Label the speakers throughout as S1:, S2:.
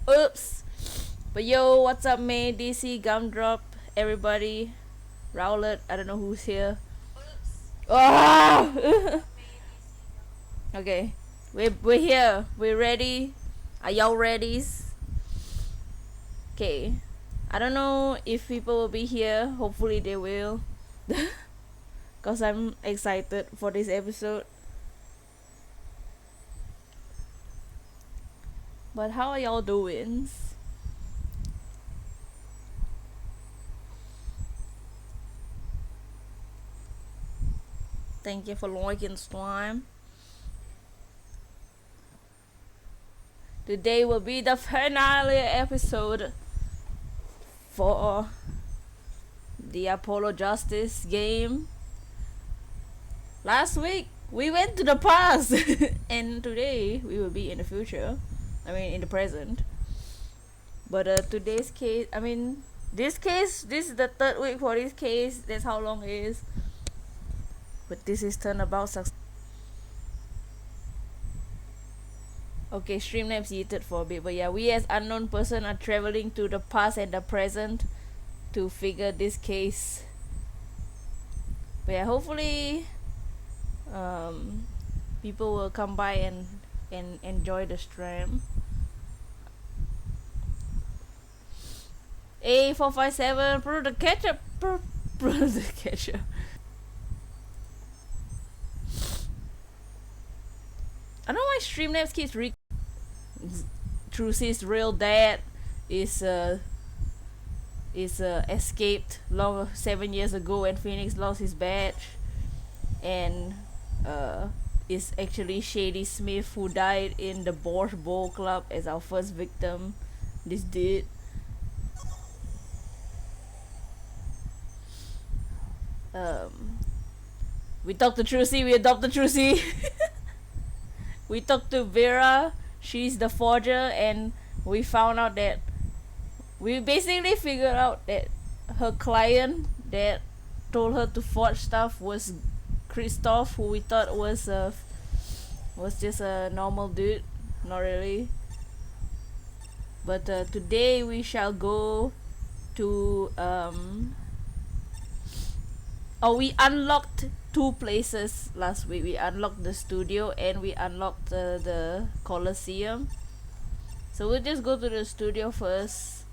S1: Oops. But yo, what's up, man? DC, Gumdrop, everybody. Rowlet, I don't know who's here. Oh! Okay, we're here. We're ready. Are y'all ready? Okay. I don't know if people will be here. Hopefully they will. Cause I'm excited for this episode. But how are y'all doing? Thank you for liking stream. Today will be the finale episode for the Apollo Justice game. Last week we went to the past and today we will be in the future. I mean in the present. But today's case, I mean this case, this is the third week for this case. That's how long it is. But this is turnabout success. Okay, stream names yeeted for a bit, but yeah, we as unknown person are traveling to the past and the present to figure this case. But yeah, hopefully people will come by and enjoy the stream. A457 bro the ketchup bro the ketchup. I don't know why stream names keeps Trucy's real dad is escaped 7 years ago when Phoenix lost his badge, and is actually Shady Smith, who died in the Borscht Bowl Club as our first victim. This dude. We talked to Trucy, we adopted Trucy. We talked to Vera, she's the forger, and we found out that we basically figured out that her client that told her to forge stuff was Christoph, who we thought was just a normal dude. Not really. But today we shall go to we unlocked two places last week. We unlocked the studio and we unlocked the Colosseum. So we'll just go to the studio first.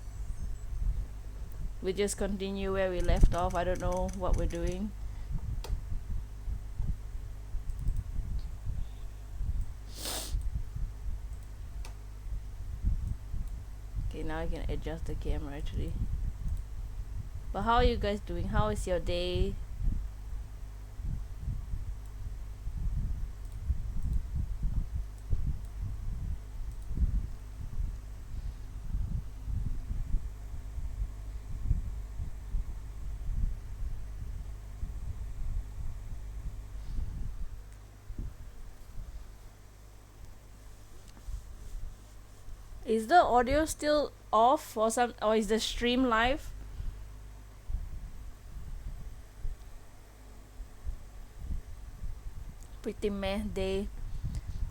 S1: We just continue where we left off. I don't know what we're doing. Okay, now I can adjust the camera actually. But how are you guys doing? How is your day? Is the audio still off or is the stream live? Pretty meh day.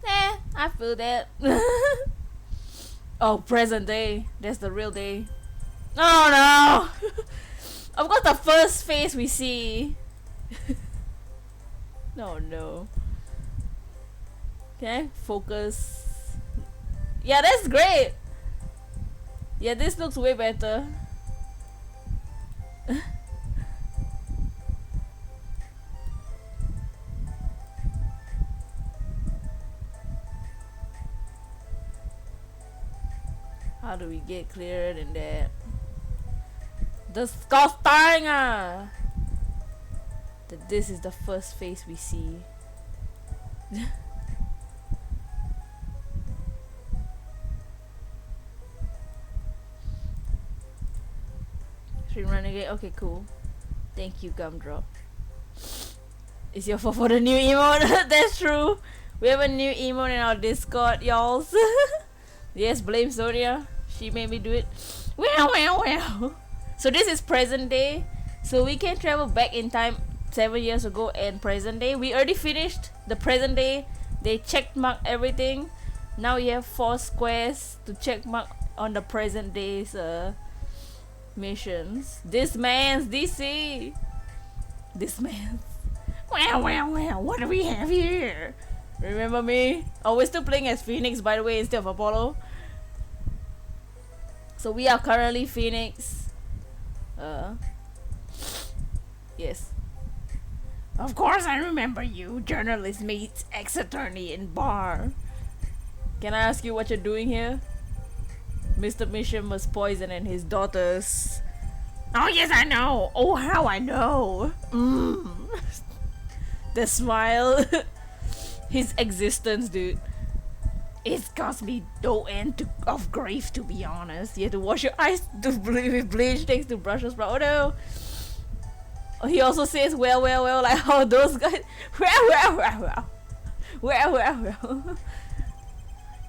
S1: I feel that. Oh, present day. That's the real day. Oh no! Of course, the first face we see. No. Okay, focus. Yeah, that's great. Yeah, this looks way better. How do we get clearer than that? Disgusting! That this is the first face we see. Stream Renegade. Okay, cool. Thank you, Gumdrop. It's your fault for the new emote. That's true. We have a new emote in our Discord, y'all. Yes, blame Sonia. She made me do it. Wow. So this is present day. So we can travel back in time 7 years ago and present day. We already finished the present day. They checked marked everything. Now you have 4 squares to check mark on the present day's missions. This man's DC. This man's. Well, what do we have here? Remember me? Oh, we're still playing as Phoenix, by the way, instead of Apollo. So we are currently Phoenix. Yes. Of course I remember you, journalist meets ex-attorney in bar. Can I ask you what you're doing here? Mr. Mission was poisoned and his daughters. Oh yes, I know. Oh, how I know. The smile. His existence, dude. It's caused me no end of grief, to be honest. You have to wash your eyes with bleach thanks to brush brow. Oh no. He also says, well, like how those guys. Well.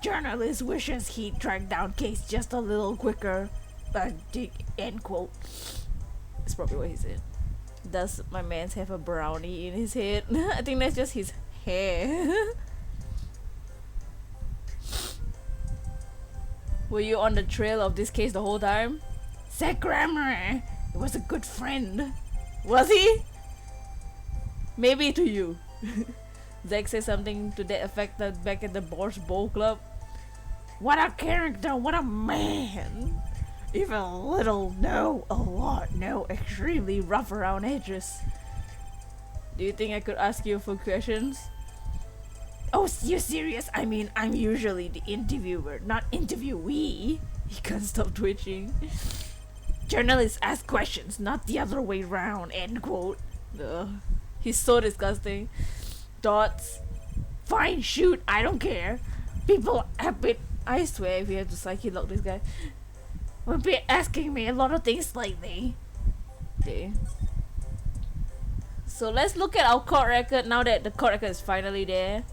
S1: Journalist wishes he tracked down case just a little quicker. End quote. That's probably what he said. Does my man have a brownie in his head? I think that's just his hair. Were you on the trail of this case the whole time? Zach Grammar was a good friend. Was he? Maybe to you. Zach said something to that effect back at the Borscht Bowl Club. What a character, what a man. Even a little, no, a lot, no, extremely rough around edges. Do you think I could ask you a few questions? Oh, you serious? I mean, I'm usually the interviewer, not interviewee. He can't stop twitching. Journalists ask questions, not the other way round, end quote. Ugh. He's so disgusting. Dots. Fine, shoot, I don't care. People have been, I swear if we have to psyche lock this guy, will be asking me a lot of things lately. Okay. So let's look at our court record now that the court record is finally there.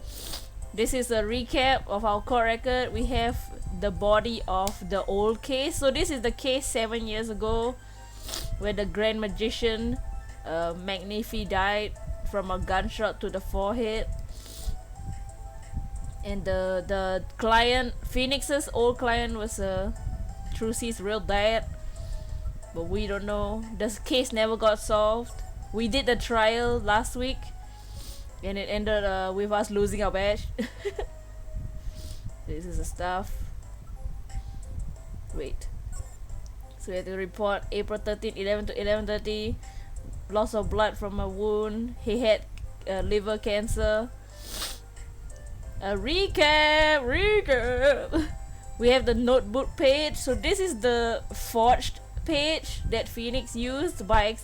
S1: This is a recap of our court record. We have the body of the old case. So this is the case 7 years ago where the Grand Magician Magnifi died from a gunshot to the forehead. And the client, Phoenix's old client, was Trucy's real dad. But we don't know. The case never got solved. We did the trial last week and it ended with us losing our badge. This is the stuff. Wait. So we have to report April 13, 11 to 11:30. Loss of blood from a wound. He had liver cancer. A recap. We have the notebook page. So this is the forged page that Phoenix used by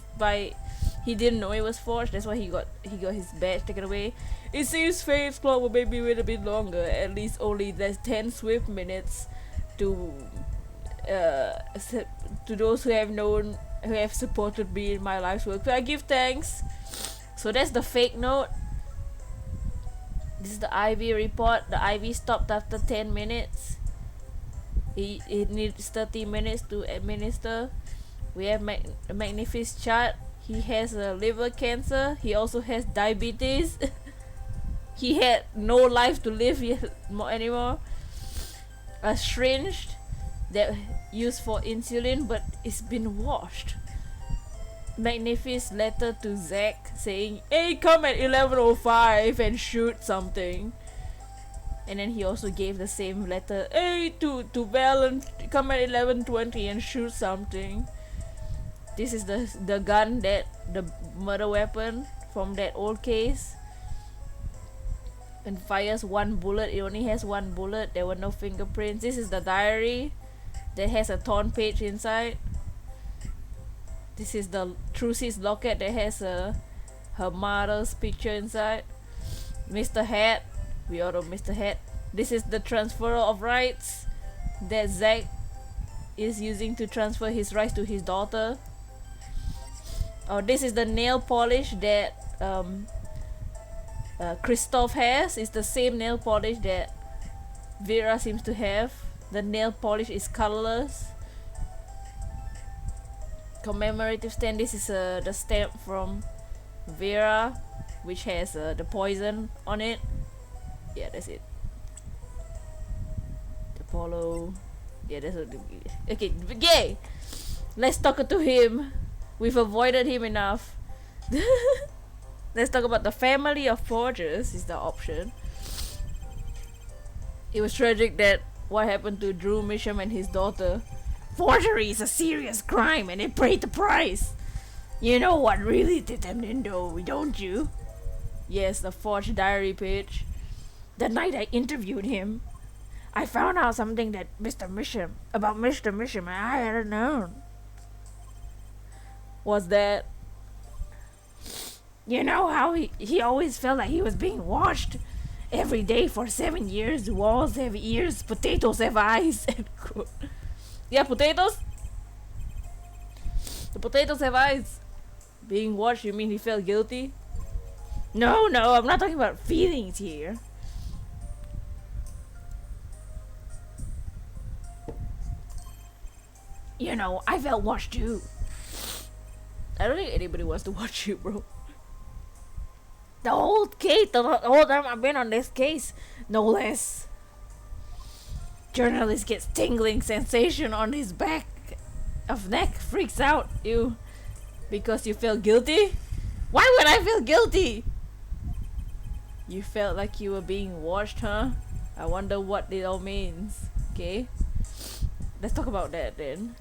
S1: he didn't know it was forged. That's why he got his badge taken away. It seems Fate's clock will maybe wait a bit longer. At least only there's 10 swift minutes to those who have supported me in my life's work. So I give thanks. So that's the fake note. This is the IV report. The IV stopped after 10 minutes. It needs 30 minutes to administer. We have Magnifi's chart. He has a liver cancer. He also has diabetes. He had no life to live anymore. A syringe that used for insulin, but it's been washed. Magnifi's letter to Zach saying, "Hey, come at 11:05 and shoot something." And then he also gave the same letter, "Hey, to Val, come at 11:20 and shoot something." This is the gun, that the murder weapon from that old case, and fires 1 bullet. It only has 1 bullet. There were no fingerprints. This is the diary that has a torn page inside. This is the Trucy's locket that has her mother's picture inside. Mr. Hat, we all know Mr. Hat. This is the transfer of rights that Zach is using to transfer his rights to his daughter. Oh, this is the nail polish that Christoph has. It's the same nail polish that Vera seems to have. The nail polish is colorless. Commemorative stamp. This is the stamp from Vera, which has the poison on it. Yeah, that's it. Follow. Yeah, that's what. Okay, yay! Let's talk to him. We've avoided him enough. Let's talk about the family of forgers. Is the option. It was tragic that what happened to Drew Misham and his daughter. Forgery is a serious crime, and it paid the price. You know what really did them in, though, don't you? Yes, the forged diary page. The night I interviewed him, I found out something that Mr. Misham and I hadn't known. Was that, you know how he always felt like he was being watched every day for 7 years. Walls have ears, potatoes have eyes. Yeah, potatoes. The potatoes have eyes. Being watched, you mean he felt guilty? No, I'm not talking about feelings here. You know, I felt watched too. I don't think anybody wants to watch you, bro. The whole case, the whole time I've been on this case, no less. Journalist gets tingling sensation on his back of neck, freaks out. You, because you felt guilty? Why would I feel guilty? You felt like you were being watched, huh? I wonder what it all means. Okay, let's talk about that then.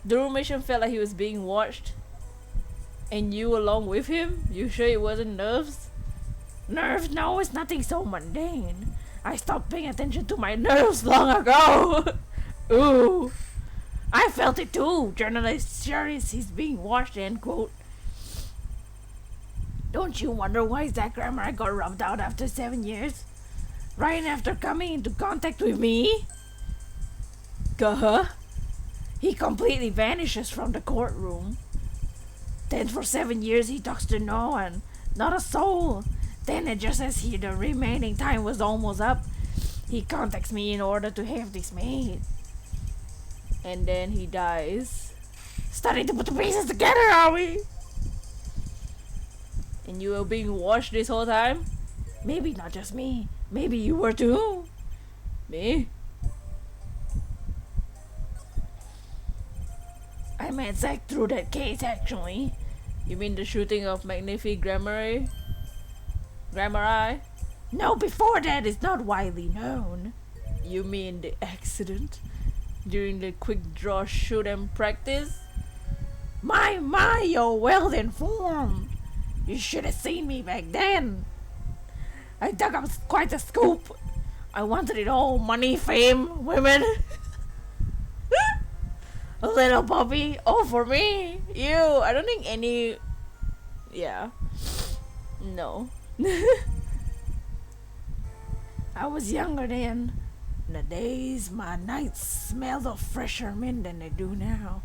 S1: Drew Mission felt like he was being watched, and you along with him? You sure it wasn't nerves? Nerves? No, it's nothing so mundane. I stopped paying attention to my nerves long ago. Ooh, I felt it too. Journalist sure is he's being watched, end quote. Don't you wonder why Zach Grammar got rubbed out after 7 years? Right after coming into contact with me? He completely vanishes from the courtroom. Then for 7 years he talks to no one, not a soul. Then just as the remaining time was almost up, he contacts me in order to have this made. And then he dies. Starting to put the pieces together, are we? And you were being watched this whole time? Maybe not just me. Maybe you were too. Me? I met Zach through that case, actually. You mean the shooting of Magnifique Grammar? No, before that, it's not widely known. You mean the accident? During the quick draw shoot and practice? My, you're well informed. You should have seen me back then. I dug up quite a scoop. I wanted it all: money, fame, women. A little puppy, all for me. You, I don't think any. Yeah. No. I was younger then. The days, my nights smelled of fresher mint than they do now.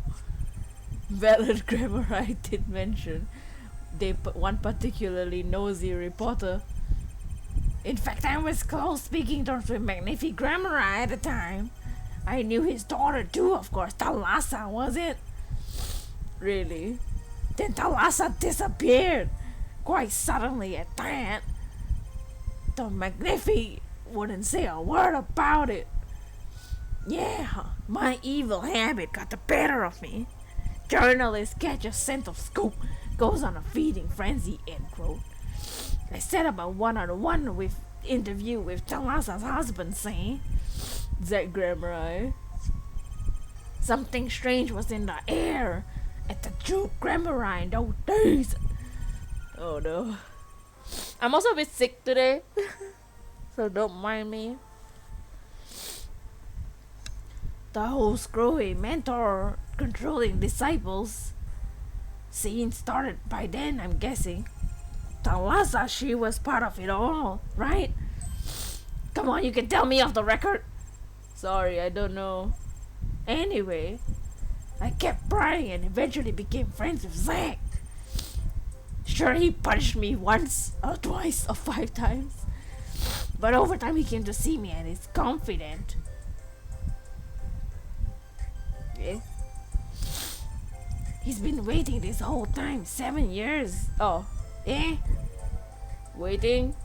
S1: Valid grammar, I did mention. One particularly nosy reporter. In fact, I was close speaking terms with Magnifique Grammar at the time. I knew his daughter too, of course. Thalassa, was it? Really? Then Thalassa disappeared. Quite suddenly at that. The Magnifique wouldn't say a word about it. Yeah, my evil habit got the better of me. Journalists catch a scent of scoop, goes on a feeding frenzy, end quote. I set up a one-on-one interview with Thalassa's husband, saying, Zach Grammar. Something strange was in the air at the Drew Grammar in those days. Oh no. I'm also a bit sick today, so don't mind me. The whole screwy mentor controlling disciples scene started by then, I'm guessing. Thalassa, she was part of it all, right? Come on, you can tell me off the record. Sorry, I don't know. Anyway, I kept prying and eventually became friends with Zach. Sure, he punched me once or twice or 5 times, but over time he came to see me and is confident. Yeah. He's been waiting this whole time, 7 years. Oh, eh? Waiting?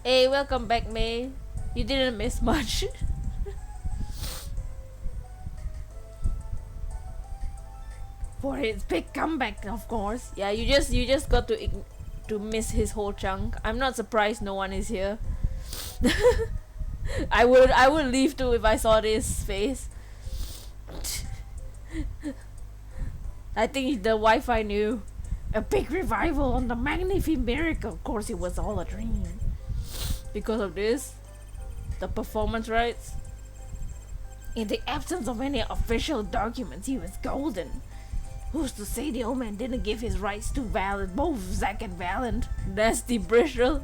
S1: Hey, welcome back, May. You didn't miss much. For his big comeback, of course. Yeah, you just got to miss his whole chunk. I'm not surprised no one is here. I would leave too if I saw this face. I think the Wi-Fi knew. A big revival on the Magnifique Miracle. Of course, it was all a dream. Because of this, the performance rights. In the absence of any official documents, he was golden. Who's to say the old man didn't give his rights to both Zack and Valent? Nasty Brushel.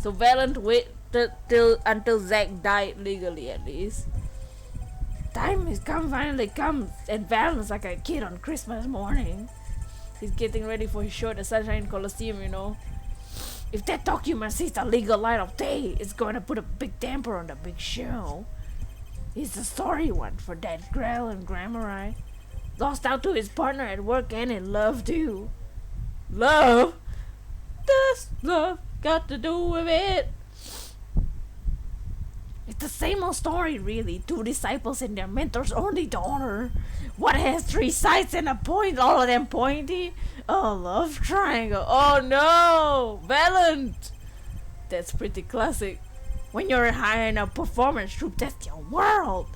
S1: So Valent waited until Zack died legally, at least. Time has finally come, and Valent's like a kid on Christmas morning. He's getting ready for his show at the Sunshine Coliseum, you know. If that document sees the legal light of day, it's going to put a big damper on the big show. It's a sorry one for that Grell and Grammari. Lost out to his partner at work and in love too. Love? Does love got to do with it? It's the same old story, really. Two disciples and their mentor's only daughter. What has three sides and a point? All of them pointy? A love triangle. Oh no! Valent! That's pretty classic. When you're hiring a performance troupe, that's your world.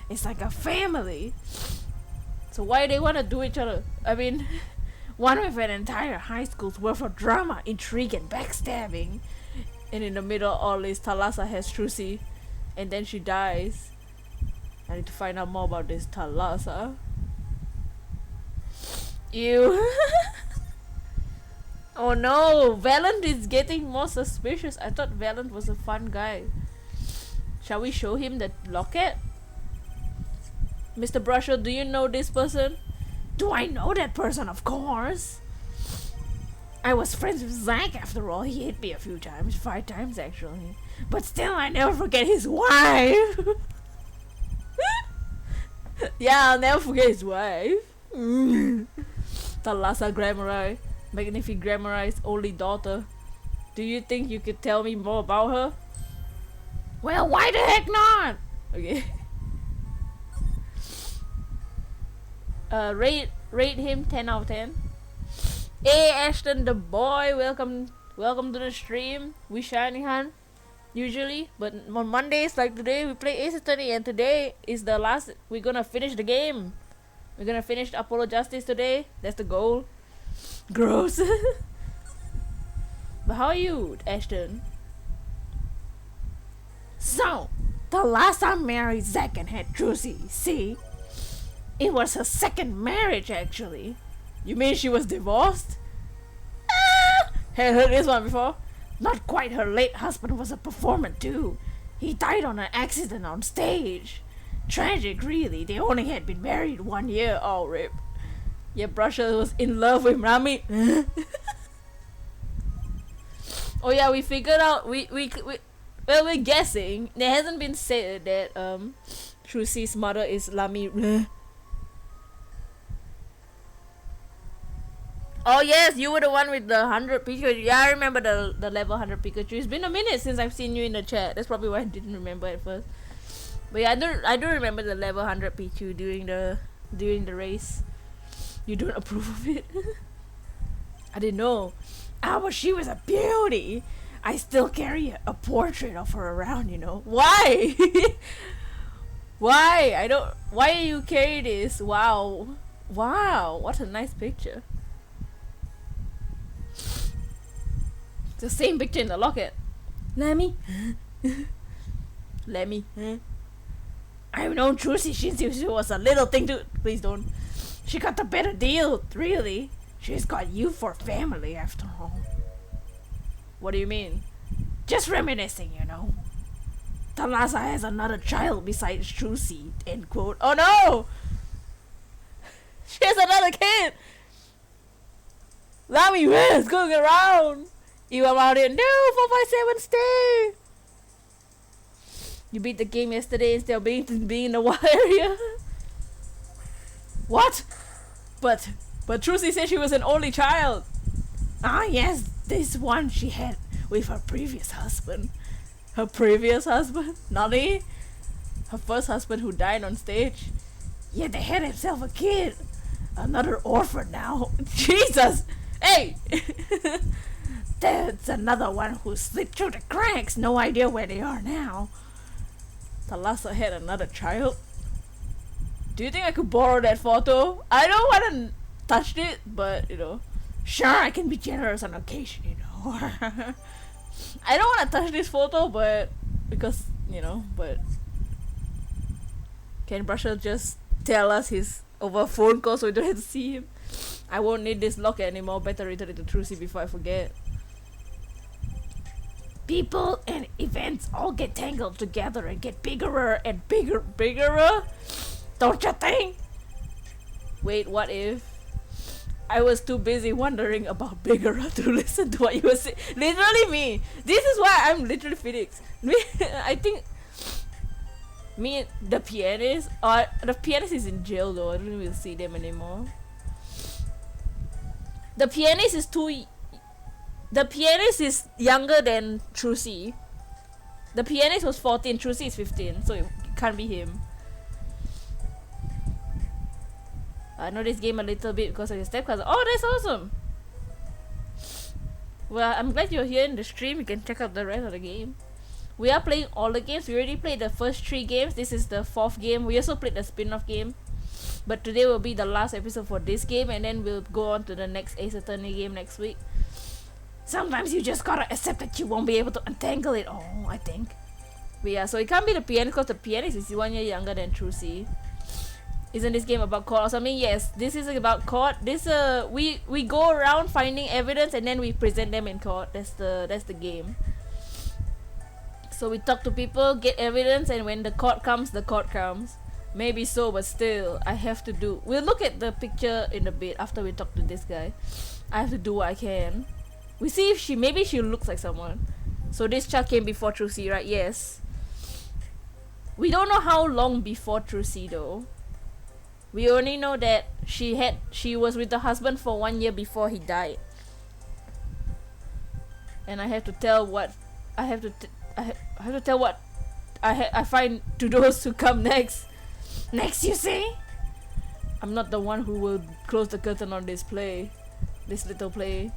S1: It's like a family. So why they want to do each other? I mean, one with an entire high school's worth of drama, intrigue, and backstabbing. And in the middle of all this, Thalassa has Trucy. And then she dies. I need to find out more about this Thalassa. Ew. Oh no, Valent is getting more suspicious. I thought Valent was a fun guy. Shall we show him the locket? Mr. Brushel, do you know this person? Do I know that person? Of course. I was friends with Zack after all. He hit me a few times, 5 times actually. But still, I never forget his wife. Yeah, I'll never forget his wife. Thalassa Grammari, Magnifique Grammari's only daughter. Do you think you could tell me more about her? Well, why the heck not? Okay. Rate him 10 out of 10. Hey Ashton the boy, welcome to the stream. We shining han usually, but on Mondays like today we play Ace Attorney, and today is the last. We're gonna finish the game. We're gonna finish Apollo Justice today. That's the goal. Gross. But how are you, Ashton? So, the last time married Zack and had Trucy, see? It was her second marriage, actually. You mean she was divorced? Had heard this one before? Not quite. Her late husband was a performer too. He died on an accident on stage. Tragic, really. They only had been married 1 year. Oh, rip. Yeah, Brushel was in love with Rami. Oh yeah, we figured out. Well, we're guessing. It hasn't been said that Trucy's mother is Lami. Oh yes, you were the one with the 100 Pikachu. Yeah, I remember the level 100 Pikachu. It's been a minute since I've seen you in the chat. That's probably why I didn't remember at first. But yeah, I do remember the level 100 Pikachu during the race. You don't approve of it? I didn't know. But she was a beauty. I still carry a portrait of her around, you know. Why? Why? Why do you carry this? Wow. Wow, what a nice picture. The same picture in the locket. Lemmy? Lemmy? I've known Trucy since she was a little thing too. Please don't. She got the better deal, really. She's got you for family after all. What do you mean? Just reminiscing, you know. Thalassa has another child besides Trucy, end quote. Oh no! She has another kid! Lami, where's going around? You are out here. No, 457 stay. You beat the game yesterday instead of being in the wild area. What? But Trucy said she was an only child. Ah yes, this one she had with her previous husband. Her previous husband? Nani? Her first husband who died on stage? Yeah, they had himself a kid. Another orphan now. Jesus! Hey! That's another one who slipped through the cracks. No idea where they are now. Thalassa had another child. Do you think I could borrow that photo? I don't want to touch it, but you know, sure, I can be generous on occasion, you know. I don't want to touch this photo, but because, you know, but can Brusher just tell us he's over phone call so we don't have to see him? I won't need this locket anymore. Better return it to Trucy before I forget. People and events all get tangled together and get bigger and bigger. Don't you think? Wait, what if? I was too busy wondering about bigger to listen to what you were saying. Literally me. This is why I'm literally Phoenix. I think me, the pianist is in jail though. I don't even see them anymore. The pianist is younger than Trucy. The pianist was 14, Trucy is 15, so it can't be him. I know this game a little bit because of your stepcousin. Oh, that's awesome! Well, I'm glad you're here in the stream. You can check out the rest of the game. We are playing all the games. We already played the first 3 games. This is the 4th game. We also played the spin-off game. But today will be the last episode for this game, and then we'll go on to the next Ace Attorney game next week. Sometimes you just gotta accept that you won't be able to untangle it all, I think. But yeah, so it can't be the pianist because the pianist is 1 year younger than Trucy. Isn't this game about court or something? Yes, this is about court. This we go around finding evidence and then we present them in court. That's the game. So we talk to people, get evidence, and when the court comes, the court comes. Maybe so, but still, I have to do. We'll look at the picture in a bit after we talk to this guy. I have to do what I can. We see if maybe she looks like someone. So this child came before Trucy, right? Yes. We don't know how long before Trucy though. We only know that she was with the husband for 1 year before he died. And I have to tell what I have to tell what I find to those who come next. Next, you see? I'm not the one who will close the curtain on this play. This little play.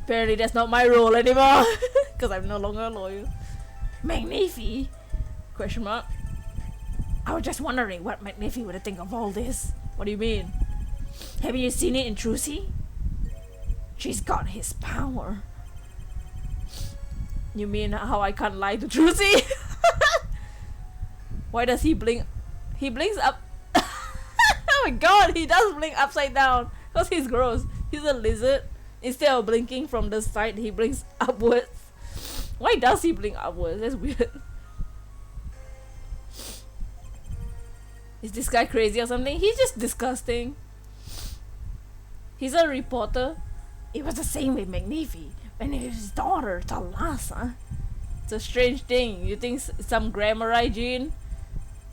S1: Apparently that's not my role anymore. Because I'm no longer a lawyer. Magnifi? Question mark. I was just wondering what Magnifi would think of all this. What do you mean? Haven't you seen it in Trucy? She's got his power. You mean how I can't lie to Trucy? Why does he blink? He blinks up. Oh my god, he does blink upside down. Because he's gross. He's a lizard. Instead of blinking from the side, he blinks upwards. Why does he blink upwards? That's weird. Is this guy crazy or something? He's just disgusting. He's a reporter. It was the same with Magnifi and his daughter, Thalassa. It's a strange thing. You think some grammar hygiene?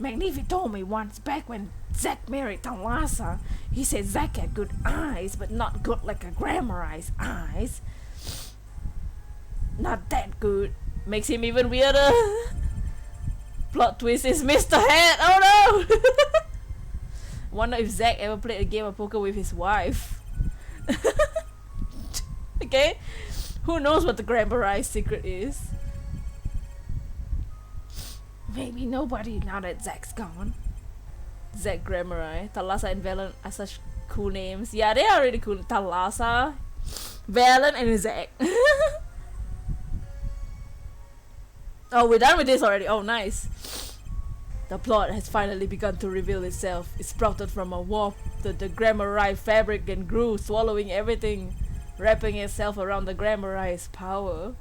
S1: Magnifi told me once back when Zack married Thalassa. He said Zack had good eyes, but not good like a grammarized eyes. Not that good. Makes him even weirder. Plot twist is Mr. Head. Oh no! Wonder if Zack ever played a game of poker with his wife. Okay? Who knows what the grammarized secret is? Maybe nobody now that Zack's gone. Zack Grammari. Thalassa and Valen are such cool names. Yeah, they are really cool. Thalassa, Valen, and Zack. Oh, we're done with this already. Oh, nice. The plot has finally begun to reveal itself. It sprouted from a warp, the Grammari fabric, and grew, swallowing everything, wrapping itself around the Grammari's power.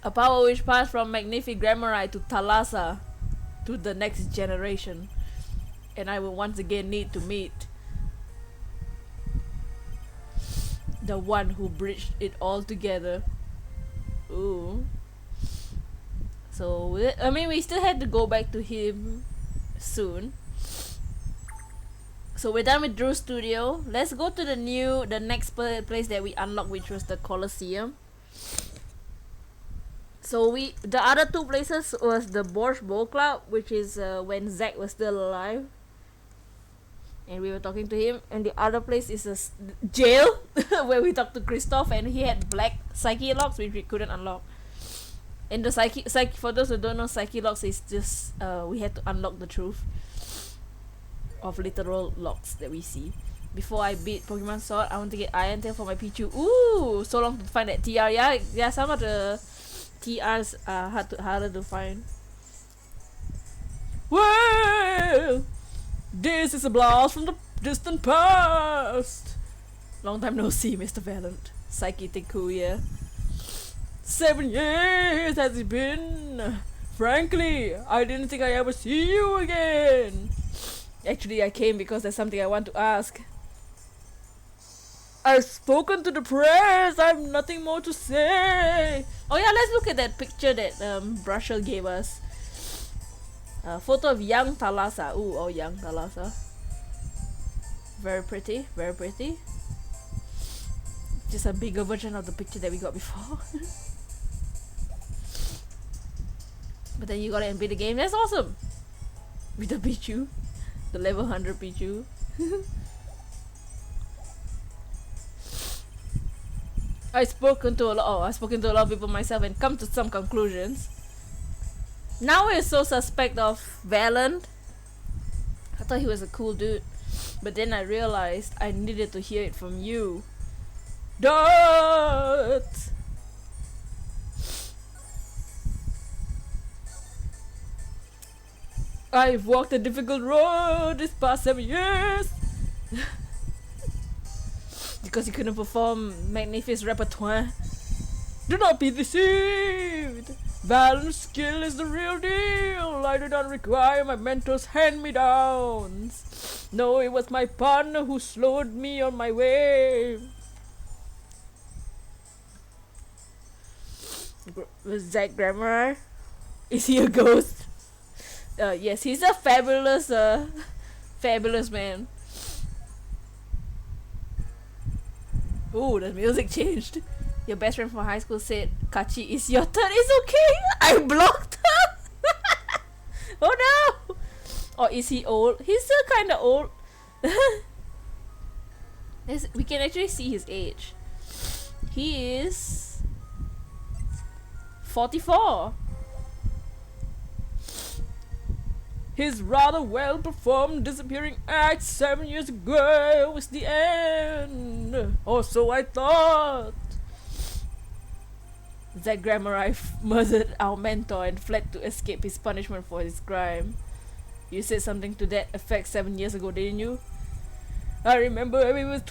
S1: A power which passed from Magnifi Grammari to Thalassa to the next generation. And I will once again need to meet the one who bridged it all together. Ooh. So, I mean, we still had to go back to him soon. So we're done with Drew Studio. Let's go to the next place that we unlocked, which was the Colosseum. So the other two places was the Borscht Bowl Club, which is when Zack was still alive, and we were talking to him. And the other place is a jail where we talked to Christoph, and he had black psyche locks which we couldn't unlock. And the psyche for those who don't know, psyche locks is just we had to unlock the truth of literal locks that we see. Before I beat Pokemon Sword, I want to get Iron Tail for my Pichu. Ooh, so long to find that TR. Yeah, some of the TRs are harder to find. Well, this is a blast from the distant past. Long time no see, Mr. Valent. Psyche Tikuya. 7 years has it been? Frankly, I didn't think I'd ever see you again. Actually, I came because there's something I want to ask. I've spoken to the press. I have nothing more to say. Oh yeah, let's look at that picture that Brushel gave us. A photo of young Thalassa. Ooh, oh, young Thalassa. Very pretty, very pretty. Just a bigger version of the picture that we got before. But then you gotta beat the game. That's awesome. With the Pichu, the level 100 Pichu. I've spoken to a lot of people myself and come to some conclusions. Now we're so suspect of Valent. I thought he was a cool dude, but then I realized I needed to hear it from you. Dot. I've walked a difficult road this past 7 years. Because he couldn't perform Magnific's repertoire. Do not be deceived. Valent's skill is the real deal. I do not require my mentor's hand-me-downs. No, it was my partner who slowed me on my way. Was Zack Grammar? Is he a ghost? Yes, he's a fabulous man. Ooh, the music changed. Your best friend from high school said, Kachi, it's your turn. It's okay. I blocked her. Oh no. Or is he old? He's still kind of old. We can actually see his age. He is 44. His rather well-performed disappearing act 7 years ago was the end. Or so I thought. Zack Grammar murdered our mentor and fled to escape his punishment for his crime. You said something to that effect 7 years ago, didn't you? I remember it was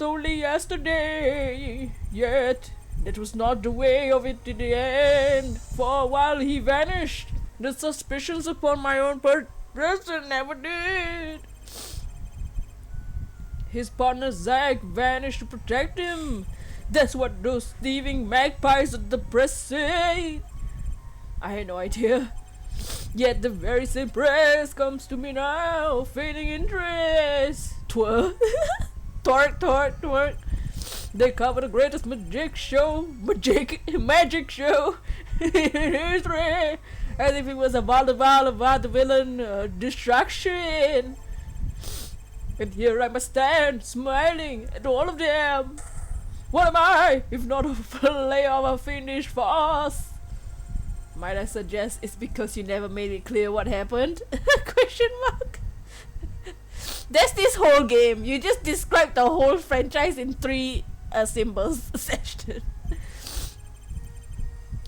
S1: only yesterday. Yet, that was not the way of it in the end. For a while he vanished. The suspicions upon my own person never did. His partner Zack vanished to protect him. That's what those thieving magpies at the press say. I had no idea. Yet the very same press comes to me now, feigning interest. Twerk, twerk. They cover the greatest magic show in history. As if it was a villain distraction. And here I must stand, smiling at all of them. What am I, if not a fillet of a finished farce? Might I suggest it's because you never made it clear what happened? Question mark. That's this whole game. You just described the whole franchise in 3 symbols session.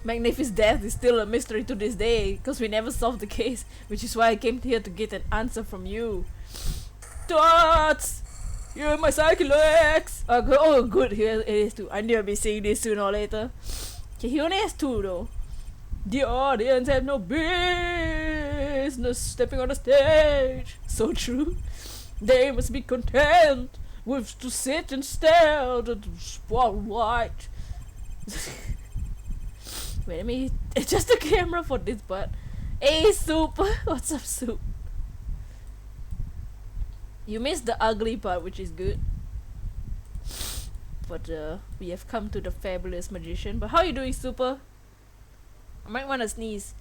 S1: Magnific's death is still a mystery to this day, because we never solved the case, which is why I came here to get an answer from you. Dots! You're my Psychilex! Oh good, here it is too. I knew I'd be seeing this sooner or later. Okay, he only has 2 though. The audience have no business stepping on the stage. So true. They must be content with to sit and stare at the spotlight. Wait, let me adjust the camera for this part. Hey, Soup! What's up, Soup? You missed the ugly part, which is good. But we have come to the fabulous magician. But how are you doing, Super? I might want to sneeze.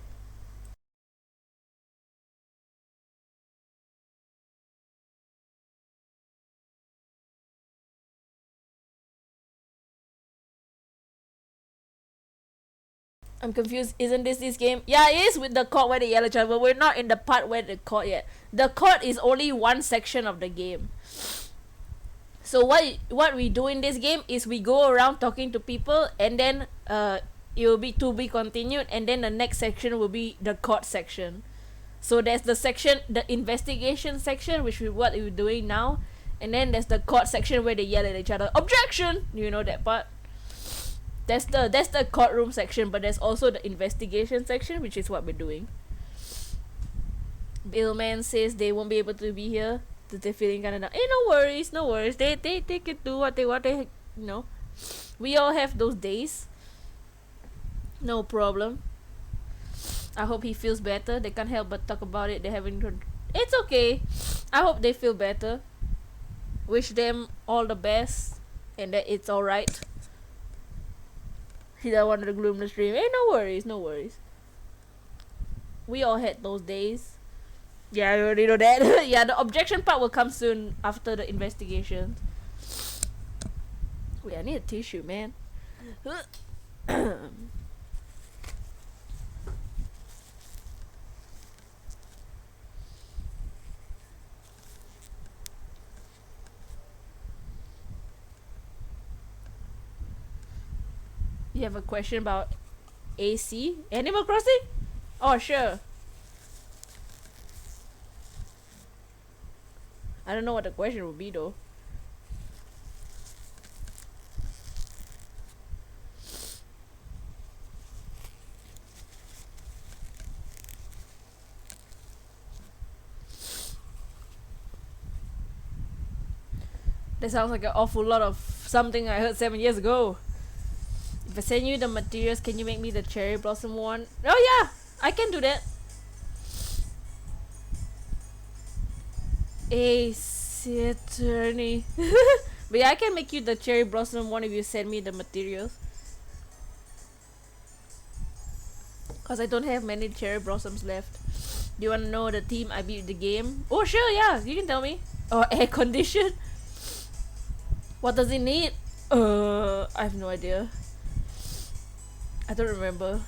S1: I'm confused. Isn't this game? Yeah, it is with the court where they yell at each other, but we're not in the part where the court yet. The court is only one section of the game. So what we do in this game is we go around talking to people, and then it will be to be continued, and then the next section will be the court section. So there's the section, the investigation section, which is what we're doing now, and then there's the court section where they yell at each other. Objection! You know that part. That's the courtroom section, but there's also the investigation section, which is what we're doing. Billman says they won't be able to be here. That they're feeling kind of down. Hey, no worries, no worries. They can do what they you know. We all have those days. No problem. I hope he feels better. They can't help but talk about it. They haven't. It's okay. I hope they feel better. Wish them all the best, and that it's all right. He don't want to gloom the stream. Hey, no worries, no worries. We all had those days. Yeah, I already know that. Yeah, the objection part will come soon after the investigation. Wait, I need a tissue, man. You have a question about AC? Animal Crossing? Oh, sure. I don't know what the question would be though. That sounds like an awful lot of something I heard 7 years ago. If I send you the materials, can you make me the cherry blossom one? Oh yeah, I can do that. Ace attorney. But yeah, I can make you the cherry blossom one if you send me the materials. Cause I don't have many cherry blossoms left. Do you wanna know the team I beat the game? Oh sure, yeah, you can tell me. Oh, air condition. What does it need? I have no idea. I don't remember.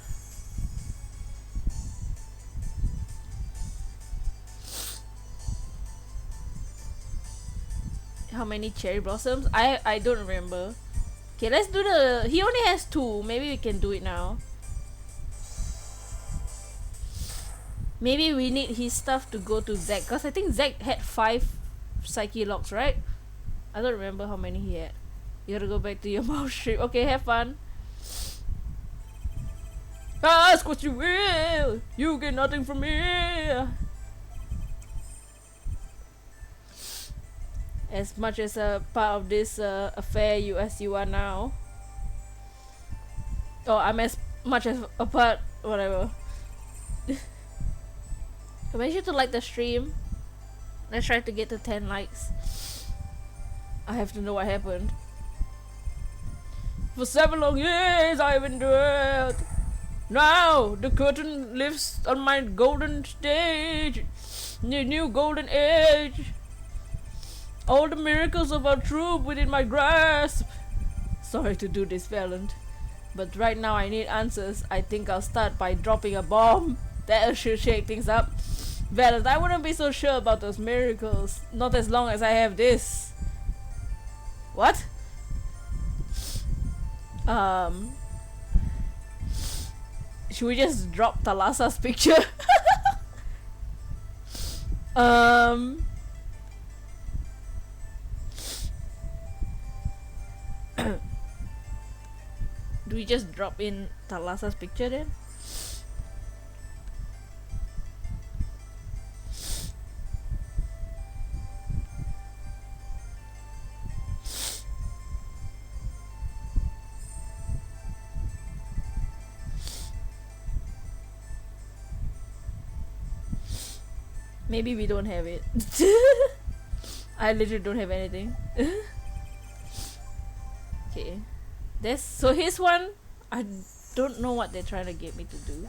S1: How many cherry blossoms? I don't remember. Okay, let's do the. He only has 2. Maybe we can do it now. Maybe we need his stuff to go to Zack, cause I think Zack had 5 psyche locks, right? I don't remember how many he had. You gotta go back to your mouse strip. Okay, have fun. Ask what you will. You get nothing from me. As much as a part of this affair as you are now. Oh, I'm as much as a part, whatever. Make sure to like the stream. Let's try to get to 10 likes. I have to know what happened. For 7 long years I've endured. Now the curtain lifts on my golden stage. The new golden age. All the miracles of our truth within my grasp. Sorry to do this, Valiant, but right now I need answers. I think I'll start by dropping a bomb. That should shake things up. Valiant, I wouldn't be so sure about those miracles. Not as long as I have this. What? Should we just drop Thalassa's picture? Do we just drop in Thalassa's picture then? Maybe we don't have it. I literally don't have anything. Okay. So here's one. I don't know what they're trying to get me to do.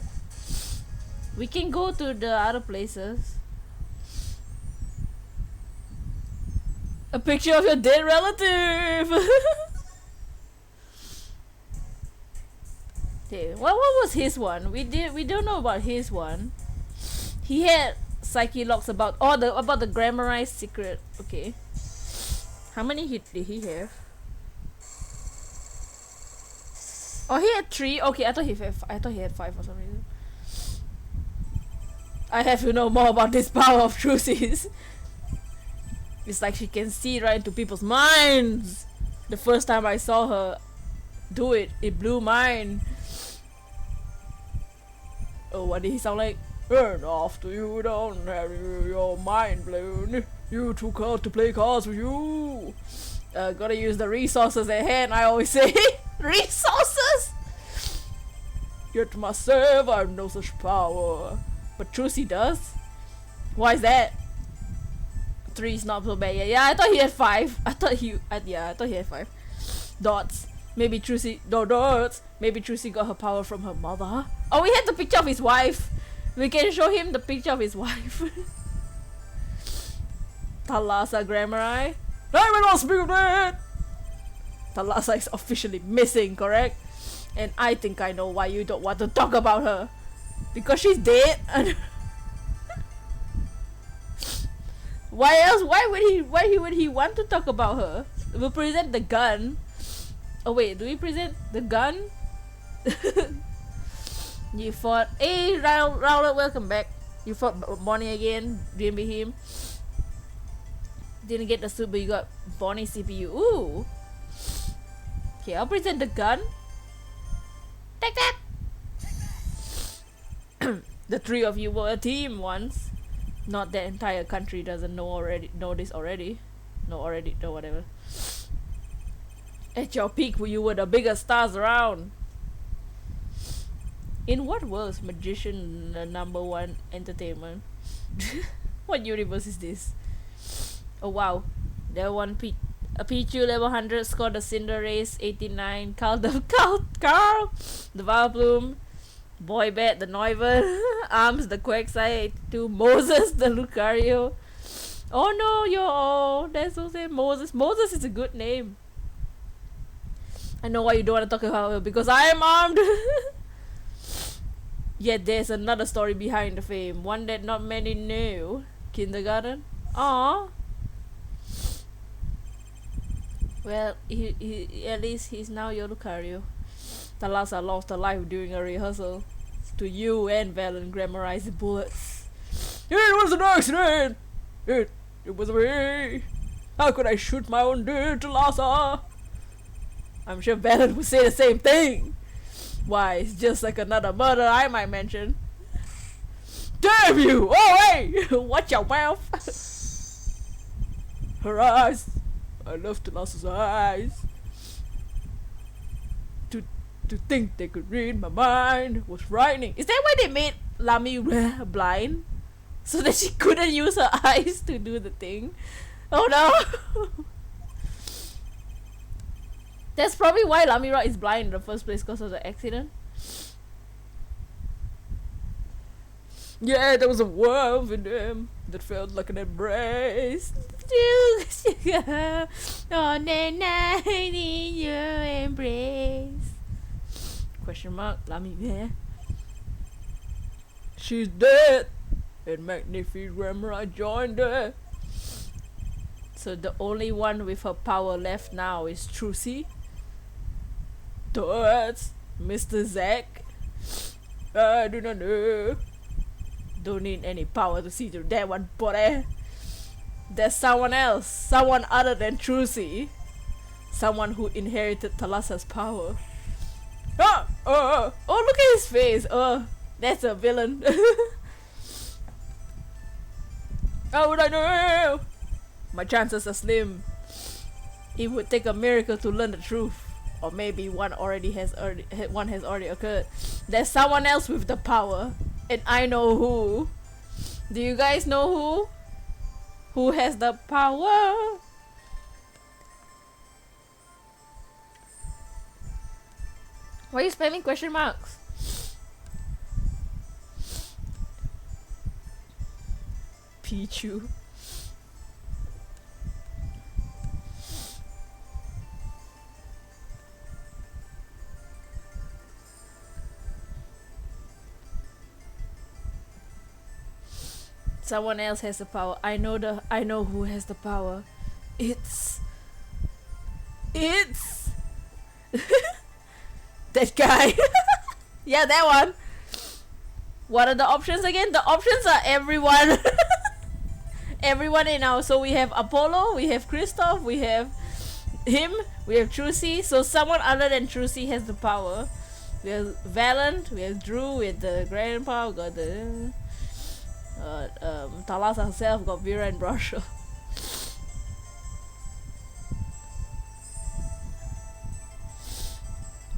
S1: We can go to the other places. A picture of your dead relative. Okay, what was his one? We don't know about his one. He had psyche locks about the grammarized secret. Okay. How many did he have? Oh, he had 3. Okay, I thought he had 5 for some reason. I have to know more about this power of Trucy's. It's like she can see right into people's minds. The first time I saw her do it, it blew mine. Oh, what did he sound like? And after you don't have your mind blown, you took her to play cards with you. Gotta use the resources at hand, I always say. Resources? Yet myself, I have no such power. But Trucy does. Why is that? 3 is not so bad. Yeah, I thought he had 5. I thought he had 5 dots. Maybe Trucy, no dots. Maybe Trucy got her power from her mother. Oh, we had the picture of his wife. We can show him the picture of his wife. Thalassa Grammari. I will not speak of that. Thalassa is officially missing, correct? And I think I know why you don't want to talk about her. Because she's dead. Why else? Why would he want to talk about her? We'll present the gun. Oh wait, do we present the gun? You fought. Hey, Rowlet, welcome back. You fought Bonnie again. Didn't beat him. Didn't get the suit, but you got Bonnie CPU. Ooh. Okay, I'll present the gun. Take that. The 3 of you were a team once. Not the entire country doesn't know this already. No, whatever. At your peak, you were the biggest stars around. In what world is magician the #1 entertainment? What universe is this? Oh wow, there one a Pichu level 100 scored the Cinder Race 89. Carl the Valplume, Boybet the Neuver, Arms the Quagsire 82, Moses the Lucario. Oh no, that's so sad. Moses is a good name. I know why you don't want to talk about her, because I am armed. Yet there's another story behind the fame, one that not many knew. Kindergarten? Aww. Well, he at least he's now your Lucario. Thalassa lost her life during a rehearsal. To you and Valen grammarized bullets. It was an accident! It was me! How could I shoot my own dead Thalassa? I'm sure Valen would say the same thing. Why, it's just like another murder I might mention. Damn you! Oh hey! Watch your mouth! Her eyes! I love Thalassa's eyes. To think they could read my mind was frightening. Is that why they made Lamy blind? So that she couldn't use her eyes to do the thing? Oh no! That's probably why Lamira is blind in the first place, because of the accident. Yeah, there was a warmth in them that felt like an embrace. On the night in your embrace. Question mark, Lamira. She's dead. And Magnifique Grammar joined her. So the only one with her power left now is Trucy. Towards Mr. Zack. I do not know. Don't need any power to see through that one, buddy. There's someone else. Someone other than Trucy. Someone who inherited Thalassa's power. Oh, look at his face. Oh, that's a villain. How would I know? My chances are slim. It would take a miracle to learn the truth. Or maybe one has already occurred. There's someone else with the power. And I know who. Do you guys know who? Who has the power? Why are you spamming question marks? Pichu. Someone else has the power. I know who has the power. It's that guy. Yeah, that one. What are the options again? The options are everyone. Everyone in our, so we have Apollo, we have Christoph, we have him, we have Trucy. So someone other than Trucy has the power. We have Valent, we have Drew with the grandpa, we got the Talas herself, got Vera and Brasha.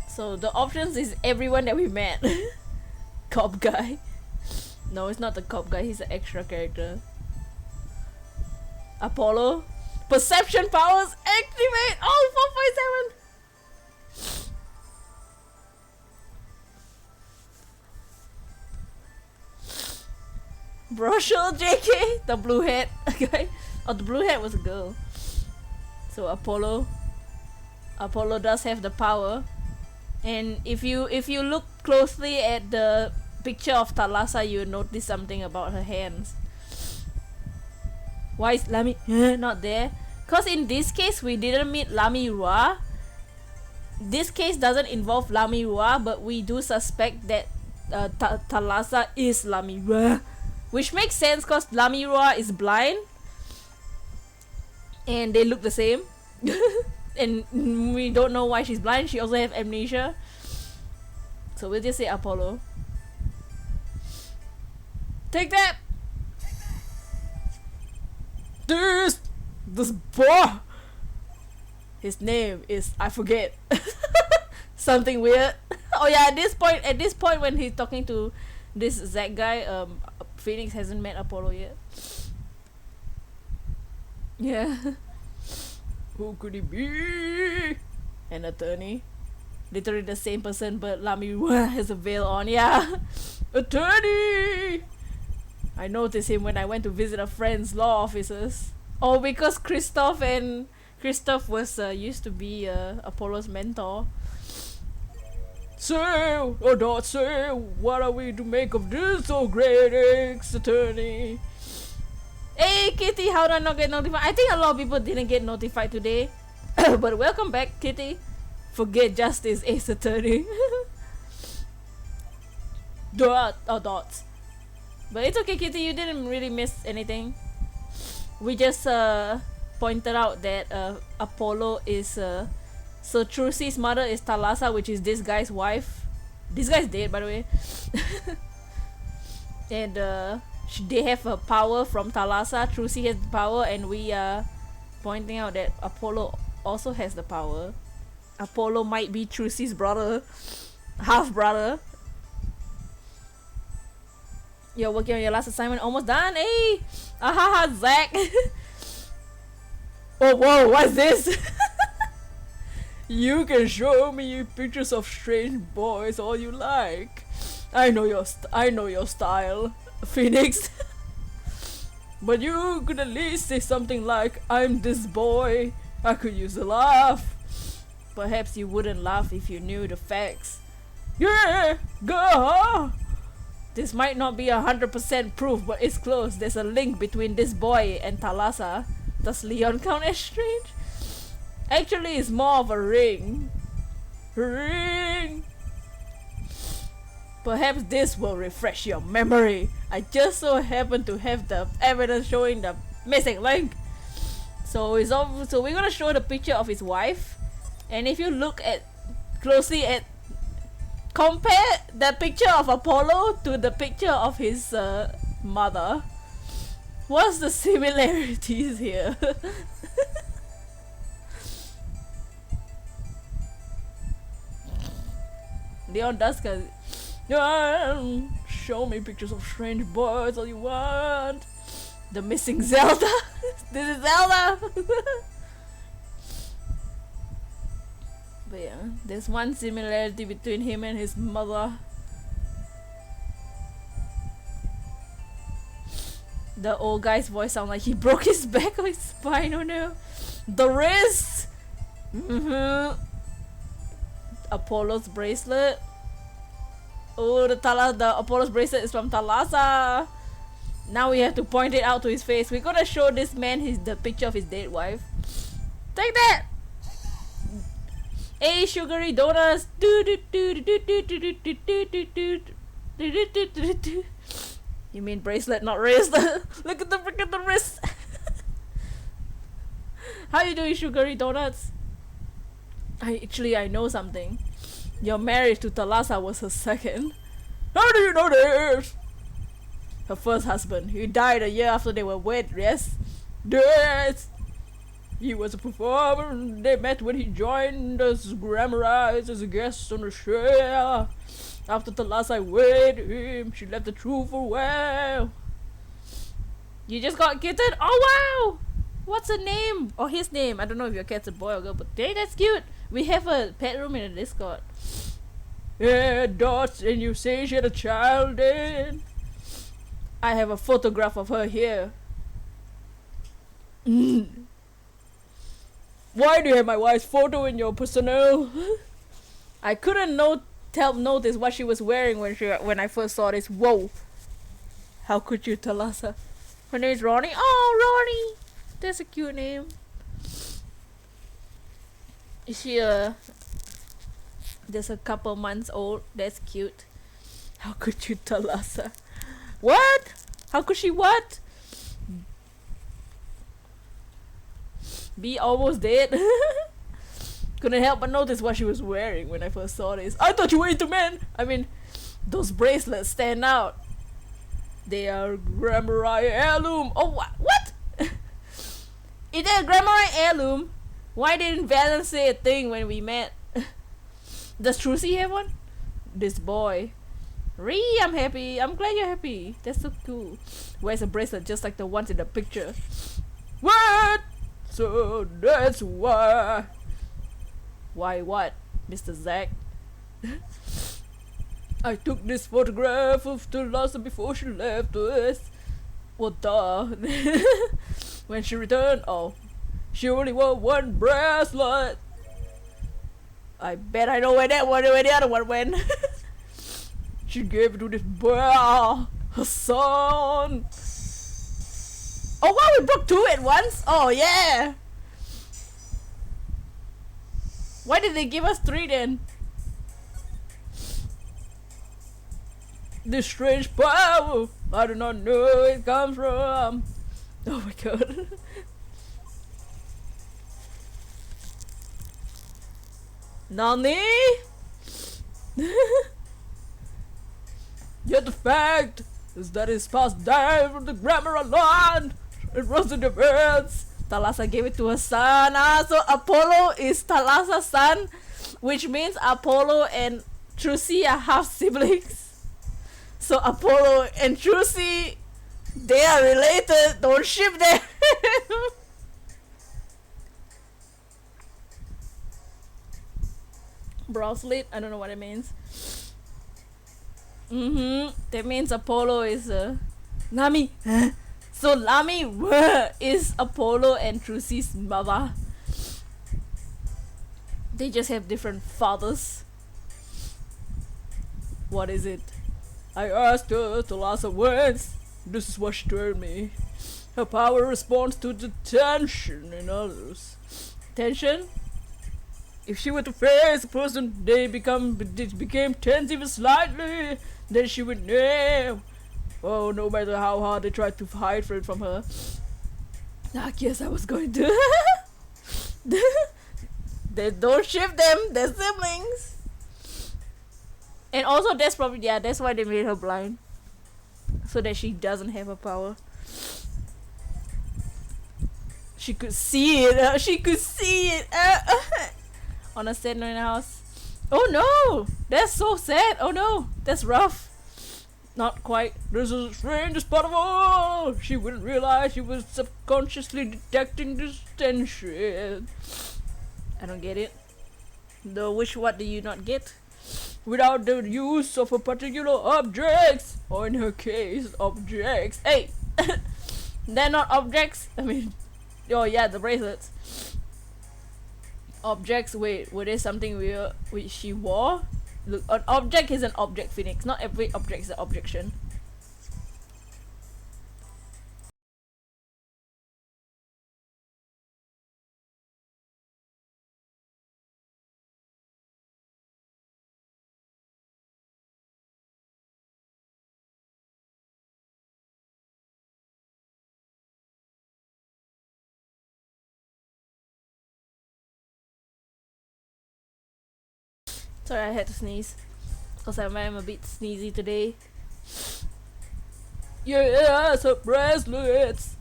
S1: So the options is everyone that we met. Cop guy. No, it's not the cop guy, he's an extra character. Apollo. Perception powers activate! Oh, 457! Brushel JK, the blue hat guy. Oh, the blue hat was a girl. So Apollo does have the power. And if you look closely at the picture of Thalassa, you notice something about her hands. Why is Lami not there? Cause in this case we didn't meet Lami Rua. This case doesn't involve Lami Rua, but we do suspect that Thalassa is Lami Rua. Which makes sense cause Lami Rua is blind. And they look the same. And we don't know why she's blind. She also has amnesia. So we'll just say Apollo. Take that! This boy! His name is, I forget. Something weird. Oh yeah, at this point when he's talking to this Zack guy, Phoenix hasn't met Apollo yet. Yeah. Who could he be? An attorney. Literally the same person, but Lami has a veil on. Yeah. Attorney! I noticed him when I went to visit a friend's law offices. Oh, because Christoph was used to be Apollo's mentor. So, what are we to make of this, oh great ex-attorney? Hey Kitty, how did I not get notified? I think a lot of people didn't get notified today. But welcome back, Kitty. Forget justice, ex-attorney. Dots. But it's okay, Kitty, you didn't really miss anything. We just pointed out that Apollo is so Trucy's mother is Thalassa, which is this guy's wife. This guy's dead, by the way. And they have a power from Thalassa. Trucy has the power, and we are pointing out that Apollo also has the power. Apollo might be Trucy's brother, half brother. You're working on your last assignment, almost done. Hey, ahaha, Zack. Oh whoa, what's this? You can show me pictures of strange boys all you like. I know your style, Phoenix. But you could at least say something like, "I'm this boy." I could use a laugh. Perhaps you wouldn't laugh if you knew the facts. Yeah, go. This might not be 100% proof, but it's close. There's a link between this boy and Thalassa. Does Leon count as strange? Actually, it's more of a ring. Ring! Perhaps this will refresh your memory. I just so happen to have the evidence showing the missing link. So we're gonna show the picture of his wife. And if you look closely at, compare the picture of Apollo to the picture of his mother. What's the similarities here? Leon does cause show me pictures of strange boys all you want. The missing Zelda. This is Zelda. But yeah, there's one similarity between him and his mother. The old guy's voice sounds like he broke his back or his spine. Oh no. The wrist. Apollo's bracelet. Oh, the Apollo's bracelet is from Thalassa. Now we have to point it out to his face. We're gonna show this man the picture of his dead wife. Take that! Hey, sugary donuts! You mean bracelet, not wrist? Look at the wrist! How you doing, sugary donuts? I know something. Your marriage to Thalassa was her second. How do you know this? Her first husband. He died a year after they were wed, yes? Yes! He was a performer. They met when he joined us Glamorized as a guest on the show. After Thalassa wed him, she left the truth for a while. You just got kitten? Oh wow! What's her name? Or his name? I don't know if your cat's a boy or girl, but hey, that's cute. We have a pet room in the Discord. Yeah, dots, and you say she had a child then? I have a photograph of her here. Why do you have my wife's photo in your personnel? I couldn't help notice what she was wearing when I first saw this. Whoa! How could you, Thalassa? Her name's Ronnie. Oh, Ronnie! That's a cute name. Is she just a couple months old? That's cute. How could you, Thalassa? What? How could she what? Be almost dead? Couldn't help but notice what she was wearing when I first saw this. I thought you were into men! I mean, those bracelets stand out. They are Grammari heirloom. Oh, what? Is that a Grammari heirloom? Why didn't Valen say a thing when we met? Does Trucy have one? This boy. Ree, I'm happy. I'm glad you're happy. That's so cool. Wears a bracelet just like the ones in the picture. What? So that's why. Why what, Mr. Zack? I took this photograph of Thalassa before she left us. Well, duh. When she returned, oh, she only wore one bracelet. I bet I know where the other one went. She gave it to this boy, her son. Oh wow, we broke two at once? Oh yeah. Why did they give us three then? This strange power, I do not know where it comes from. Oh my god. Nani? Yet the fact is that it's passed down from the grammar line. It runs in the veins. Thalassa gave it to her son. So Apollo is Thalassa's son, which means Apollo and Trucy are half siblings. So Apollo and Trucy, they are related. Don't ship them. Browslet, I don't know what it means. That means Apollo is Nami. So Lami is Apollo and Trucy's mother. They just have different fathers. What is it? I asked her Thalassa once. This is what she told me. Her power responds to the tension in others. Tension? If she were to face a person, they became tense even slightly, then she would know. Oh, no matter how hard they tried to hide it from her. I guess I was going to. They don't shift them, they're siblings. And also that's probably, yeah, that's why they made her blind. So that she doesn't have a power. She could see it, she could see it. On a set in the house. Oh no! That's so sad! Oh no! That's rough. Not quite. This is the strangest part of all. She wouldn't realize she was subconsciously detecting this tension. I don't get it. What do you not get? Without the use of a particular objects, or in her case, objects. Hey! They're not objects? I mean, oh yeah, the bracelets. Objects, wait, were there something weird which she wore? Look, an object is an object, Phoenix. Not every object is an objection. Sorry, I had to sneeze. Because I'm a bit sneezy today. Yes, her bracelets!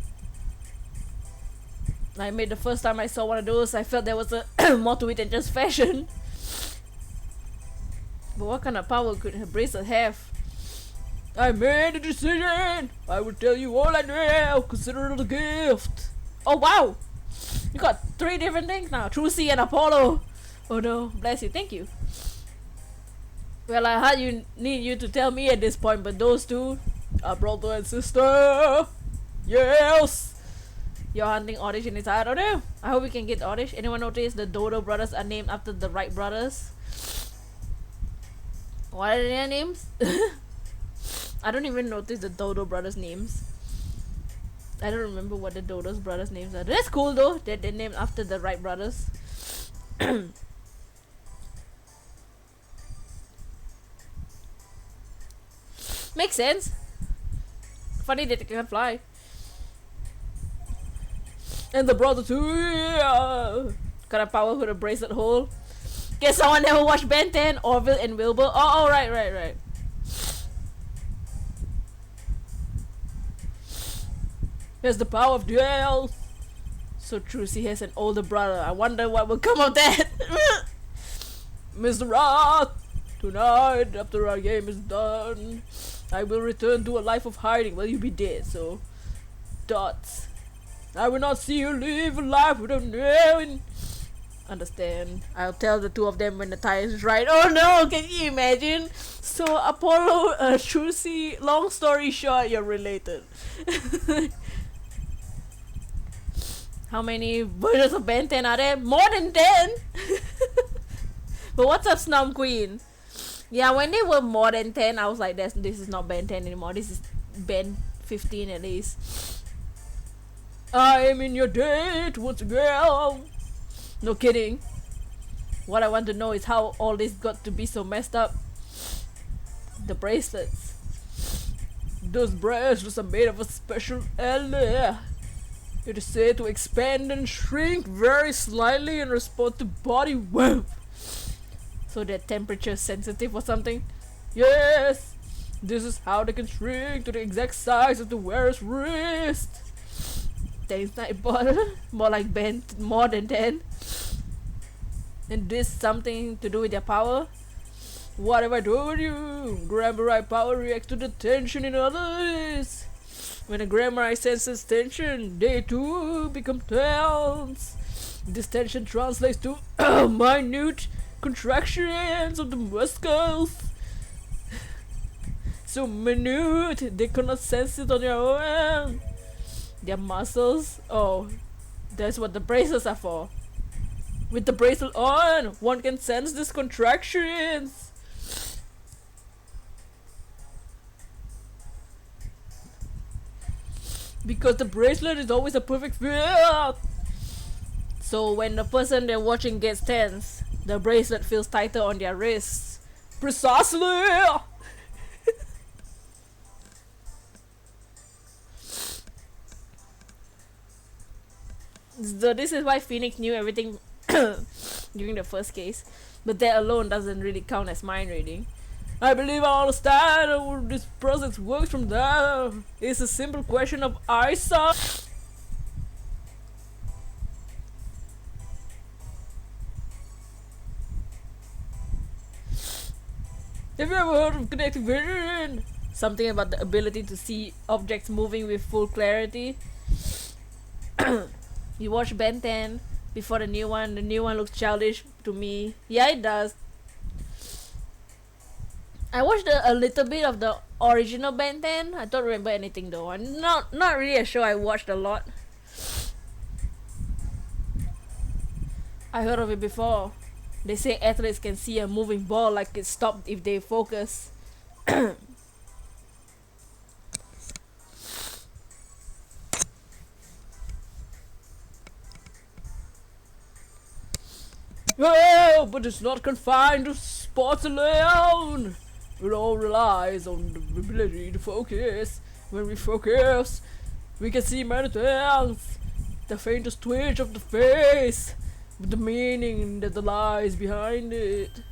S1: I made the first time I saw one of those, I felt there was a more to it than just fashion. But what kind of power could her bracelet have? I made a decision! I will tell you all I know! Consider it a gift! Oh wow! You got 3 different things now, Trucy and Apollo! Oh no, bless you, thank you. Well, I hardly need you to tell me at this point, but those two are brother and sister! Yes! Your hunting Oddish in his heart. Oh no! I hope we can get Oddish. Anyone notice the Dodo brothers are named after the Wright brothers? What are their names? I don't even notice the Dodo brothers' names. I don't remember what the Dodo brothers' names are. That's cool though, that they're named after the Wright brothers. Makes sense. Funny that they can fly. And the brother too. Yeah. Kind of power for the bracelet hole. Guess someone never watched Ben 10, Orville and Wilbur. Oh, right. Here's the power of duels. So Trucy has an older brother. I wonder what will come of that. Mr. Roth, tonight after our game is done, I will return to a life of hiding. Well, you'll be dead, so dots. I will not see you live a life without knowing. Understand. I'll tell the two of them when the time is right. Oh no, can you imagine? So Apollo, Trucy, long story short, you're related. How many versions of Ben 10 are there? More than 10! But what's up, Snom Queen? Yeah, when they were more than 10, I was like, this is not Ben 10 anymore. This is Ben 15 at least. I am in your date once again. No kidding. What I want to know is how all this got to be so messed up. The bracelets. Those bracelets are made of a special alloy. It is said to expand and shrink very slightly in response to body warmth. So they're temperature sensitive or something? Yes! This is how they can shrink to the exact size of the wearer's wrist. Thanks, Nightbot. More like Ben, more than 10. And this something to do with their power? What have I told you? Grammar power reacts to the tension in others. When a grammar senses tension, they too become tense. This tension translates to minute contractions of the muscles. So minute, they cannot sense it on their own. Their muscles, oh, that's what the bracelets are for. With the bracelet on, one can sense these contractions. Because the bracelet is always a perfect fit. So when the person they're watching gets tense, the bracelet feels tighter on their wrists. Precisely! So this is why Phoenix knew everything during the first case. But that alone doesn't really count as mind reading. I believe I understand how this process works from there. It's a simple question of eyesight. Have you ever heard of connective vision? something about the ability to see objects moving with full clarity. You watch Ben 10 before the new one. The new one looks childish to me. Yeah, it does. I watched a little bit of the original Ben 10. I don't remember anything though. I'm not really a show I watched a lot. I heard of it before. They say athletes can see a moving ball like it's stopped if they focus. Well, but it's not confined to sports alone. It all relies on the ability to focus. When we focus, we can see many things. The faintest twitch of the face, with the meaning that lies behind it.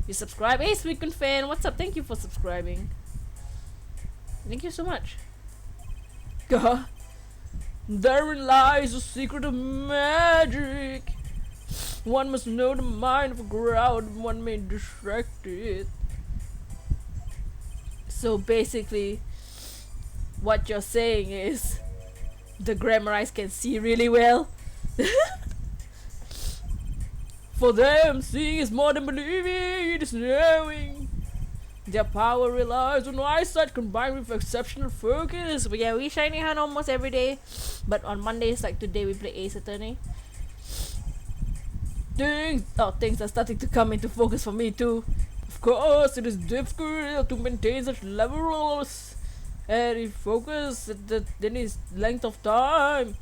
S1: You subscribe? Hey, Sweetcon fan, what's up? Thank you for subscribing. Thank you so much. Therein lies the secret of magic. One must know the mind of a crowd, one may distract it. So basically, what you're saying is the Grammarites can see really well. For them, seeing is more than believing, it is knowing. Their power relies on eyesight combined with exceptional focus. But yeah, we Shiny Hunt almost every day. But on Mondays, like today, we play Ace Attorney. Things are starting to come into focus for me too. Of course, it is difficult to maintain such levels and focus at any length of time.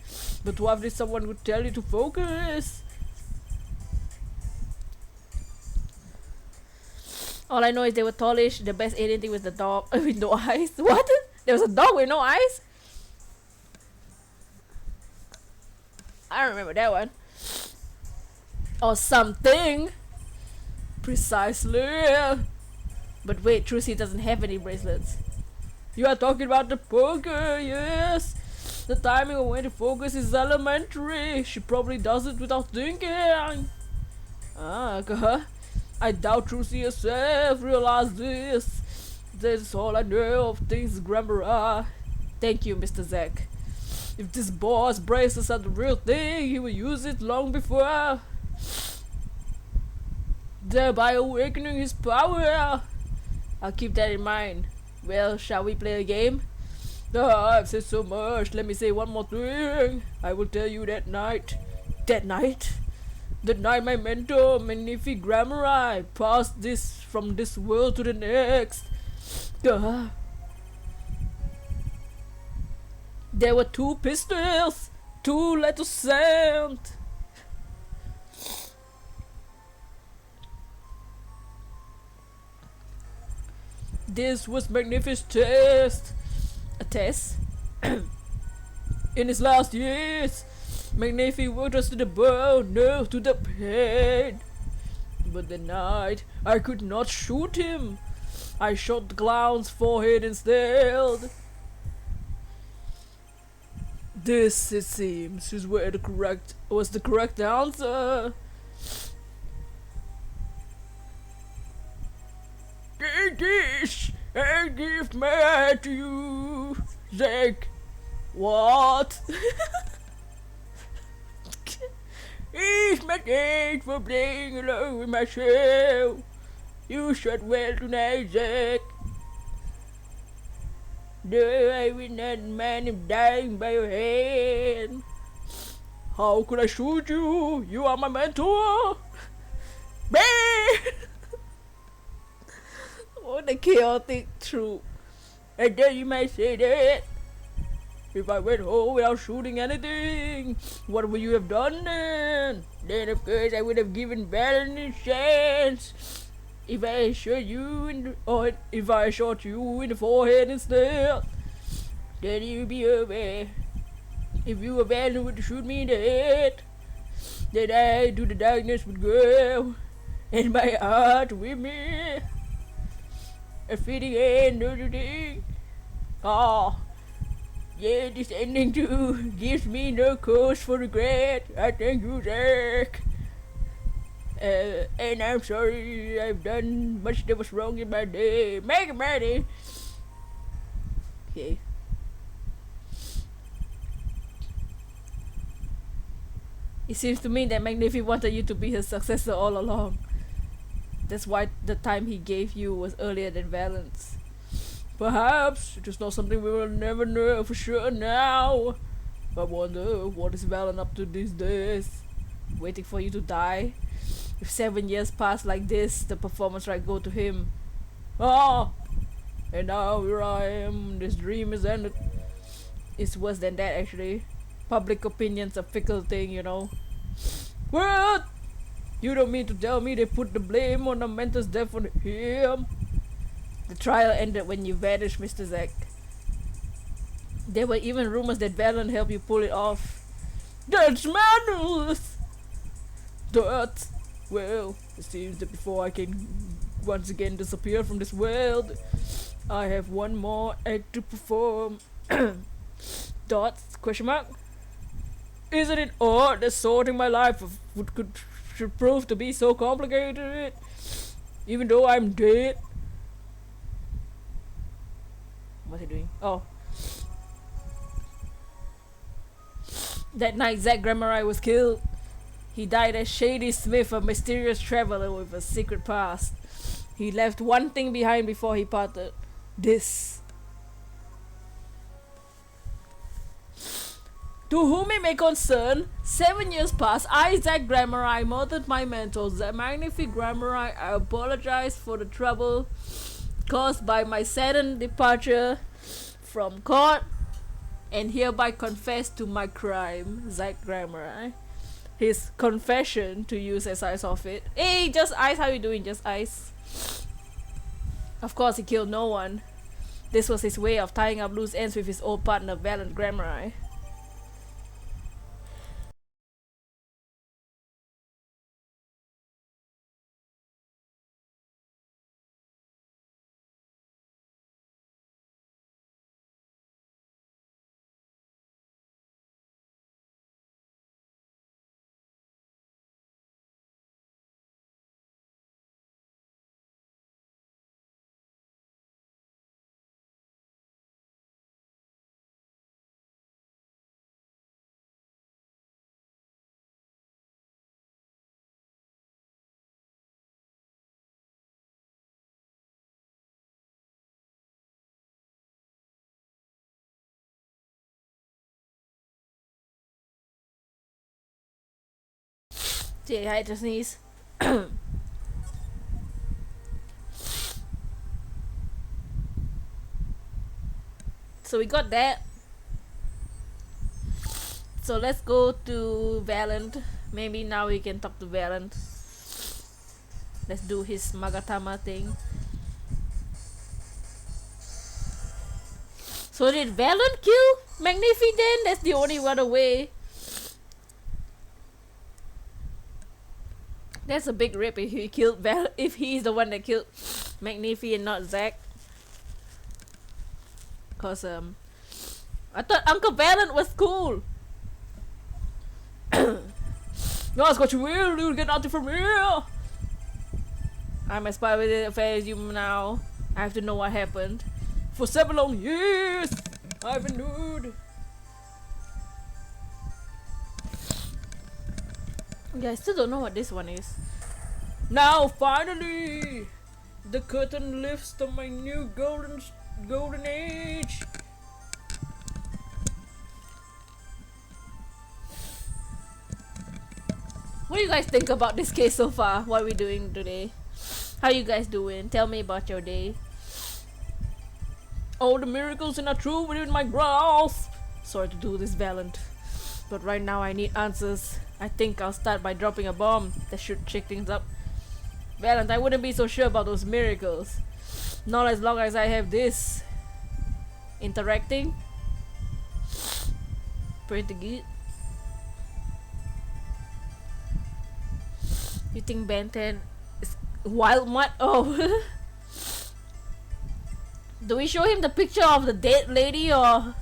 S1: But what if someone would tell you to focus? All I know is they were tallish. The best alien thing was the dog with no eyes. What? There was a dog with no eyes? I don't remember that one. Or something. Precisely. But wait, Trucy doesn't have any bracelets. You are talking about the poker, yes. The timing of when to focus is elementary. She probably does it without thinking. I doubt Trucy herself realized this. That's all I know of things grammar are. Thank you, Mr. Zack. If this boss bracelets are the real thing, he will use it long before, thereby awakening his power. I'll keep that in mind. Well, shall we play a game? I've said so much. Let me say one more thing. I will tell you that night. That night? The night my mentor, Magnific Grammari, passed this from this world to the next. There were 2 pistols, 2 letters sent. This was Magnific's test. A test? In his last years, Magnific worked us to the bone, no, to the head. But the night, I could not shoot him. I shot the clown's forehead instead. This, it seems, is where the correct answer. Take this and give me to you, Zack. What? It's my day for playing alone with myself. You shot well tonight, Zack. Though I will not mind him dying by your hand. How could I shoot you? You are my mentor. What a chaotic troop. And then you might say that. If I went home without shooting anything, what would you have done then? Then of course I would have given Valen a chance. If I shot you if I shot you in the forehead instead, then you'd be over. If you were Valen would shoot me in the head, then I to the darkness would go, and my heart with me. A fitting end, don't you think? Yeah, this ending too gives me no cause for regret. I thank you, Zack. And I'm sorry I've done much that was wrong in my day. Make it ready. Okay. It seems to me that Magnifi wanted you to be his successor all along. That's why the time he gave you was earlier than Valent's. Perhaps it is not something we will never know for sure now. I wonder what is Valen up to these days. Waiting for you to die. If 7 years pass like this, the performance right go to him. Ah! And now here I am. This dream is ended. It's worse than that actually. Public opinion's a fickle thing, you know. What? You don't mean to tell me they put the blame on the mentor's death on him? The trial ended when you vanished, Mr. Zack. There were even rumors that Valen helped you pull it off. That's madness! That, well, it seems that before I can once again disappear from this world, I have one more act to perform. Dots? Question mark? Isn't it odd that sorting my life should prove to be so complicated? Even though I'm dead. What's he doing? Oh. That night Zack Grammari was killed. He died as Shady Smith, a mysterious traveler with a secret past. He left one thing behind before he parted. This. To whom it may concern, 7 years past, I, Zack Grammari, murdered my mentor, the magnificent Grammari. I apologize for the trouble caused by my sudden departure from court and hereby confess to my crime, Zack Grammari. His confession, to use as I saw fit. Hey, Just Ice, how you doing, Just Ice? Of course, he killed no one. This was his way of tying up loose ends with his old partner, Valen Grammari. Yeah, I had to sneeze. So we got that. So let's go to Valent. Maybe now we can talk to Valent. Let's do his Magatama thing. So did Valent kill Magnifi then? That's the only other way. That's a big rip if he killed if he's the one that killed Magnifi and not Zack. Cause I thought Uncle Valent was cool. No, that's what you will do to get out from here. I'm as spy with the affairs you now. I have to know what happened. For 7 long years, I've been nude. Yeah, I still don't know what this one is. Now, finally, the curtain lifts on my new golden age. What do you guys think about this case so far? What are we doing today? How you guys doing? Tell me about your day. All the miracles are not true within my grasp. Sorry to do this, Valent, but right now I need answers. I think I'll start by dropping a bomb that should shake things up. Valent, I wouldn't be so sure about those miracles. Not as long as I have this. Interacting. Pretty good. You think Ben 10 is wild mutt? Oh. Do we show him the picture of the dead lady or...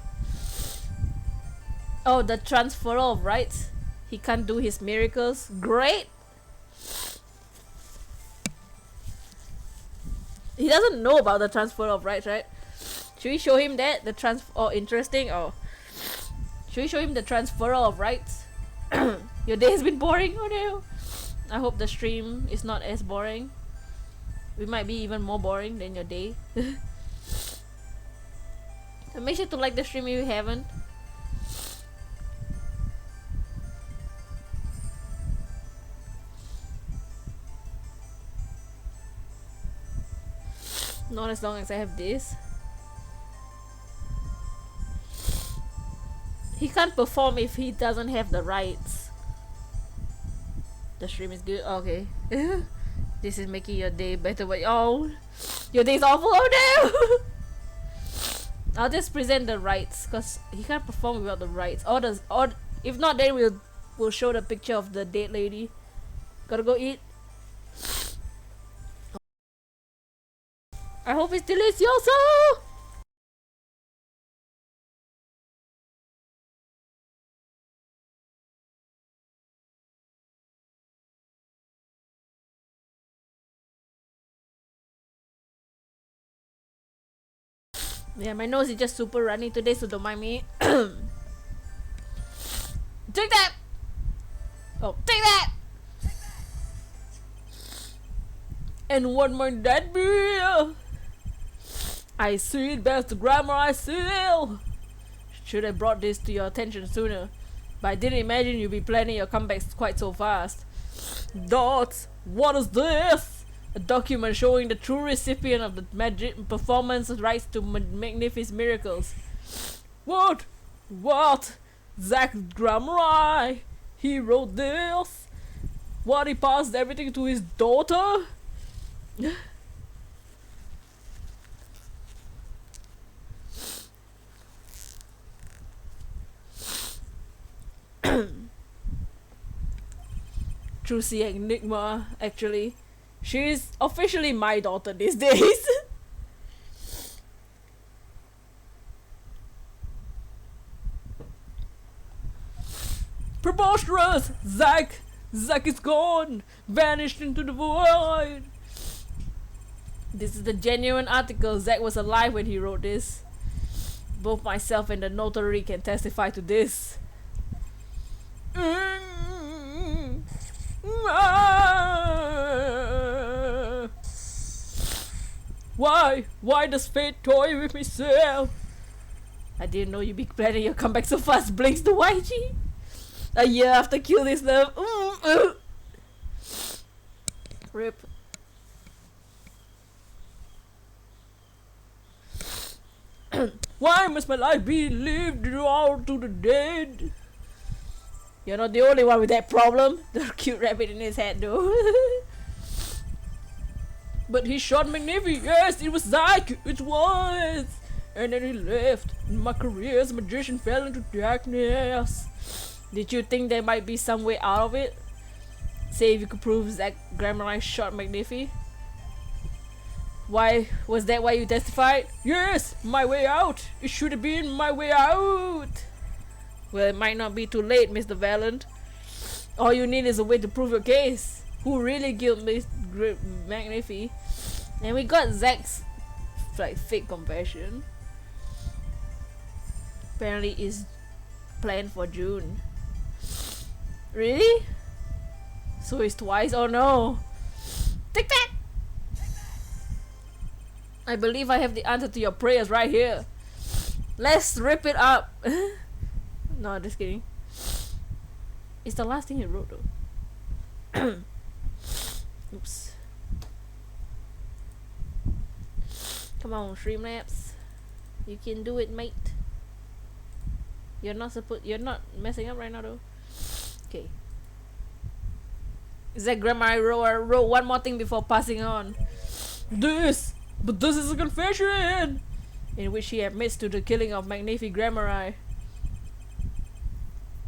S1: Oh, the transfer of rights? He can't do his miracles. Great! He doesn't know about the transfer of rights, right? Should we show him that? Interesting? Or should we show him the transferal of rights? Your day has been boring? Oh no. I hope the stream is not as boring. We might be even more boring than your day. So make sure to like the stream if you haven't. Not as long as I have this. He can't perform if he doesn't have the rights. The stream is good. Okay. This is making your day better, but oh, your day's awful. Oh no. I'll just present the rights because he can't perform without the rights. Or if not, then we'll show the picture of the dead lady. Gotta go eat. I hope it's delicioso. Yeah, my nose is just super runny today, so don't mind me. Take that! Oh, take that! And what might that be? I see it, best grammar I seal. Should have brought this to your attention sooner, but I didn't imagine you'd be planning your comebacks quite so fast. Dots, what is this? A document showing the true recipient of the magic performance rights to magnificent miracles. What? What? Zach Grammar? He wrote this? What, he passed everything to his daughter? Trucy Enigma, actually. She's officially my daughter these days. Preposterous! Zach is gone! Vanished into the void! This is the genuine article. Zach was alive when he wrote this. Both myself and the notary can testify to this. Why? Why does fate toy with me so? I didn't know you'd be planning your comeback so fast. Blinks the YG. A year after Kill This Love. Rip. Why must my life be lived out to the dead? You're not the only one with that problem. The cute rabbit in his head though. But he shot McNiffy. Yes, it was Zach. It was. And then he left. My career as a magician fell into darkness. Did you think there might be some way out of it? Say if you could prove Zach Grammar shot McNiffy. Why was that why you testified? Yes, my way out. It should have been my way out. Well, it might not be too late, Mr. Valent. All you need is a way to prove your case. Who really killed McNiffy? And we got Zach's like fake confession. Apparently, is planned for June. Really? So it's twice? Oh no! Take that! I believe I have the answer to your prayers right here. Let's rip it up. No, just kidding. It's the last thing he wrote though. Oops. Come on, Streamlabs. You can do it, mate. You're not messing up right now though. Okay. Zach Grammar wrote one more thing before passing on. But this is a confession in which he admits to the killing of McNiffy Grammar.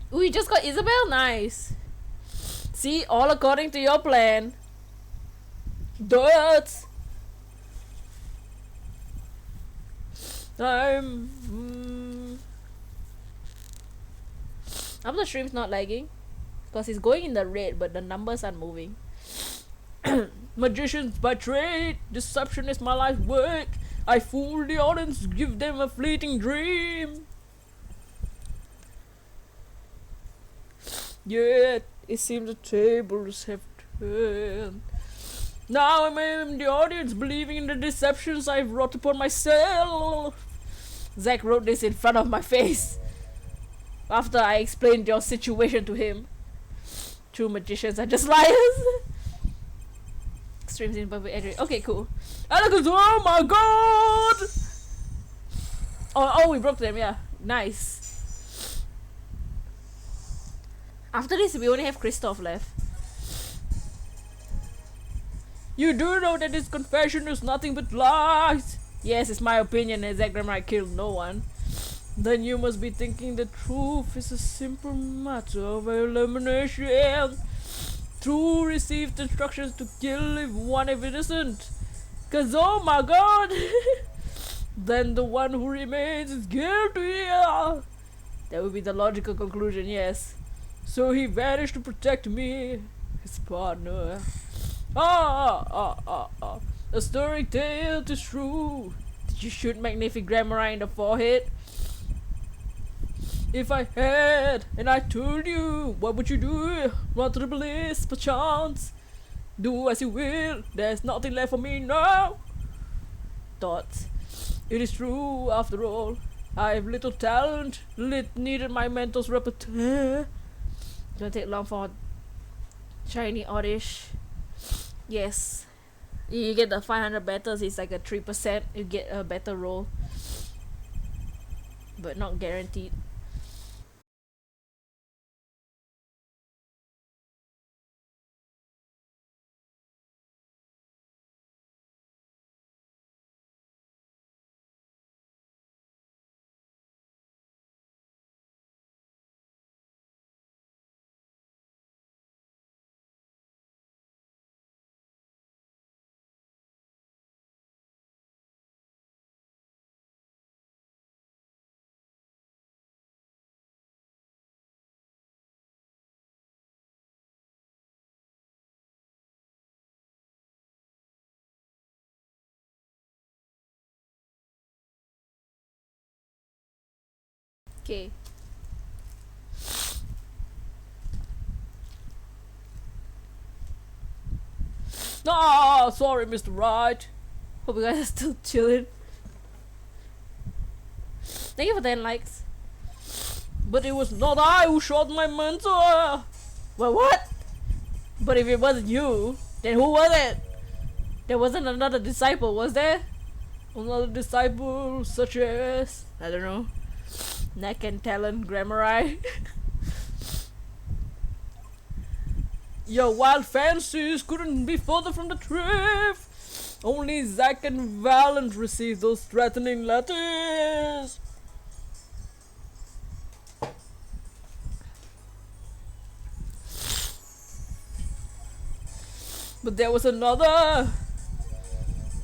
S1: We just got Isabel. Nice. See, all according to your plan. Dirt. The stream's not lagging because it's going in the red, but the numbers aren't moving. Magicians by trade, deception is my life work. I fool the audience, give them a fleeting dream. Yet it seems the tables have turned. Now I'm in the audience, believing in the deceptions I've wrought upon myself. Zack wrote this in front of my face after I explained your situation to him. True magicians are just liars. Streams in perfect edge. Okay, cool. Oh my god! Oh, we broke them, yeah. Nice. After this, we only have Christoph left. You do know that this confession is nothing but lies. Yes, it's my opinion that Zack Grimright killed no one. Then you must be thinking the truth is a simple matter of elimination. True received instructions to kill if one is innocent. Cause oh my god, then the one who remains is guilty. That would be the logical conclusion, yes. So he vanished to protect me, his partner. A stirring tale, 'tis true. Did you shoot Magnific Grammar in the forehead? If I had, and I told you, what would you do? Run to the bliss, perchance. Do as you will, there's nothing left for me now. Thoughts. It is true, after all. I have little talent, needed my mentor's repertoire. Don't take long for shiny oddish. Yes. You get the 500 battles, it's like a 3%. You get a better roll. But not guaranteed. Okay. No, sorry, Mr. Wright. Hope you guys are still chilling. Thank you for 10 likes. But it was not I who shot my mentor. Well, what? But if it wasn't you, then who was it? There wasn't another disciple, was there? Another disciple such as, I don't know, Neck and Talon Grammari. Your wild fancies couldn't be further from the truth. Only Zack and Valent received those threatening letters. But there was another.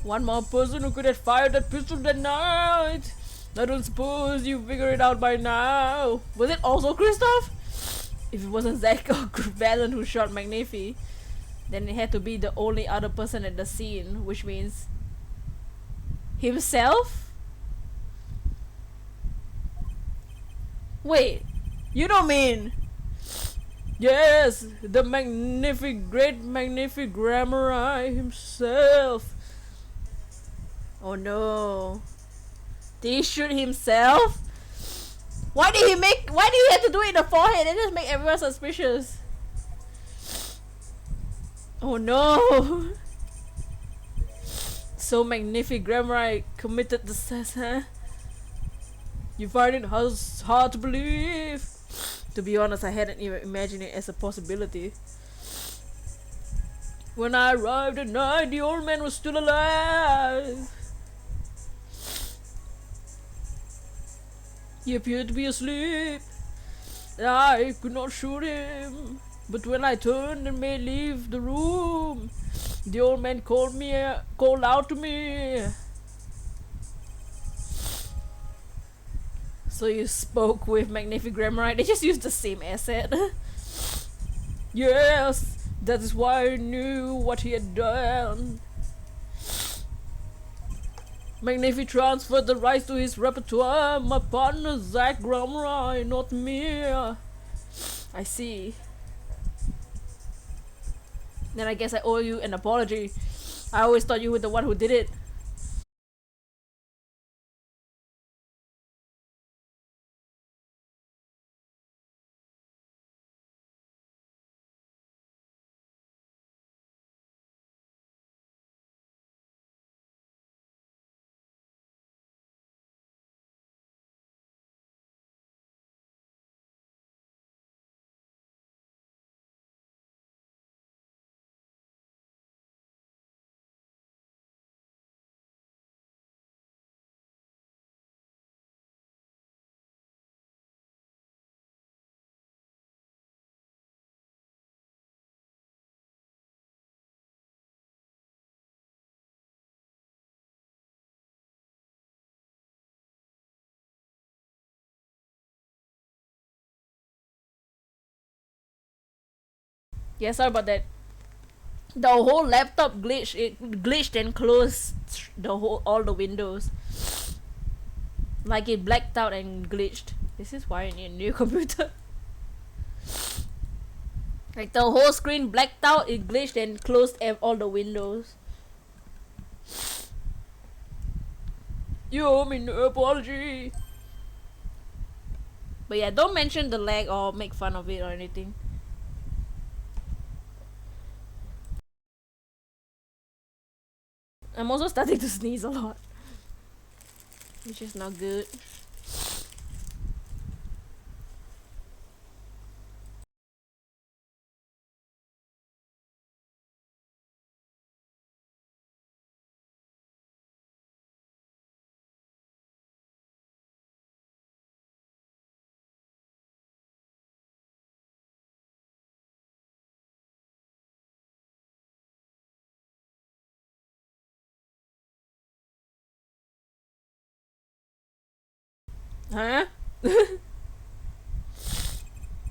S1: One more person who could have fired that pistol that night. I don't suppose you figured it out by now. Was it also Christoph? If it wasn't Zack or Valent who shot Magnifi, then it had to be the only other person at the scene, which means himself? Wait, you don't mean... Yes, the great magnific Grammari himself. Oh no. Did he shoot himself? Why did he have to do it in the forehead? It just make everyone suspicious. Oh no. So magnific Grammari committed the sass, huh? You find it hard to believe. To be honest, I hadn't even imagined it as a possibility. When I arrived at night, the old man was still alive. He appeared to be asleep. I could not shoot him. But when I turned and made leave the room, the old man called out to me. So you spoke with Magnific Grammari? They just used the same asset. Yes, that is why I knew what he had done. Magnifi transferred the rights to his repertoire. My partner Zach Grumry, not me. I see. Then I guess I owe you an apology. I always thought you were the one who did it. Yeah, sorry about that. The whole laptop glitched. It glitched and closed all the windows. Like it blacked out and glitched. This is why I need a new computer. Like the whole screen blacked out, it glitched and closed all the windows. You owe me no apology. But yeah, don't mention the lag or make fun of it or anything. I'm also starting to sneeze a lot, which is not good. Huh? But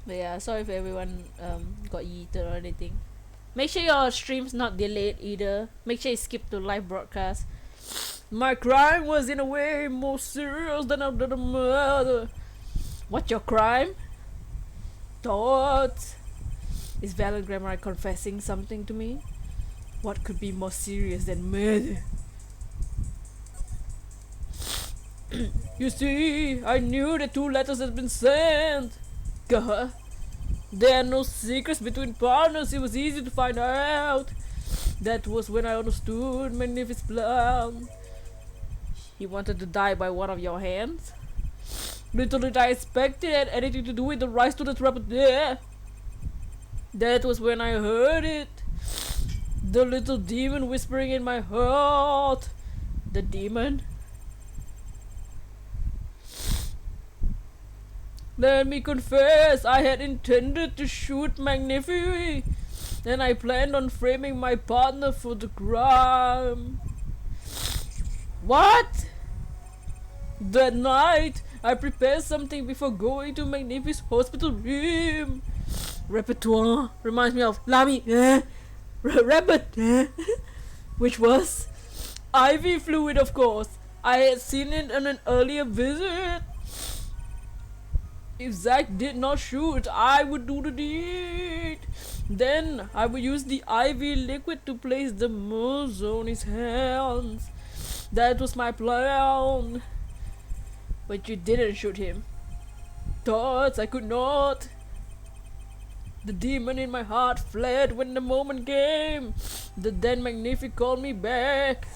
S1: yeah, sorry if everyone got yeeted or anything. Make sure your stream's not delayed either. Make sure you skip to live broadcast. My crime was in a way more serious than the murder. What's your crime? Thought. Is Valent Grammar confessing something to me? What could be more serious than murder? You see, I knew the 2 letters had been sent. Gah. There are no secrets between partners, it was easy to find out. That was when I understood Magnific's plan. He wanted to die by one of your hands? Little did I expect it had anything to do with the rise to the trapdoor. That was when I heard it. The little demon whispering in my heart. The demon? Let me confess, I had intended to shoot Magnifi, and I planned on framing my partner for the crime. What? That night, I prepared something before going to Magnifi's hospital room. Repertoire reminds me of Lami, rabbit, which was IV fluid, of course. I had seen it on an earlier visit. If Zack did not shoot, I would do the deed. Then I would use the IV liquid to place the muzzle on his hands. That was my plan. But you didn't shoot him. Thoughts I could not. The demon in my heart fled when the moment came. The then Magnific called me back.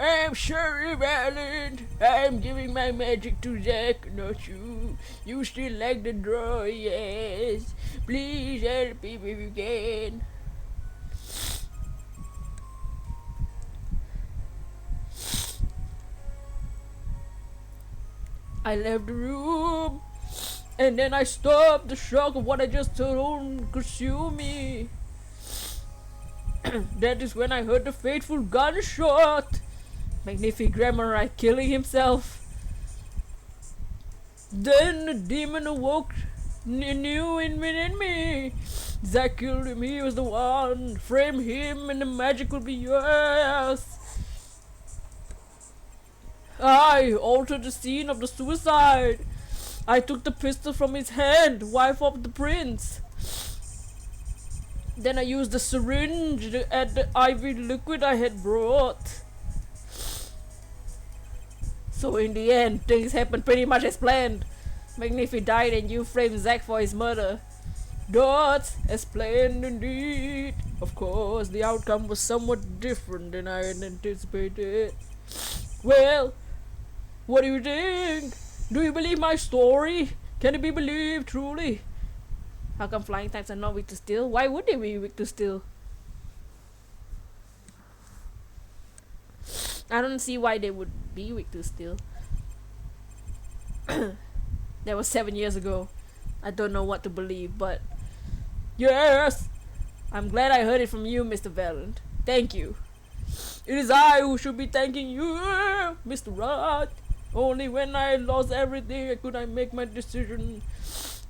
S1: I'm sorry, Valent. I'm giving my magic to Zack, not you. You still like the draw, yes. Please help him if you can. I left the room, and then I stopped. The shock of what I just told consumed me. That is when I heard the fateful gunshot. Magnific Grammar killing himself. Then the demon awoke new within me. Zack killed him, he was the one. Frame him and the magic will be yours. I altered the scene of the suicide. I took the pistol from his hand, wife of the prince. Then I used the syringe to add the IV liquid I had brought. So in the end, things happened pretty much as planned. McNiffy died and you framed Zack for his murder. Not as planned indeed. Of course, the outcome was somewhat different than I had anticipated. Well, what do you think? Do you believe my story? Can it be believed, truly? How come flying types are not weak to steel? Why would they be weak to steel? I don't see why they would be weak to steel. That was 7 years ago. I don't know what to believe, but... Yes! I'm glad I heard it from you, Mr. Valent. Thank you. It is I who should be thanking you, Mr. Wright. Only when I lost everything could I make my decision.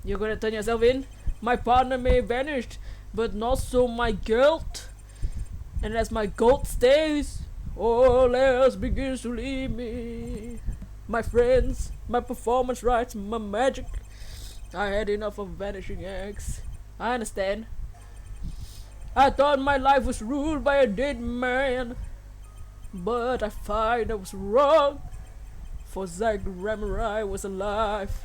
S1: You're gonna turn yourself in? My partner may have vanished, but not so my guilt. And as my guilt stays, all else begins to leave me. My friends, my performance rights, my magic. I had enough of vanishing acts. I understand. I thought my life was ruled by a dead man, but I find I was wrong. For Zack Ramurai was alive.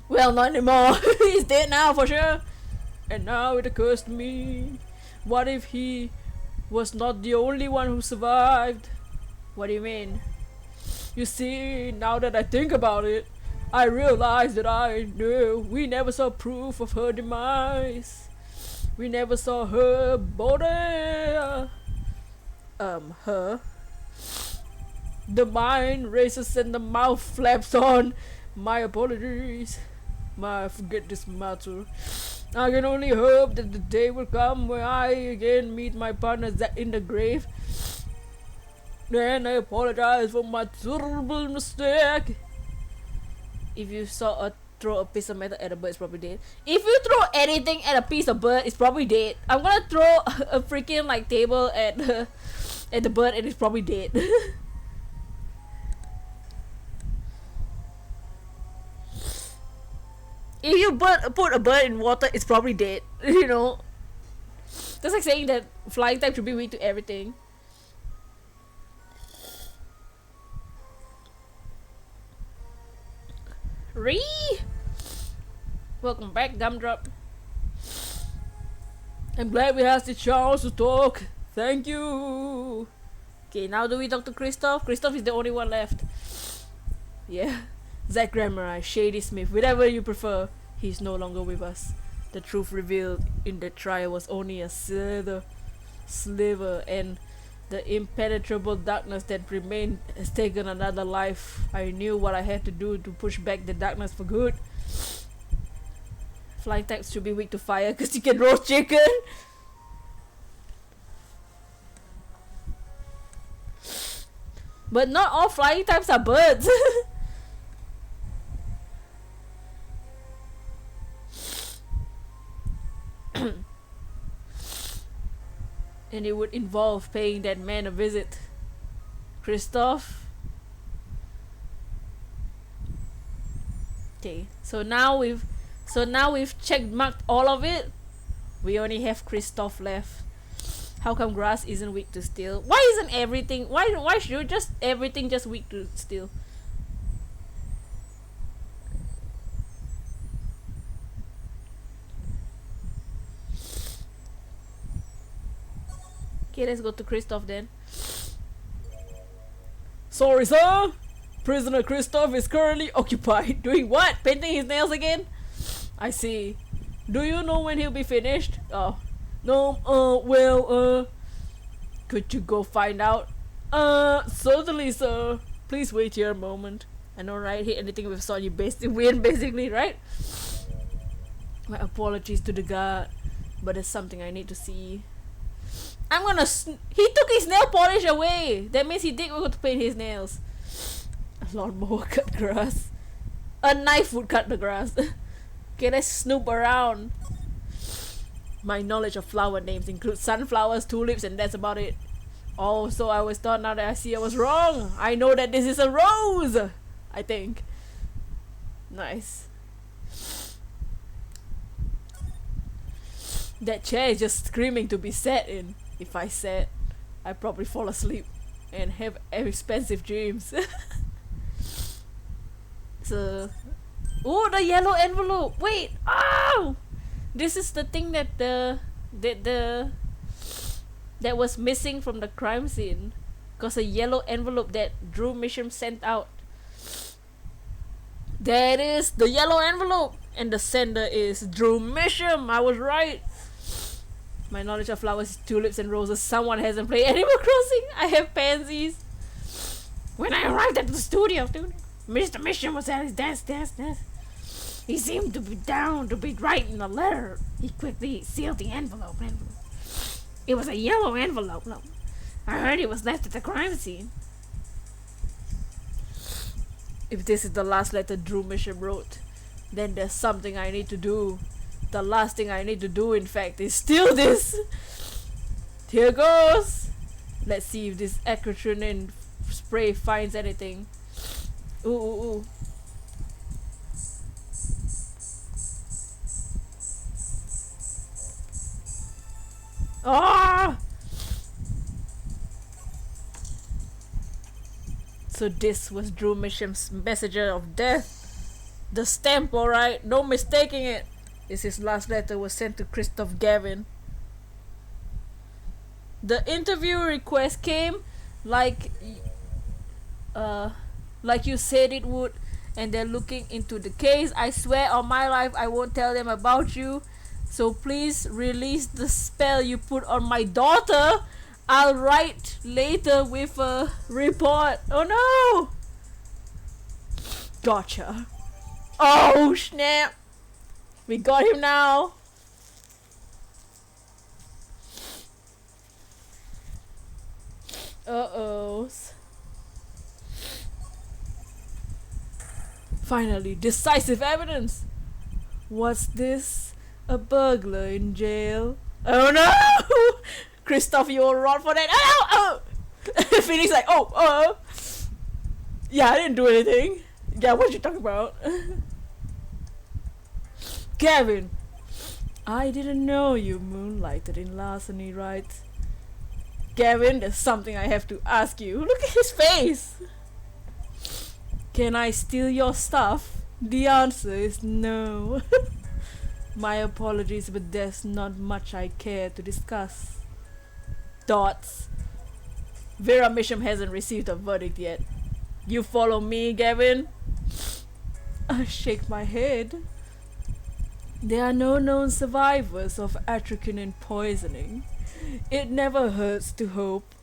S1: Well, not anymore. He's dead now for sure. And now it occurs to me, what if he was not the only one who survived? What do you mean? You see, now that I think about it, I realize that I knew we never saw proof of her demise. We never saw her body. Her. The mind races and the mouth flaps on. My apologies. I forget this matter. I can only hope that the day will come where I again meet my partner Zack in the grave. Then I apologize for my terrible mistake. If you throw a piece of metal at a bird, it's probably dead. If you throw anything at a piece of bird, it's probably dead. I'm gonna throw a freaking like table at the bird and it's probably dead. If you put a bird in water, it's probably dead. You know, that's like saying that flying type should be weak to everything. Welcome back, Gumdrop. I'm glad we had the chance to talk. Thank you. Okay, now do we talk to Christoph? Christoph is the only one left. Yeah. Zack Ramurai, Shady Smith, whatever you prefer. He's no longer with us. The truth revealed in the trial was only a sliver, and the impenetrable darkness that remained has taken another life. I knew what I had to do to push back the darkness for good. Flying types should be weak to fire because you can roast chicken. But not all flying types are birds. And it would involve paying that man a visit. Christoph. Okay, so now we've check marked all of it. We only have Christoph left. How come grass isn't weak to steel? Why isn't everything? Why should just everything just weak to steel? Okay, let's go to Christoph then. Sorry, sir. Prisoner Christoph is currently occupied. Doing what? Painting his nails again? I see. Do you know when he'll be finished? Oh. No, well, could you go find out? Certainly, sir. Please wait here a moment. I know, right? Hit anything with sword, you basically win, basically, right? My apologies to the guard, but there's something I need to see. I'm gonna he took his nail polish away. That means he did want to paint his nails. A lawnmower cut grass. A knife would cut the grass. Okay, let's snoop around. My knowledge of flower names includes sunflowers, tulips, and that's about it. Oh, so I was thought, now that I see I was wrong. I know that this is a rose, I think. Nice. That chair is just screaming to be sat in. If I sat, I'd probably fall asleep and have expensive dreams. So, oh, the yellow envelope. Wait, oh, this is the thing that that was missing from the crime scene. Cause a yellow envelope that Drew Misham sent out. There it is, the yellow envelope, and the sender is Drew Misham. I was right. My knowledge of flowers, tulips, and roses. Someone hasn't played Animal Crossing. I have pansies. When I arrived at the studio, Mr. Misham was at his desk. He seemed to be down to be writing a letter. He quickly sealed the envelope. It was a yellow envelope. I heard it was left at the crime scene. If this is the last letter Drew Misham wrote, then there's something I need to do. The last thing I need to do, in fact, is steal this. Here goes. Let's see if this acrotronin spray finds anything. Ooh. Ah! So this was Drew Misham's messenger of death. The stamp, alright, no mistaking it. His last letter was sent to Christoph Gavin. The interview request came like you said it would, and they're looking into the case. I swear on my life I won't tell them about you. So please release the spell you put on my daughter. I'll write later with a report. Oh no! Gotcha. Oh snap! We got him now. Uh-oh. Finally, decisive evidence. What's this? A burglar in jail? Oh no! Christoph, you will run for that. Oh! Phoenix like, yeah, I didn't do anything. Yeah, what you talking about? Gavin, I didn't know you moonlighted in larceny, right? Gavin, there's something I have to ask you. Look at his face. Can I steal your stuff? The answer is no. My apologies, but there's not much I care to discuss. Dots. Vera Misham hasn't received a verdict yet. You follow me, Gavin? I shake my head. There are no known survivors of atracinin poisoning. It never hurts to hope.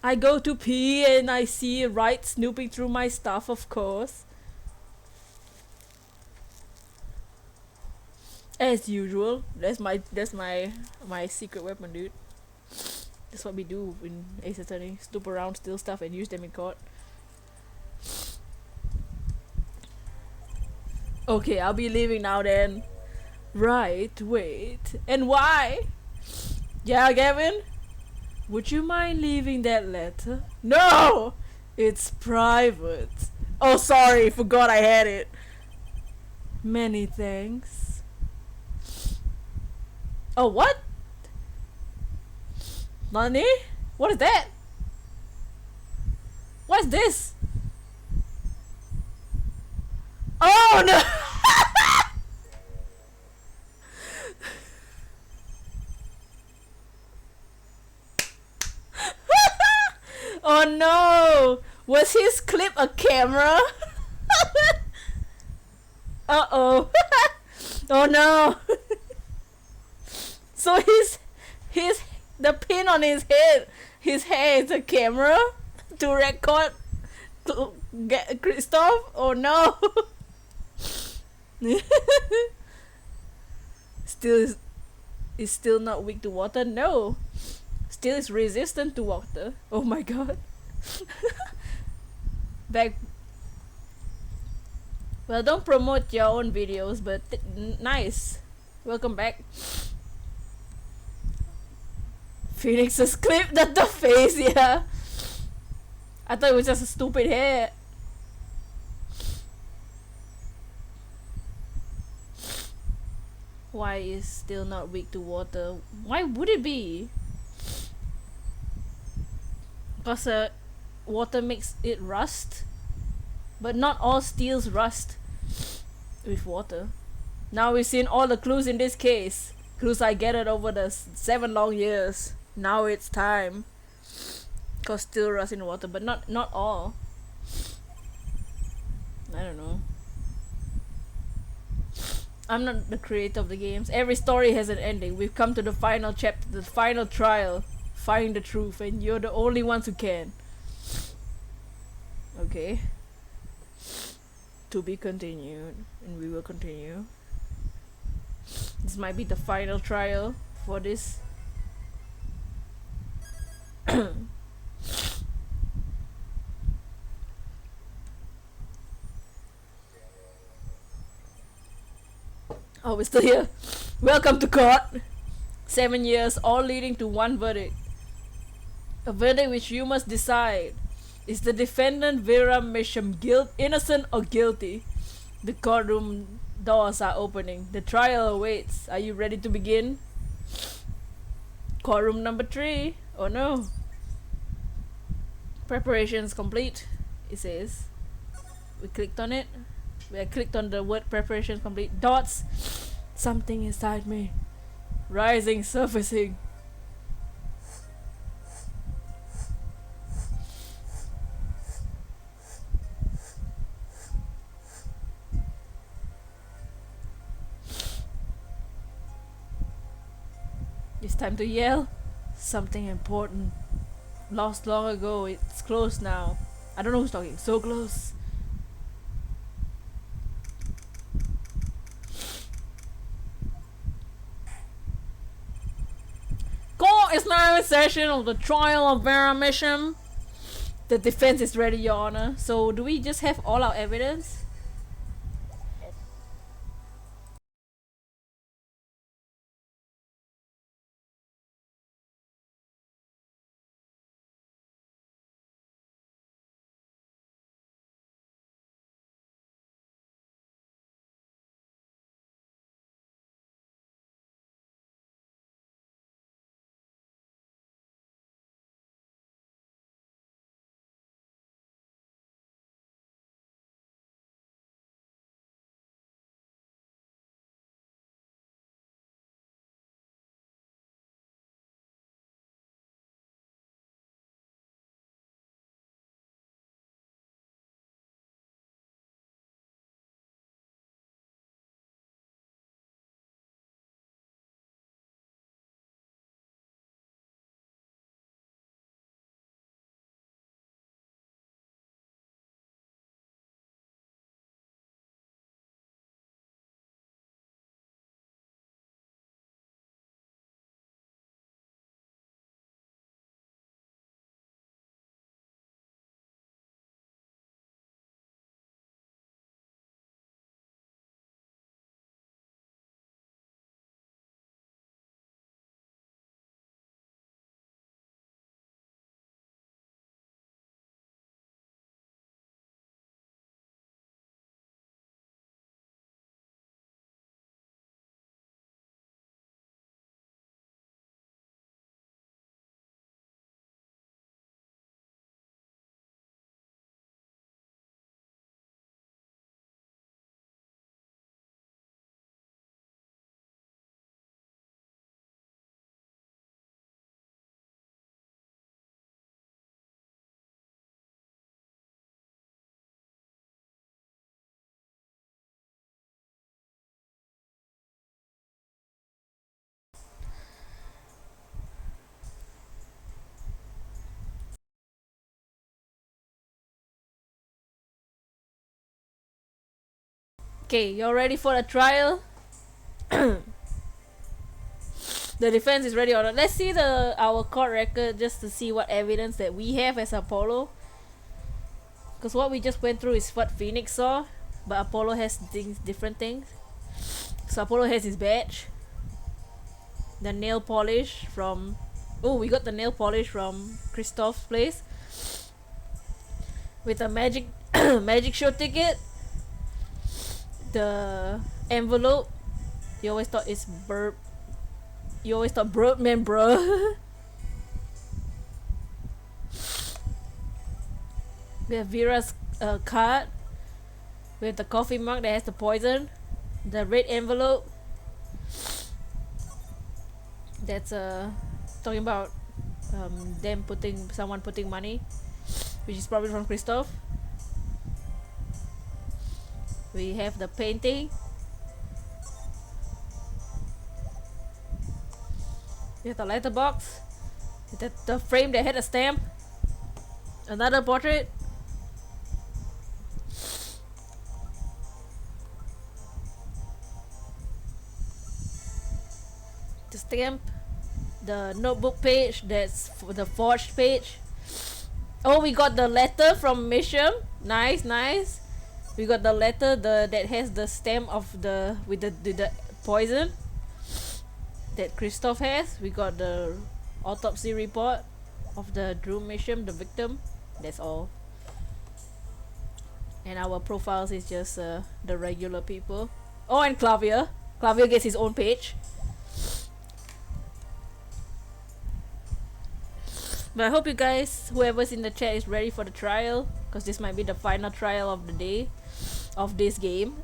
S1: I go to pee and I see Wright snooping through my stuff, of course. As usual. That's my secret weapon, dude. That's what we do in Ace Attorney. Snoop around, steal stuff, and use them in court. Okay, I'll be leaving now then. Right, wait. And why? Yeah, Gavin? Would you mind leaving that letter? No! It's private. Oh, sorry, forgot I had it. Many thanks. Oh, what? Nani? What is that? What's this? Oh no! Oh no! Was his clip a camera? Uh-oh. Oh no! So the pin on his hair is a camera to record Christoph? Oh no! Is still not weak to water? No. Still is resistant to water. Oh my god. Back. Well, don't promote your own videos, but nice. Welcome back. Phoenix's clip, that the face, yeah. I thought it was just a stupid hair. Why is still not weak to water? Why would it be? Because water makes it rust. But not all steels rust with water. Now we've seen all the clues in this case. Clues I gathered over the 7 long years. Now it's time. Cause steel rust in water, but not all. I don't know. I'm not the creator of the games. Every story has an ending. We've come to the final chapter, the final trial. Find the truth, and you're the only ones who can. Okay. To be continued, and we will continue. This might be the final trial for this. Oh, we're still here. Welcome to court. 7 years, all leading to one verdict. A verdict which you must decide. Is the defendant Vera Misham innocent or guilty? The courtroom doors are opening. The trial awaits. Are you ready to begin? Courtroom number 3. Oh no. Preparations complete, it says. We clicked on it. We clicked on the word preparations complete. Dots. Something inside me. Rising, surfacing. It's time to yell. Something important. Lost long ago. It's close now. I don't know who's talking. So close. Court is now in session of the trial of Vera Misham. The defense is ready, Your Honor. So, do we just have all our evidence? Okay, you're ready for the trial? The defense is ready, Honor. Let's see our court record just to see what evidence that we have as Apollo. Because what we just went through is what Phoenix saw, but Apollo has different things. So Apollo has his badge, the nail polish from Oh, we got the nail polish from Christoph's place with a magic magic show ticket. The envelope. You always thought it's burp. You always thought burp man, bro. We have Vera's card. We have the coffee mug that has the poison. The red envelope. That's talking about them someone putting money, which is probably from Christoph. We have the painting. We have the letterbox. The frame that had a stamp. Another portrait. The stamp. The notebook page. That's the forged page. Oh, we got the letter from Misham. Nice, nice. We got the letter that has the stamp of the poison that Christoph has. We got the autopsy report of the Drew Misham, the victim. That's all. And our profiles is just the regular people. Oh, and Clavier. Clavier gets his own page. But I hope you guys, whoever's in the chat, is ready for the trial, because this might be the final trial of the day of this game.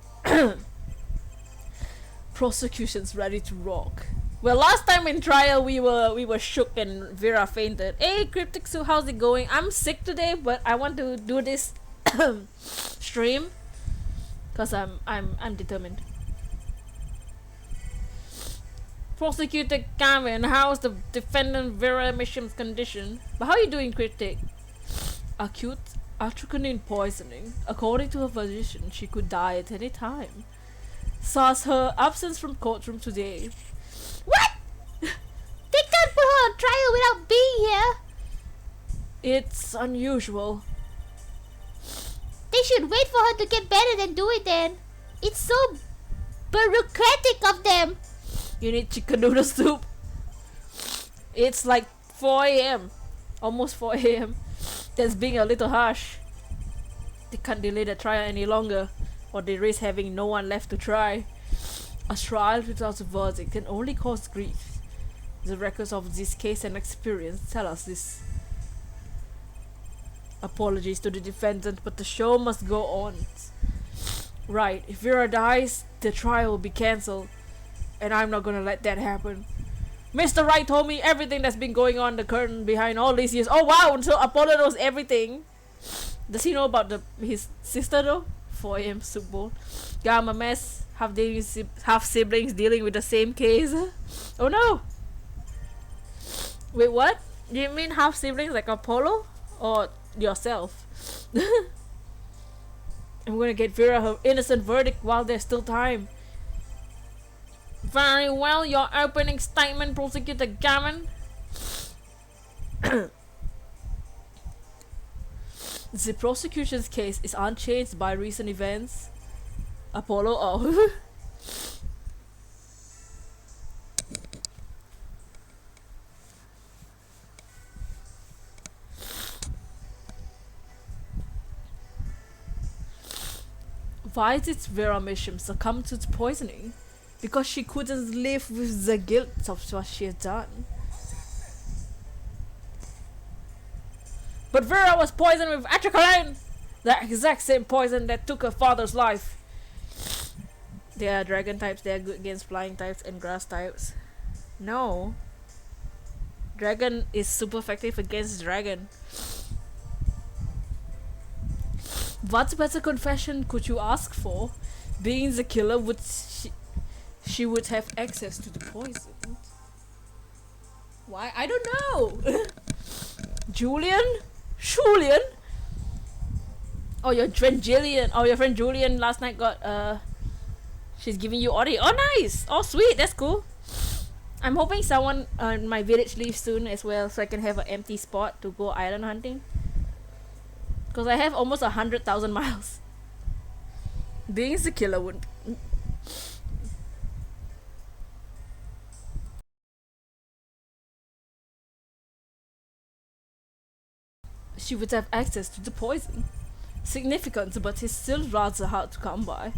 S1: Prosecution's ready to rock. Well, last time in trial we were shook and Vera fainted. Hey, Cryptic Sue, how's it going? I'm sick today, but I want to do this stream because I'm determined. Prosecutor Kevin, how's the defendant Vera Misham's condition? But how are you doing, Cryptic? Acute atrocyanine poisoning. According to her physician, she could die at any time. Thus, her absence from courtroom today. What? They can't put her on trial without being here. It's unusual. They should wait for her to get better than do it then. It's so bureaucratic of them. You need chicken noodle soup. It's like 4 a.m. Almost 4 a.m. That's being a little harsh. They can't delay the trial any longer, or they risk having no one left to try. A trial without a verdict can only cause grief. The records of this case and experience tell us this. Apologies to the defendant, but the show must go on. Right, if Vera dies, the trial will be cancelled, and I'm not gonna let that happen. Mr. Wright told me everything that's been going on the curtain behind all these years. Oh wow, so Apollo knows everything. Does he know about his sister though? 4 a.m. soup bowl. Yeah, I'm a mess. Half siblings dealing with the same case. Oh no! Wait, what? Do you mean half siblings like Apollo? Or yourself? I'm gonna get Vera her innocent verdict while there's still time. Very well, your opening statement, Prosecutor Gavin. The prosecution's case is unchanged by recent events. Apollo, oh. Why did Vera Misham succumb to the poisoning? Because she couldn't live with the guilt of what she had done. But Vera was poisoned with atrocyanine, the exact same poison that took her father's life. They are dragon types, they are good against flying types and grass types. No. Dragon is super effective against dragon. What better confession could you ask for? Being the killer, she would have access to the poison. Why? I don't know. Julian? Oh, your friend Jillian. Oh, your friend Julian last night got she's giving you audio. Oh, nice. Oh, sweet. That's cool. I'm hoping someone in my village leaves soon as well, so I can have an empty spot to go island hunting. Because I have almost 100,000 miles. Being the killer would she would have access to the poison. Significant, but it's still rather hard to come by.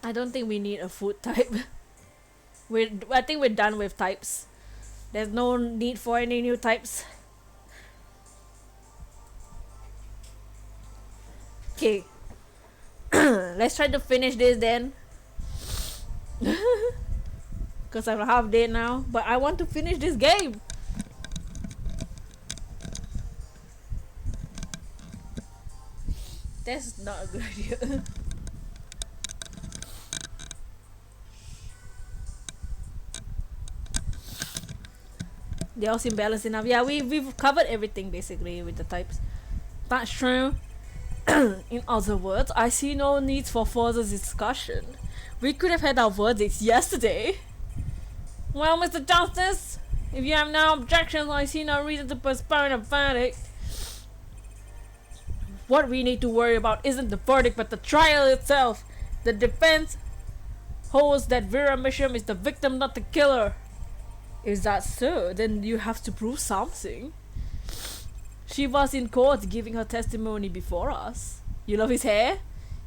S1: I don't think we need a food type. I think we're done with types. There's no need for any new types. Okay. Let's try to finish this then. Because I'm half dead now. But I want to finish this game. That's not a good idea. They all seem balanced enough. Yeah, we've covered everything basically with the types. That's true. In other words, I see no need for further discussion. We could have had our verdicts yesterday. Well, Mr. Justice, if you have no objections, I see no reason to postpone a verdict. What we need to worry about isn't the verdict, but the trial itself. The defense holds that Vera Misham is the victim, not the killer. Is that so? Then you have to prove something. She was in court giving her testimony before us. You love his hair?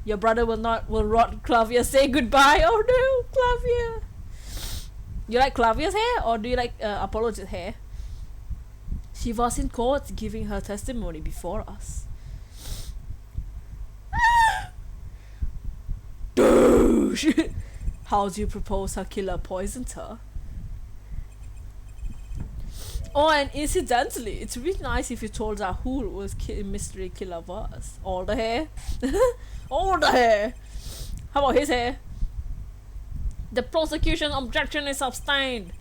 S1: Your brother will rot Clavier. Say goodbye. Oh no, Clavier. You like Clavier's hair or do you like Apollo's hair? She was in court giving her testimony before us. Douche! How do you propose her killer poisoned her? Oh, and incidentally, it's really nice if you told her who was mystery killer was. All the hair? All the hair! How about his hair? The prosecution objection is sustained.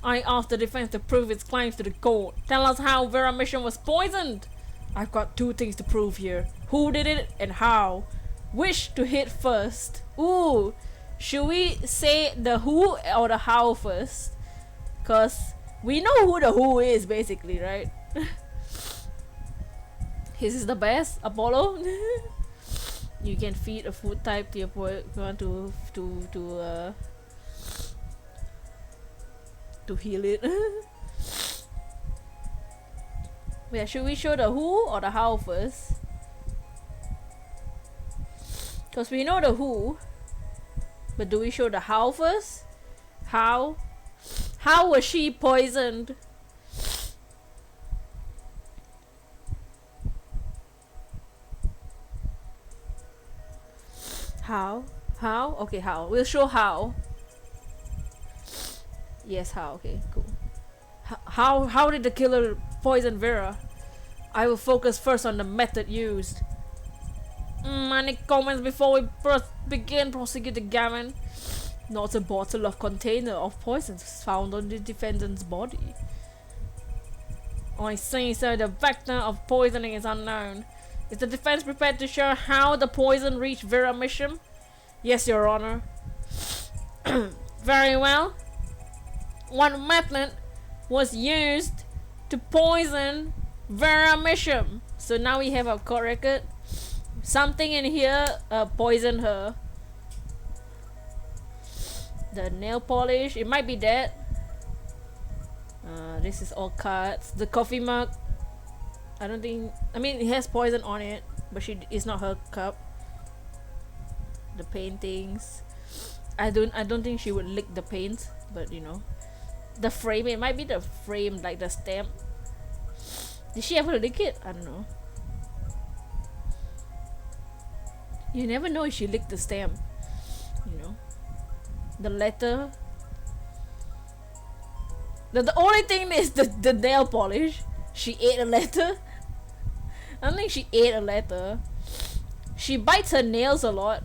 S1: I asked the defense to prove its claims to the court. Tell us how Vera Mission was poisoned. I've got two things to prove here. Who did it and how. Which to hit first? Ooh, should we say the who or the how first? Cause we know who the who is basically, right? His is the best, Apollo. You can feed a food type to your if you want to heal it. Yeah, should we show the who or the how first? Because we know the who, but do we show the how first? How was she poisoned? How? Okay, how. We'll show how. Yes, how. Okay, cool. How did the killer poison Vera? I will focus first on the method used. Any comments before we begin? Prosecutor Gavin. Not a bottle of container of poisons found on the defendant's body. I see, sir. The vector of poisoning is unknown. Is the defense prepared to show how the poison reached Vera Misham? Yes, Your Honor. Very well. What method was used to poison Vera Misham? So now we have a court record. Something in here poisoned her. The nail polish, it might be that. This is all cards. The coffee mug, I don't think, I mean it has poison on it, but it's not her cup. The paintings, I don't think she would lick the paint, but you know. The frame, it might be the frame, like the stamp. Did she ever lick it? I don't know. You never know if she licked the stamp, you know. The letter. The only thing is the nail polish. She ate a letter. I don't think she ate a letter. She bites her nails a lot.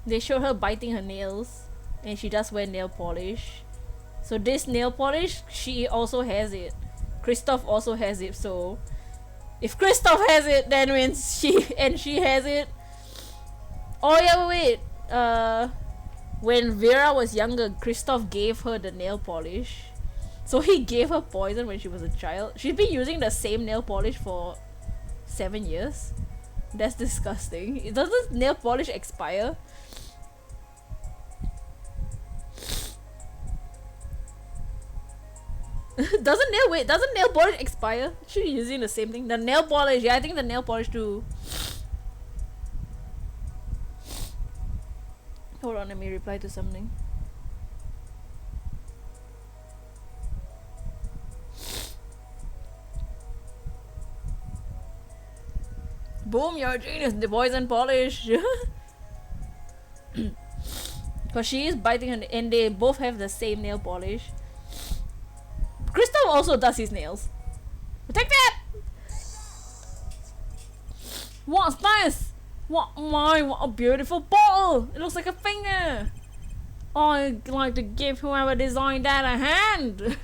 S1: They show her biting her nails, and she does wear nail polish. So this nail polish, she also has it. Christoph also has it. So if Christoph has it, then when she has it. Oh yeah, wait. When Vera was younger, Christoph gave her the nail polish. So he gave her poison when she was a child. She's been using the same nail polish for 7 years. That's disgusting. Doesn't nail polish expire? Doesn't nail polish expire? She's using the same thing. The nail polish, yeah, I think the nail polish too. Hold on, let me reply to something. Boom, you're a genius. The poison polish. Because she is biting her, and they both have the same nail polish. Christoph also does his nails. Take that! What's this? What a beautiful bottle! It looks like a finger! I'd like to give whoever designed that a hand!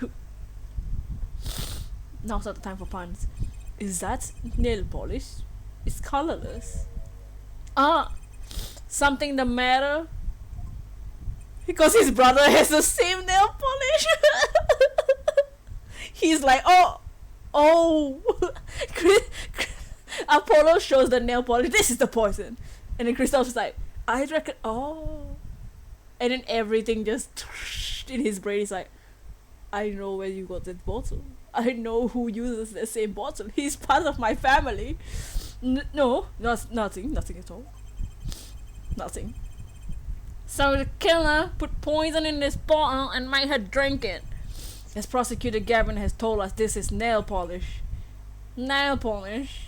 S1: Now's not the time for puns. Is that nail polish? It's colorless. Something the matter? Because his brother has the same nail polish! He's like, oh! Apollo shows the nail polish. This is the poison. And then Christoph's like, I reckon, oh. And then everything just in his brain is like, I know where you got that bottle. I know who uses the same bottle. He's part of my family. No, nothing at all. Nothing. So the killer put poison in this bottle and made her drink it. As Prosecutor Gavin has told us, this is nail polish. Nail polish?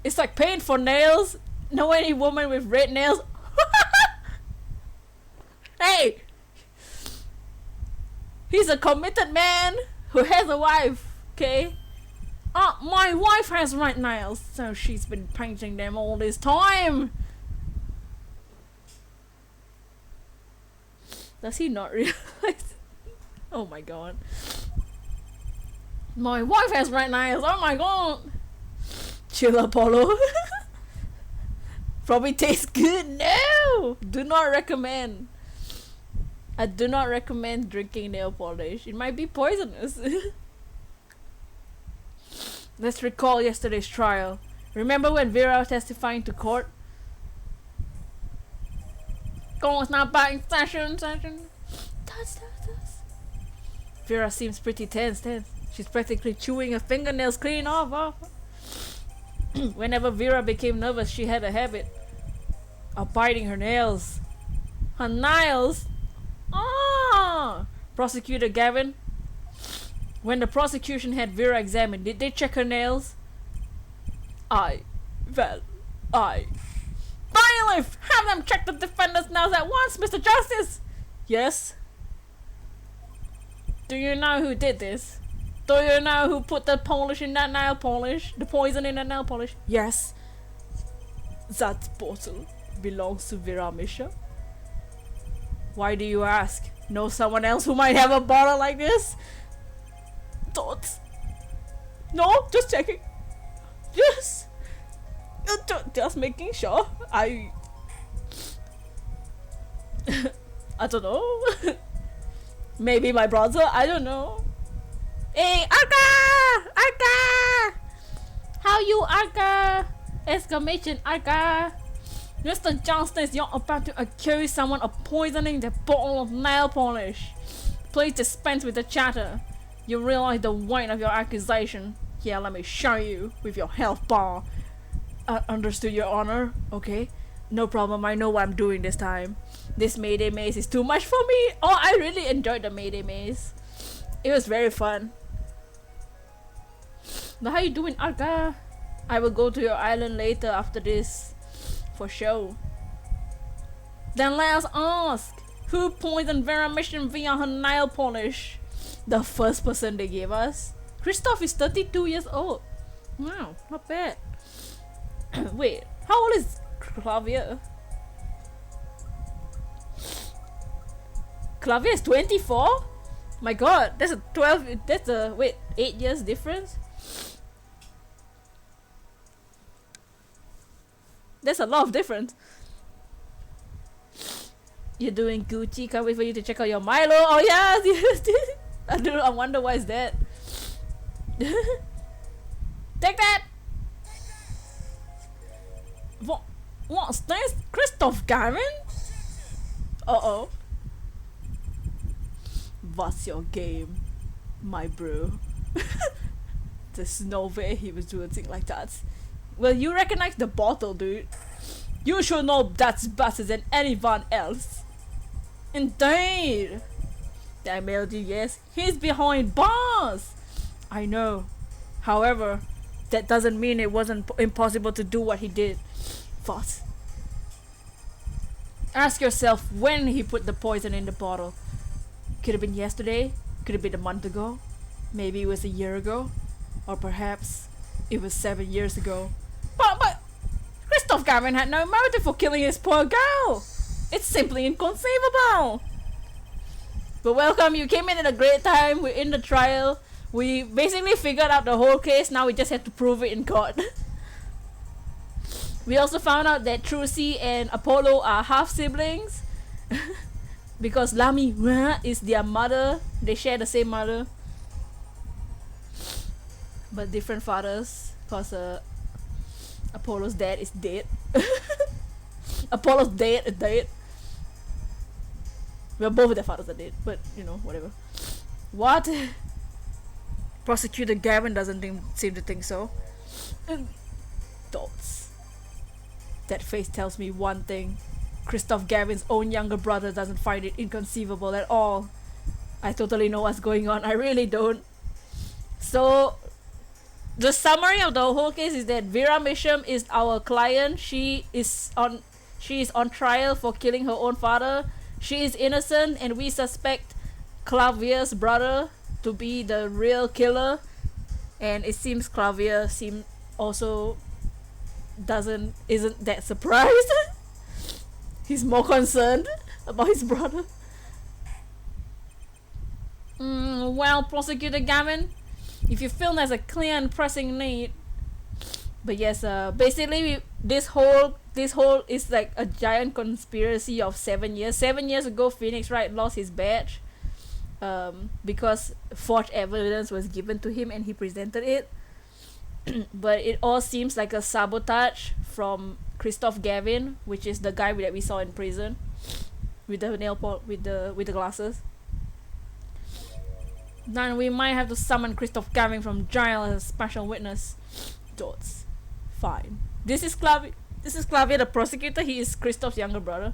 S1: It's like paint for nails? Know any woman with red nails? Hey! He's a committed man who has a wife, okay? My wife has red nails, so she's been painting them all this time. Does he not realize? Oh my god. My wife has red nails, oh my god! Chill, Apollo. Probably tastes good. No! Do not recommend. I do not recommend drinking nail polish. It might be poisonous. Let's recall yesterday's trial. Remember when Vera was testifying to court? Court's not back in session. That's. Vera seems pretty tense. She's practically chewing her fingernails clean off. Whenever Vera became nervous, she had a habit of biting her nails. Her nails? Ah! Prosecutor Gavin, when the prosecution had Vera examined, did they check her nails? Bailiff! Have them check the defendant's nails at once, Mr. Justice! Yes? Do you know who did this? Do you know who put the polish in that nail polish? The poison in that nail polish? Yes. That bottle belongs to Vera Misha. Why do you ask? Know someone else who might have a bottle like this? Thoughts? No, just checking. Just making sure. I don't know. Maybe my brother, I don't know. Hey, Arca! How you, Arca? Exclamation, Arca! Mr. Johnston, you're about to accuse someone of poisoning the bottle of nail polish. Please dispense with the chatter. You realize the weight of your accusation. Here, let me show you with your health bar. Understood, Your Honor. Okay, no problem. I know what I'm doing this time. This Mayday maze is too much for me. Oh, I really enjoyed the Mayday maze. It was very fun. Now, how you doing, Arca? I will go to your island later after this. For sure. Then let us ask, who poisoned Vera Mission via her nail polish? The first person they gave us. Christoph is 32 years old. Wow, not bad. Wait, how old is Clavier? Clavier is 24? My god, that's a 8 years difference? That's a lot of difference. You're doing Gucci. Can't wait for you to check out your Milo. Oh yes. I don't know. I wonder why is that. Take that. What's this? Christoph Gavin? Uh-oh. What's your game, my bro? There's no way he was doing things like that. Well, you recognize the bottle, dude. You should know that's better than anyone else. Indeed. I mailed you, yes. He's behind bars. I know. However, that doesn't mean it wasn't impossible to do what he did. What? Ask yourself when he put the poison in the bottle. Could have been yesterday. Could have been a month ago. Maybe it was a year ago. Or perhaps it was 7 years ago. But Christoph Gavin had no motive for killing his poor girl. It's simply inconceivable. But welcome, you came in at a great time. We're in the trial. We basically figured out the whole case. Now we just have to prove it in court. We also found out that Trucy and Apollo are half siblings. Because Lamy is their mother. They share the same mother. But different fathers. Because Apollo's dad is dead. Apollo's dad is dead. Well, both of their fathers are dead. But, you know, whatever. What? Prosecutor Gavin doesn't seem to think so. Thoughts. That face tells me one thing. Christoph Gavin's own younger brother doesn't find it inconceivable at all. I totally know what's going on. I really don't. So, the summary of the whole case is that Vera Misham is our client. She is on trial for killing her own father. She is innocent, and we suspect Clavier's brother to be the real killer. And it seems Clavier isn't that surprised. He's more concerned about his brother. Well, Prosecutor Gavin, if you feel there's a clear and pressing need. But yes, basically this whole is like a giant conspiracy of 7 years. 7 years ago, Phoenix Wright lost his badge because forged evidence was given to him and he presented it. But it all seems like a sabotage from Christoph Gavin, which is the guy that we saw in prison with the with the glasses. Then we might have to summon Christoph Gavin from jail as a special witness. Dots. Fine. This is Clavier, the prosecutor. He is Christoph's younger brother.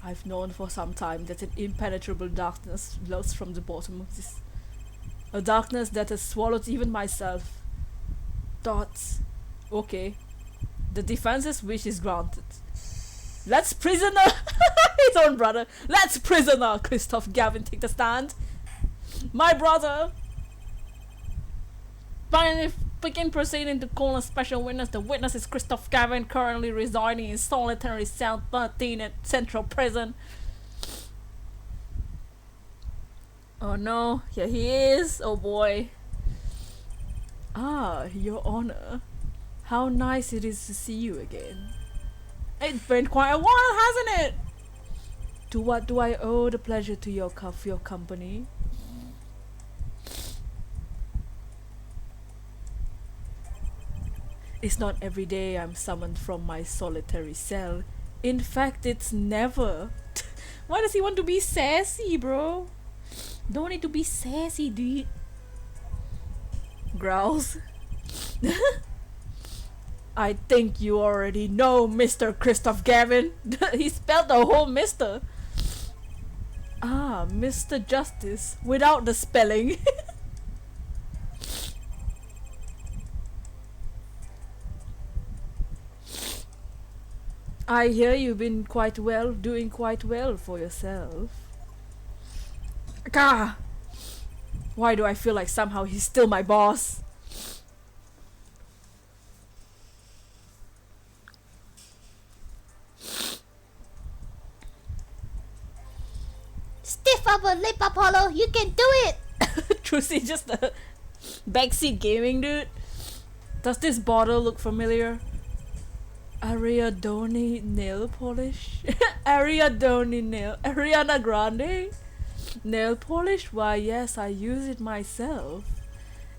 S1: I've known for some time that an impenetrable darkness flows from the bottom of this. A darkness that has swallowed even myself. Dots. Okay. The defense's wish is granted. Let's prisoner his own brother. Let's prisoner Christoph Gavin take the stand. My brother. Finally, begin proceeding to call a special witness. The witness is Christoph Gavin, currently residing in solitary cell 13 at Central Prison. Oh no, here he is. Oh boy. Ah, Your Honor. How nice it is to see you again. It's been quite a while, hasn't it? To what do I owe the pleasure to your company? It's not every day I'm summoned from my solitary cell. In fact, it's never. Why does he want to be sassy, bro? Don't need to be sassy, dude. Growls. I think you already know, Mr. Christoph Gavin. He spelled the whole Mr. Ah, Mr. Justice, without the spelling. I hear you've been doing quite well for yourself. Gah! Why do I feel like somehow he's still my boss?
S2: Stiff upper lip, Apollo. You can do it.
S1: Trucy, just a backseat gaming dude. Does this bottle look familiar? Ariadne nail polish? Ariana Grande? Nail polish? Why yes, I use it myself.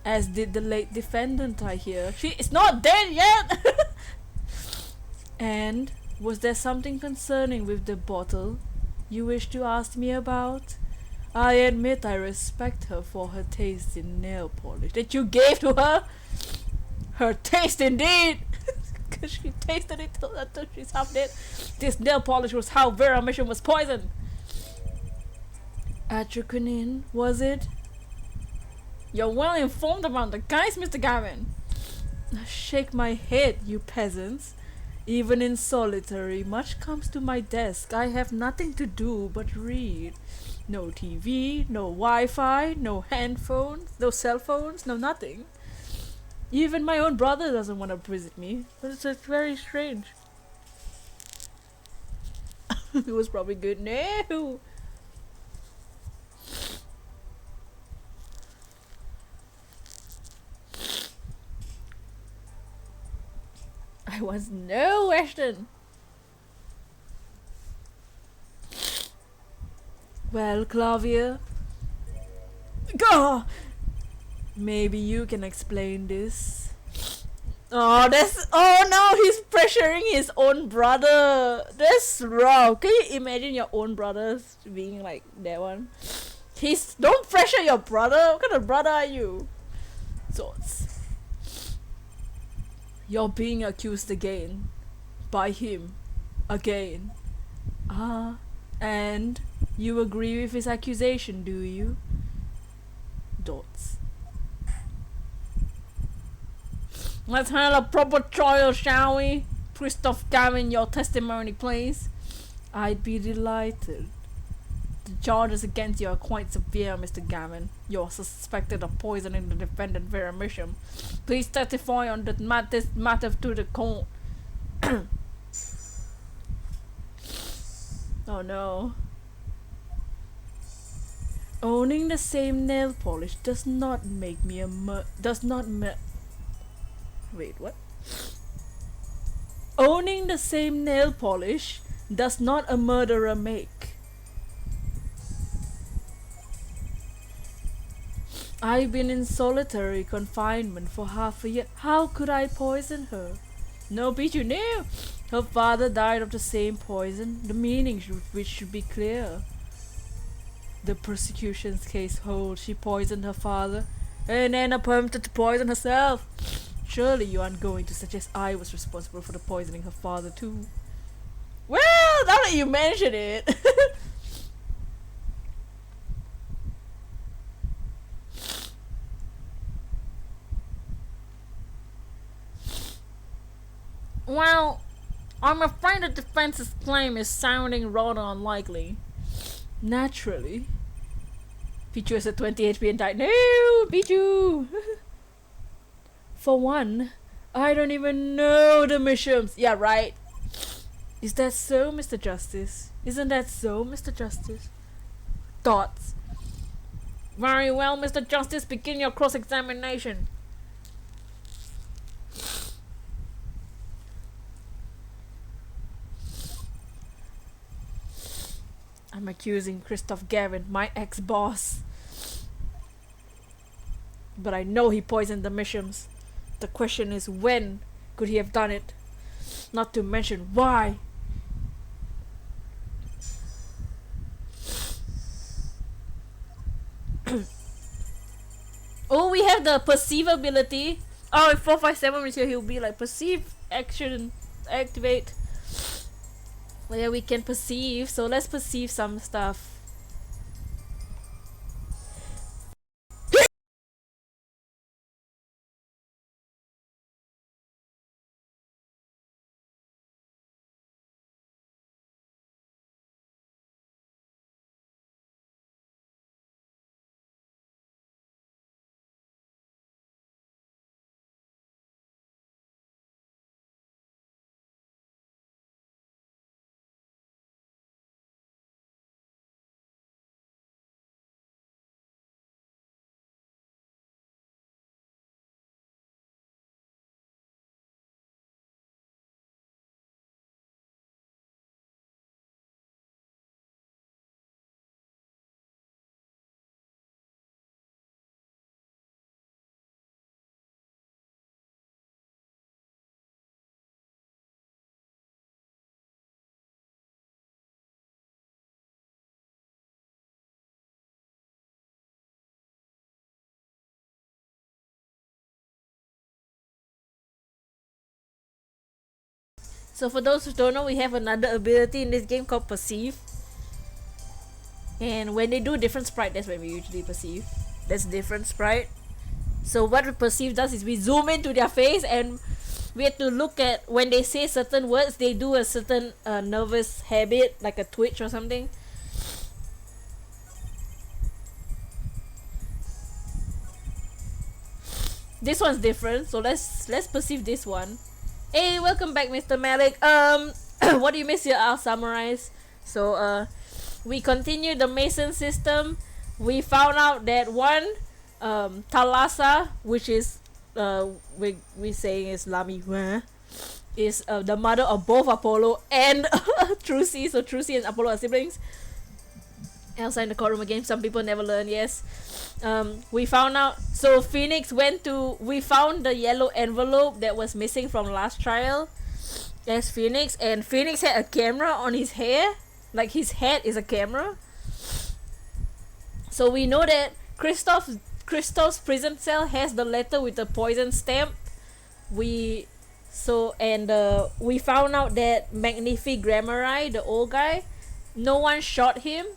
S1: As did the late defendant, I hear. She is not dead yet! And was there something concerning with the bottle you wish to ask me about? I admit I respect her for her taste in nail polish that you gave to her. Her taste indeed! Because she tasted it until she's half dead. This nail polish was how Vera Mission was poisoned. Atroquinine, was it? You're well informed about the case, Mr. Gavin. Shake my head, you peasants. Even in solitary, much comes to my desk. I have nothing to do but read. No TV, no Wi-Fi, no handphones, no cell phones, no nothing. Even my own brother doesn't want to visit me. It's just very strange. It was probably good. No! I was no Western. Well, Clavier. Go! Maybe you can explain this. Oh, no, he's pressuring his own brother. That's wrong. Can you imagine your own brother being like that one? Don't pressure your brother. What kind of brother are you? Thoughts. You're being accused again. By him. Again. And you agree with his accusation, do you? Dots. Let's have a proper trial, shall we? Christoph Gavin, your testimony, please. I'd be delighted. The charges against you are quite severe, Mr. Gavin. You're suspected of poisoning the defendant Vera Mission. Please testify on the matter to the court. Oh no. Owning the same nail polish does not make me Wait, what? Owning the same nail polish does not a murderer make. I've been in solitary confinement for half a year. How could I poison her? No, Pichu, no! Her father died of the same poison. The meaning which should be clear. The prosecution's case holds she poisoned her father and then attempted to poison herself. Surely you aren't going to suggest I was responsible for the poisoning her father too. Well, now that you mention it. Well, I'm afraid the defense's claim is sounding rather unlikely. Naturally. Pichu is at 20 HP and died. No, Pichu! For one, I don't even know the missions. Yeah, right. Is that so, Mr. Justice? Isn't that so, Mr. Justice? Thoughts? Very well, Mr. Justice, begin your cross-examination. I'm accusing Christoph Gavin, my ex-boss. But I know he poisoned the Mishams. The question is, when could he have done it? Not to mention why. Oh, we have the perceive ability. Oh, if 457 is here, he'll be like perceive action activate. Well, yeah, we can perceive, so let's perceive some stuff. So for those who don't know, we have another ability in this game called perceive. And when they do different sprite, that's when we usually perceive. That's different sprite. So what we perceive does is we zoom into their face and we have to look at when they say certain words, they do a certain nervous habit, like a twitch or something. This one's different, so let's perceive this one. Hey, welcome back, Mr. Malik. What do you miss here? I'll summarize. So we continue the Mason system. We found out that one Thalassa, which is we saying is Lami, is the mother of both Apollo and Trucy. So Trucy and Apollo are siblings. Elsa in the courtroom again. Some people never learn. Yes. We found out. So Phoenix went to. We found the yellow envelope that was missing from last trial. As Phoenix, and Phoenix had a camera on his hair. Like his head is a camera. So we know that Christoph's prison cell has the letter with the poison stamp. We found out that Magnific Grammari, the old guy, no one shot him.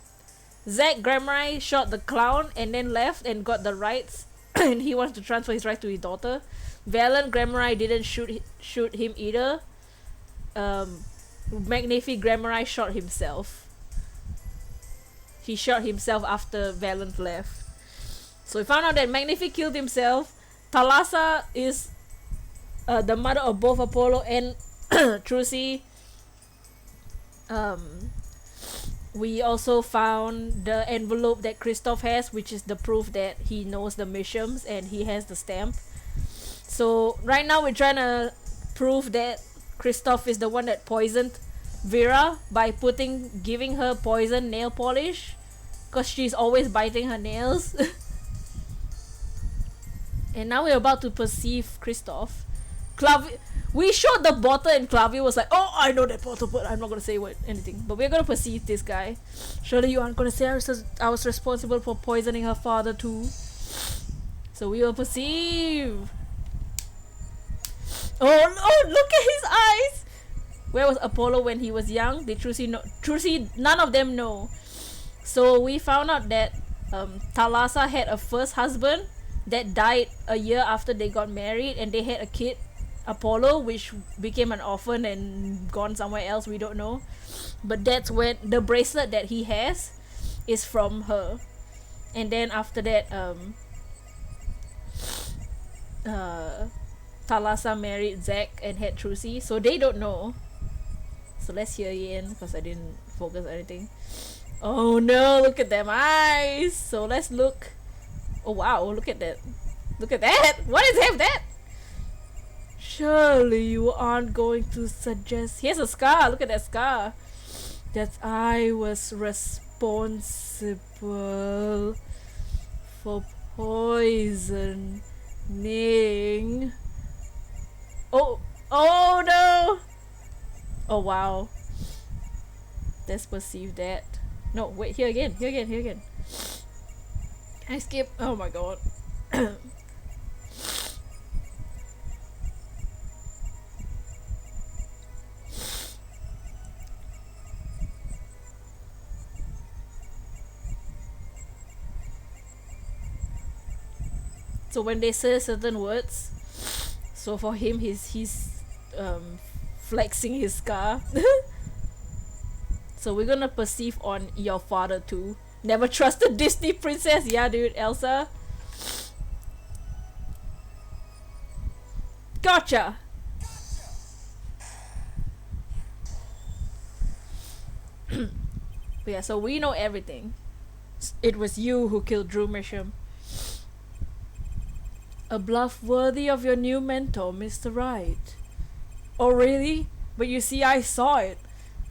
S1: Zach Grammari shot the clown and then left and got the rights and he wants to transfer his rights to his daughter. Valen Grammari didn't shoot him either. Magnific Grammari shot himself. He shot himself after Valen left. So we found out that Magnific killed himself. Thalassa is the mother of both Apollo and Trucy. We also found the envelope that Christoph has, which is the proof that he knows the Mishams and he has the stamp. So right now we're trying to prove that Christoph is the one that poisoned Vera by giving her poison nail polish, because she's always biting her nails. And now we're about to perceive Christoph. We showed the bottle and Clavi was like, oh, I know that bottle, but I'm not gonna say anything. But we're gonna perceive this guy. Surely you aren't gonna say I was responsible for poisoning her father too. So we will perceive. Oh, look at his eyes! Where was Apollo when he was young? Did Trucy know? Trucy, none of them know. So we found out that Thalassa had a first husband that died a year after they got married, and they had a kid, Apollo, which became an orphan and gone somewhere else, we don't know. But that's when the bracelet that he has is from her. And then after that, Thalassa married Zack and had Trucy, so they don't know. So let's hear again because I didn't focus on anything. Oh no, look at them eyes. So let's look. Oh wow, look at that. Look at that. What is that? Surely you aren't going to suggest. Here's a scar. Look at that scar. That I was responsible for poisoning. Oh no. Oh wow. Let's perceive that. No, wait, here again. I skip. Oh my god. So when they say certain words, so for him he's flexing his scar. So we're gonna perceive on your father too. Never trust a Disney princess. Yeah, dude, Elsa. Gotcha. Yeah, so we know everything. It was you who killed Drew Misham. A bluff worthy of your new mentor, Mr. Wright. Oh really? But you see, I saw it.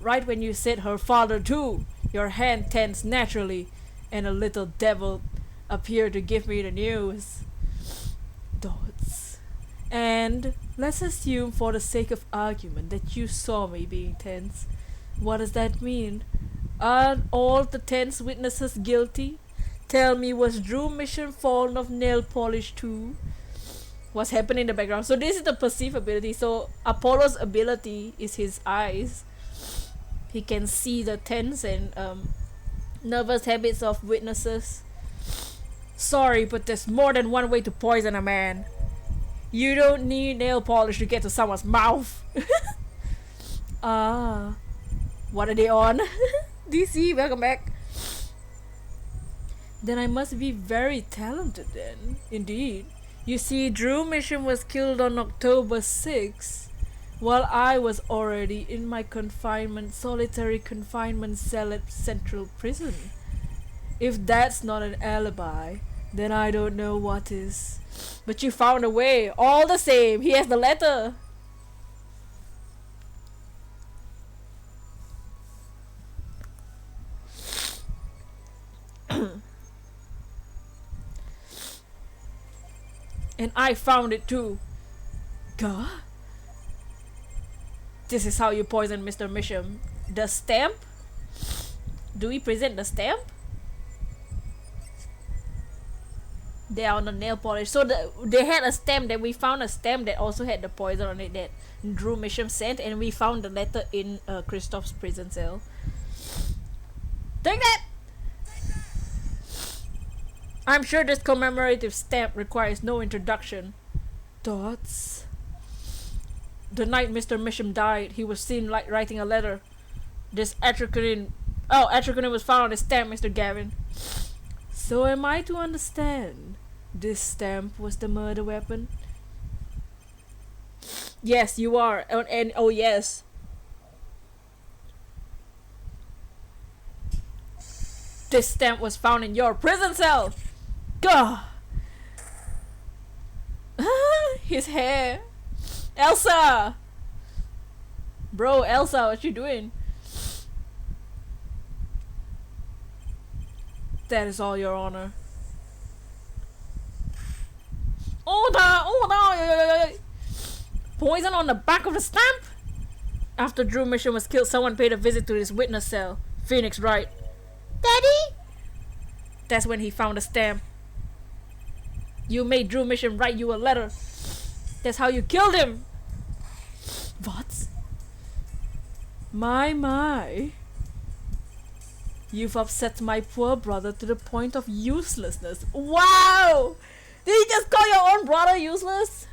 S1: Right when you said her father too. Your hand tensed naturally, and a little devil appeared to give me the news. Dots. And let's assume for the sake of argument that you saw me being tense. What does that mean? Aren't all the tense witnesses guilty? Tell me, was Drew Mission fond of nail polish too? What's happening in the background? So this is the perceive ability. So Apollo's ability is his eyes. He can see the tense and nervous habits of witnesses. Sorry, but there's more than one way to poison a man. You don't need nail polish to get to someone's mouth. Ah, what are they on? DC, welcome back. Then I must be very talented then. Indeed. You see, Drew Mission was killed on October 6th, while I was already in my solitary confinement cell at Central Prison. If that's not an alibi, then I don't know what is. But you found a way, all the same. He has the letter. And I found it too. Gah? This is how you poison Mr. Misham. The stamp? Do we present the stamp? They are on the nail polish. So they had a stamp that we found a stamp that also had the poison on it that Drew Misham sent, and we found the letter in Christoph's prison cell. Take that! I'm sure this commemorative stamp requires no introduction. Dots. The night Mr. Misham died, he was seen writing a letter. This atracynine was found on the stamp, Mr. Gavin. So am I to understand this stamp was the murder weapon? Yes, you are. And oh yes. This stamp was found in your prison cell. Gah! His hair. Elsa! Bro, Elsa, what you doing? That is all, Your Honor. Order! Poison on the back of the stamp? After Drew Mission was killed, someone paid a visit to his witness cell. Phoenix Wright.
S2: Daddy?
S1: That's when he found the stamp. You made Drew Mission write you a letter. That's how you killed him. What? My. You've upset my poor brother to the point of uselessness. Wow! Did you just call your own brother useless?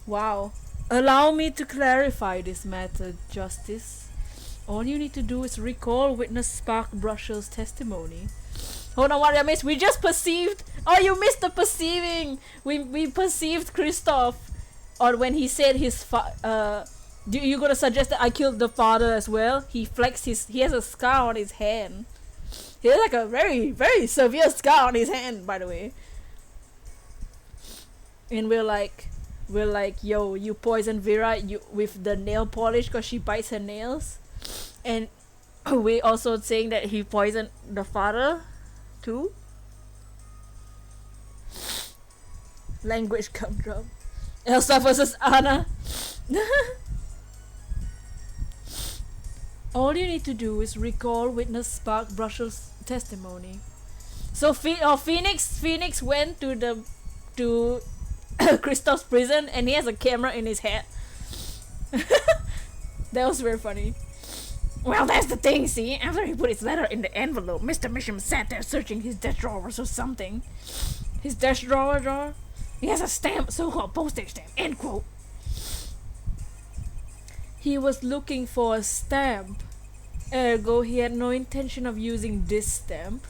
S1: Wow. Allow me to clarify this matter, Justice. All you need to do is recall witness Spark Brushell's testimony. Hold on, what I missed? We just perceived. Oh, you missed the perceiving. We perceived Christoph, or when he said his you gonna suggest that I killed the father as well? He flexed he has a scar on his hand. He has like a very, very severe scar on his hand, by the way. And we're like, yo, you poisoned Vera with the nail polish because she bites her nails. And we also saying that he poisoned the father too. Language control. Elsa versus Anna. All you need to do is recall witness Spark Brushell's testimony. So Phoenix went to Christoph's prison and he has a camera in his head. That was very funny. Well, that's the thing, see? After he put his letter in the envelope, Mr. Misham sat there searching his desk drawers or something. His desk drawer? He has a stamp, so-called postage stamp, end quote. He was looking for a stamp. Ergo, he had no intention of using this stamp.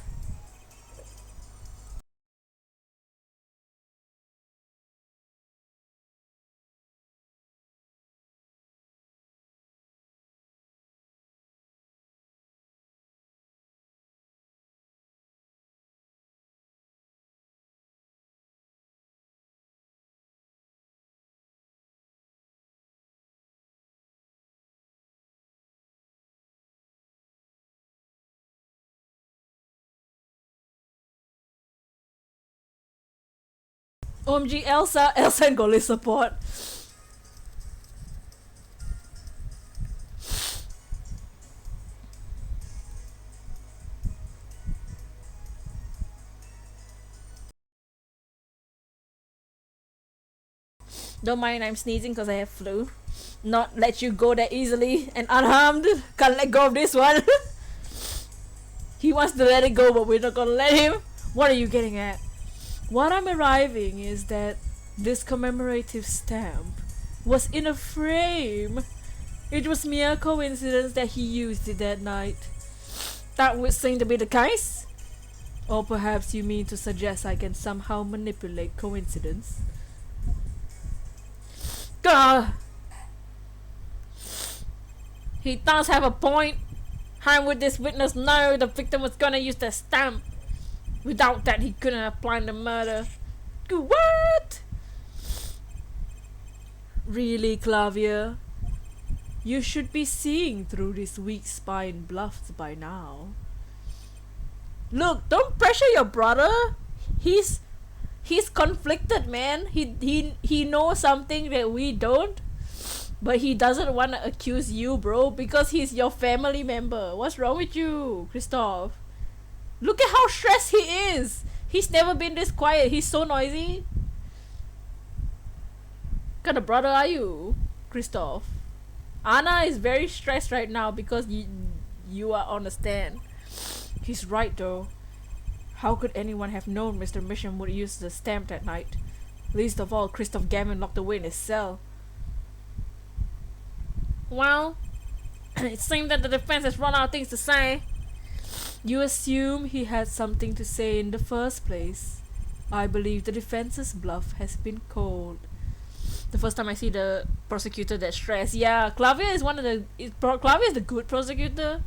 S1: OMG, Elsa and Goli support. Don't mind, I'm sneezing because I have flu. Not let you go that easily and unharmed. Can't let go of this one. He wants to let it go, but we're not gonna let him. What are you getting at? What I'm arriving is that this commemorative stamp was in a frame. It was mere coincidence that he used it that night. That would seem to be the case? Or perhaps you mean to suggest I can somehow manipulate coincidence? Gah! He does have a point. How would this witness know the victim was gonna use the stamp? Without that, he couldn't have planned the murder. What? Really, Clavia? You should be seeing through this weak-spined bluffs by now. Look, don't pressure your brother. He's conflicted, man. He knows something that we don't, but he doesn't want to accuse you, bro, because he's your family member. What's wrong with you, Christoph? Look at how stressed he is. He's never been this quiet. He's so noisy. What kind of brother are you, Christoph? Anna is very stressed right now because you are on the stand. He's right though. How could anyone have known Mr. Mission would use the stamp that night? Least of all, Christoph Gavin locked away in his cell. Well, it seemed that the defense has run out of things to say. You assume he had something to say in the first place. I believe the defense's bluff has been called. The first time I see the prosecutor that stressed. Yeah, Clavia is Clavia is the good prosecutor.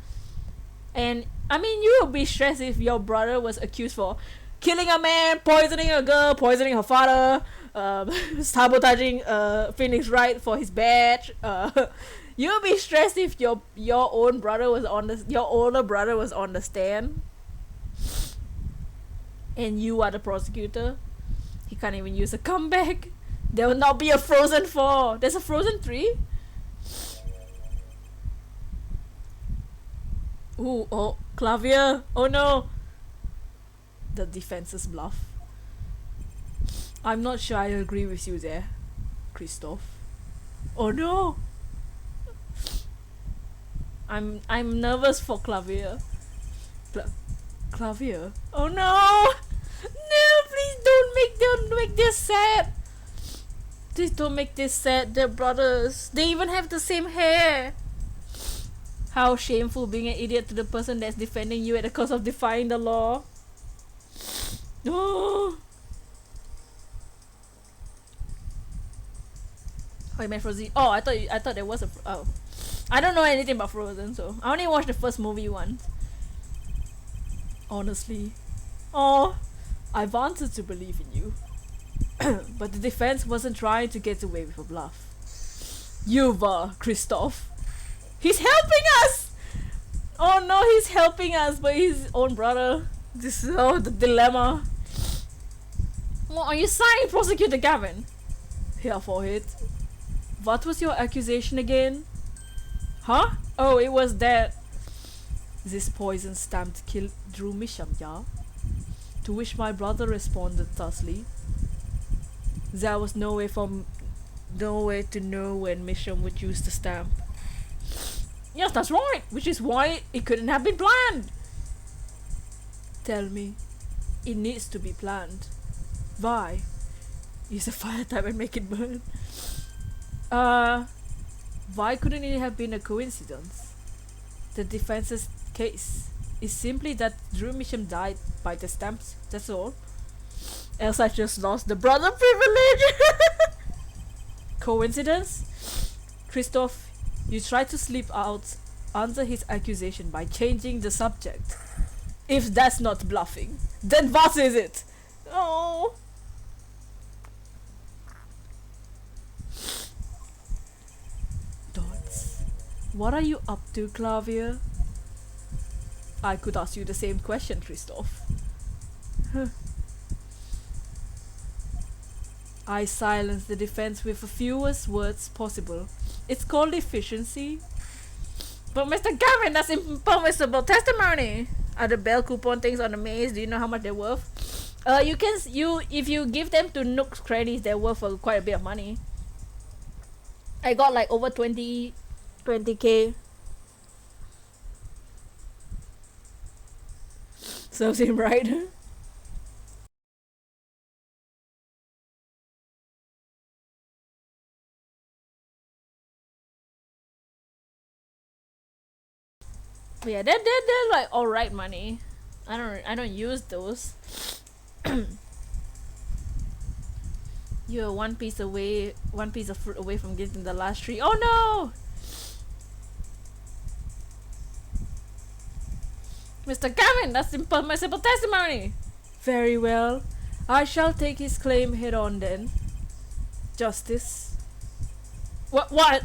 S1: And I mean, you would be stressed if your brother was accused for killing a man, poisoning a girl, poisoning her father, sabotaging Phoenix Wright for his badge. You would be stressed if your older brother was on the stand. and you are the prosecutor. He can't even use a comeback. There will not be a Frozen 4. There's a Frozen 3? Ooh, oh, Clavier. Oh no. The defense's bluff. I'm not sure I agree with you there, Christoph. Oh no. I'm nervous for Clavier. Clavier. Oh no! No, please don't make this sad. Please don't make this sad. They're brothers. They even have the same hair. How shameful being an idiot to the person that's defending you at the cost of defying the law. Oh. Oh, you meant Frozen. Oh, I thought there was a. Oh, I don't know anything about Frozen, so I only watched the first movie once. Honestly, oh, I wanted to believe in you, but the defense wasn't trying to get away with a bluff. You were, Christoph. He's helping us. Oh no, he's helping us, but his own brother. This is the dilemma. What are you saying, Prosecutor Gavin? Here for it. What was your accusation again? Huh? Oh, it was that this poison stamped killed Drew Misham, yeah? To which my brother responded thusly. There was no way to know when Misham would use the stamp. Yes, that's right, which is why it couldn't have been planned. Tell me, it needs to be planned. Why? Use a fire type and make it burn. Why couldn't it have been a coincidence? The defense's case is simply that Drew Misham died by the stamps, that's all. Else I just lost the brother privilege. Coincidence? Christoph, you tried to sleep out answer his accusation by changing the subject. If that's not bluffing, then what is it? Oh. Dots. What are you up to, Clavier? I could ask you the same question, Christoph. I silence the defense with the fewest words possible. It's called efficiency. But Mr. Gavin, that's impermissible testimony. Are the bell coupon things on the maze? Do you know how much they're worth? If you give them to Nook's credits, they're worth quite a bit of money. I got like over 20k. Serves him right. Yeah, they're like alright money. I don't use those. You're one piece of fruit away from getting the last tree. Oh no! Mr. Gavin, that's impermissible testimony. Very well. I shall take his claim head on then. Justice. What?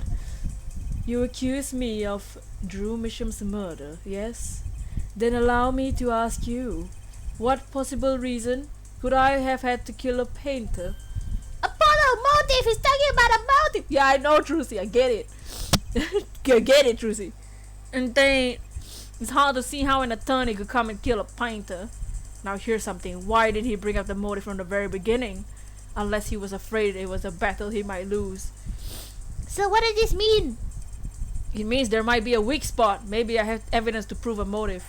S1: You accuse me of Drew Misham's murder, yes? Then allow me to ask you, what possible reason could I have had to kill a painter?
S2: Apollo, motive! He's talking about a motive!
S1: Yeah, I know, Trucy, I get it. I get it, Trucy. And then, it's hard to see how an attorney could come and kill a painter. Now here's something, why did he bring up the motive from the very beginning? Unless he was afraid it was a battle he might lose.
S2: So what does this mean?
S1: It means there might be a weak spot. Maybe I have evidence to prove a motive.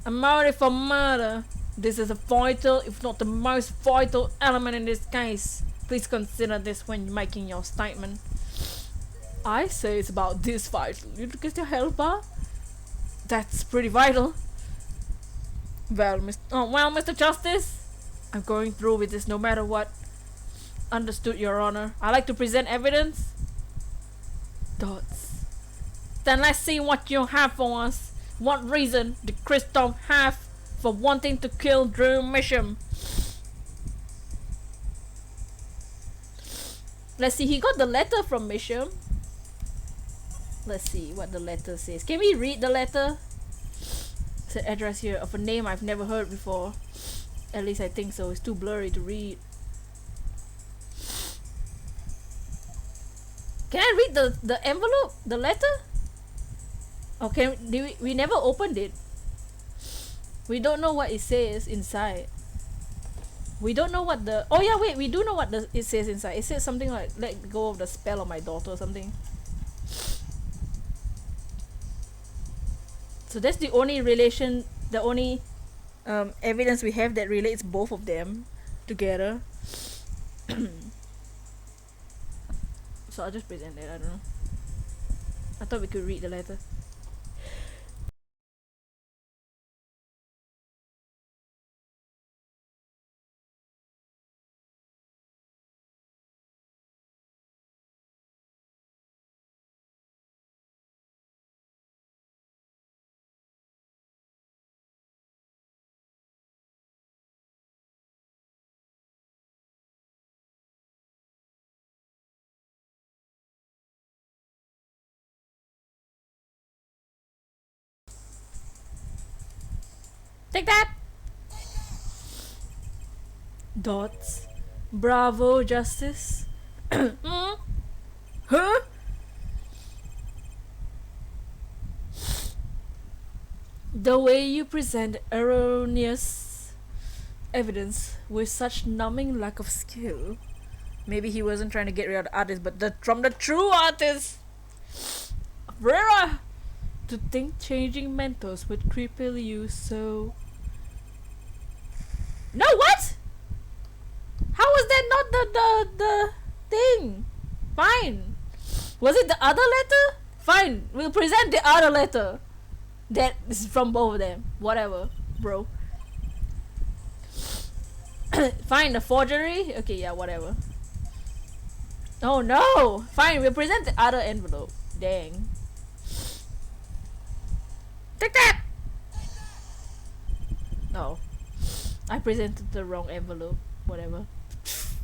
S1: A motive for murder. This is a vital, if not the most vital element in this case. Please consider this when making your statement. I say it's about this vital. You get your helper? That's pretty vital. Well, Mr. Justice, I'm going through with this no matter what. Understood, Your Honor. I like to present evidence. Dots. Then let's see what you have for us. What reason did Christoph have for wanting to kill Drew Misham? Let's see, he got the letter from Misham. Let's see what the letter says. Can we read the letter? It's an address here of a name I've never heard before. At least I think so. It's too blurry to read. Can I read the envelope? The letter? Okay, we never opened it. We don't know what it says inside. We don't know what the... Oh yeah, wait, we do know what it says inside. It says something like, let go of the spell of my daughter or something. So that's the only relation, the only evidence we have that relates both of them together. So I'll just present it, I don't know. I thought we could read the letter. Take that! Dots. Bravo, Justice. Huh? The way you present erroneous evidence with such numbing lack of skill. Maybe he wasn't trying to get rid of the artist, but from the true artist! Rara! To think changing mentors would cripple you so... No, what? How was that not the thing? Fine. Was it the other letter? Fine, we'll present the other letter. That is from both of them. Whatever, bro. Fine, the forgery? Okay, yeah, whatever. Oh no! Fine, we'll present the other envelope. Dang. Take that! No. I presented the wrong envelope. Whatever. It's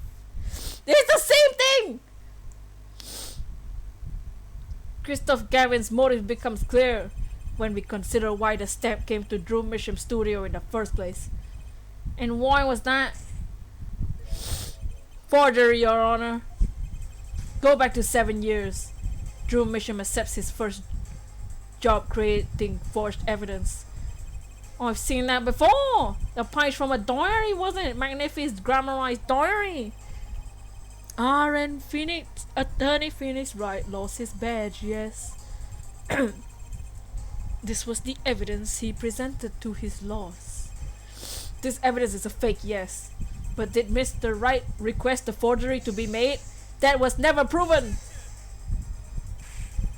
S1: the same thing! Christoph Gavin's motive becomes clear when we consider why the stamp came to Drew Misham's studio in the first place. And why was that? Forgery, Your Honor. Go back to 7 years. Drew Misham accepts his first job creating forged evidence. Oh, I've seen that before! The page from a diary, wasn't it? Magnificent grammarized diary! R.N. Phoenix, Attorney Phoenix Wright lost his badge, yes. This was the evidence he presented to his loss. This evidence is a fake, yes. But did Mr. Wright request the forgery to be made? That was never proven!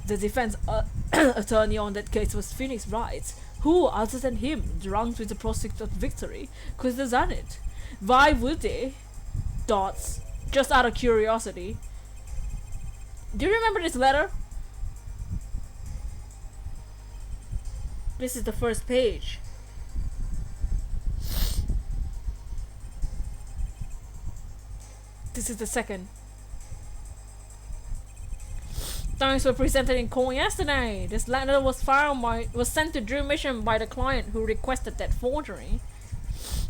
S1: The defense attorney on that case was Phoenix Wright. Who, other than him, drunk with the prospect of victory, could have done it? Why would they? Dots. Just out of curiosity. Do you remember this letter? This is the first page. This is the second. Thanks were presented in court yesterday. This letter was sent to Drew Mission by the client who requested that forgery.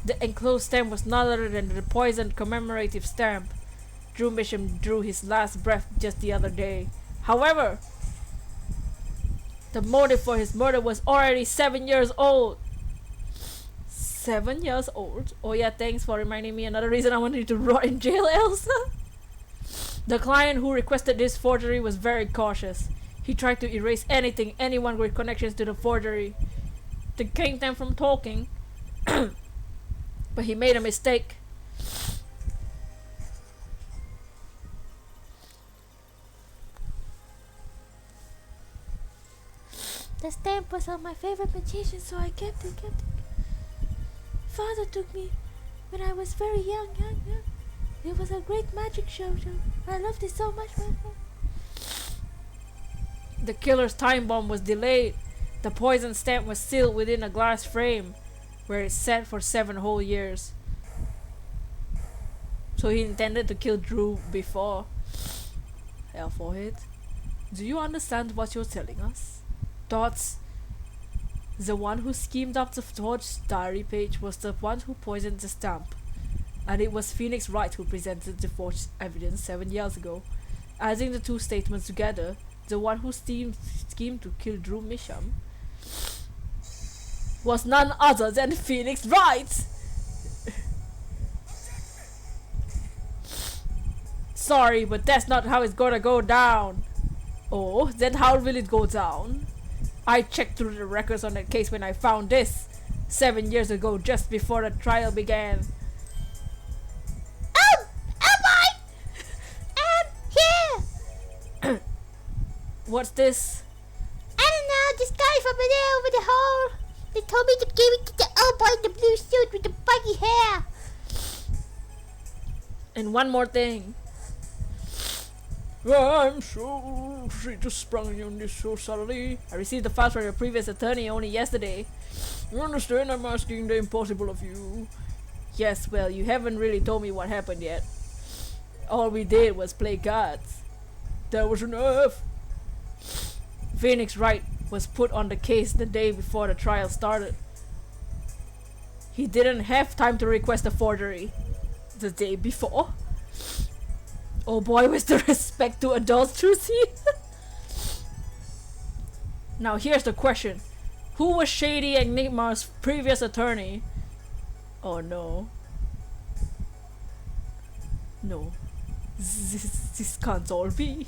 S1: The enclosed stamp was none other than the poisoned commemorative stamp. Drew Mission drew his last breath just the other day. However, the motive for his murder was already 7 years old. 7 years old? Oh yeah, thanks for reminding me. Another reason I wanted to rot in jail, Elsa. The client who requested this forgery was very cautious. He tried to erase anyone with connections to the forgery to keep them from talking. But he made a mistake.
S2: The stamp was on my favorite magician, so I kept it. Father took me when I was very young. It was a great magic show. I loved it so much.
S1: The killer's time bomb was delayed. The poison stamp was sealed within a glass frame, where it sat for 7 whole years. So he intended to kill Drew before. Hell for it. Do you understand what you're telling us? Dots. The one who schemed up the forged diary page was the one who poisoned the stamp. And it was Phoenix Wright who presented the forged evidence 7 years ago. Adding the two statements together, the one who schemed to kill Drew Misham was none other than Phoenix Wright! Sorry, but that's not how it's gonna go down. Oh, then how will it go down? I checked through the records on that case when I found this 7 years ago, just before the trial began.
S2: Oh! Oh boy! Here!
S1: What's this?
S2: I don't know, this guy from there over the hole. They told me to give it to the old boy in the blue suit with the buggy hair.
S1: And one more thing. I'm so she just sprung on this so suddenly. I received the files from your previous attorney only yesterday. You understand I'm asking the impossible of you? Yes, well, you haven't really told me what happened yet. All we did was play cards. That was enough. Phoenix Wright was put on the case the day before the trial started. He didn't have time to request a forgery the day before. Oh boy, with the respect to adults, Trucy. Now here's the question. Who was Shady Enigma's previous attorney? Oh no. No. This can't all be.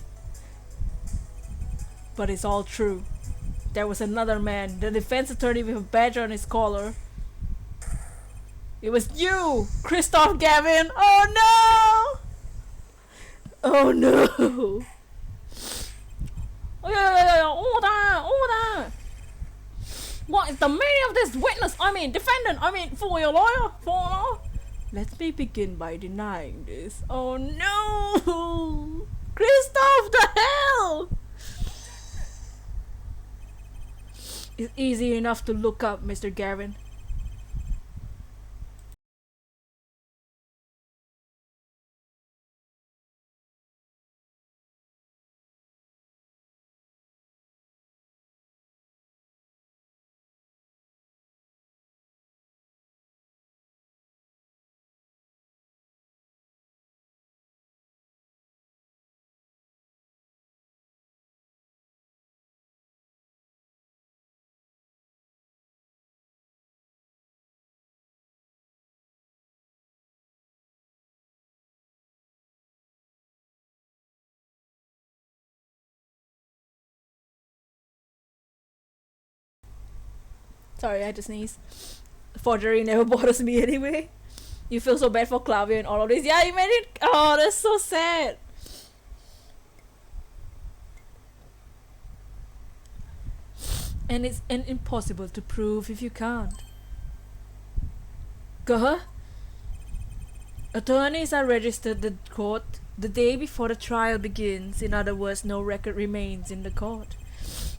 S1: But it's all true. There was another man, the defense attorney with a badge on his collar. It was you, Christoph Gavin. Oh no! Oh no! Order! What is the meaning of this witness? Defendant. For your lawyer. Let me begin by denying this. Oh no! Christoph, the hell! It's easy enough to look up, Mr. Gavin. Sorry, I had to sneeze. Forgery never bothers me anyway. You feel so bad for Clavia and all of this. Yeah, you made it. Oh, that's so sad. And it's impossible to prove if you can't. Guh? Attorneys are registered at court the day before the trial begins. In other words, no record remains in the court.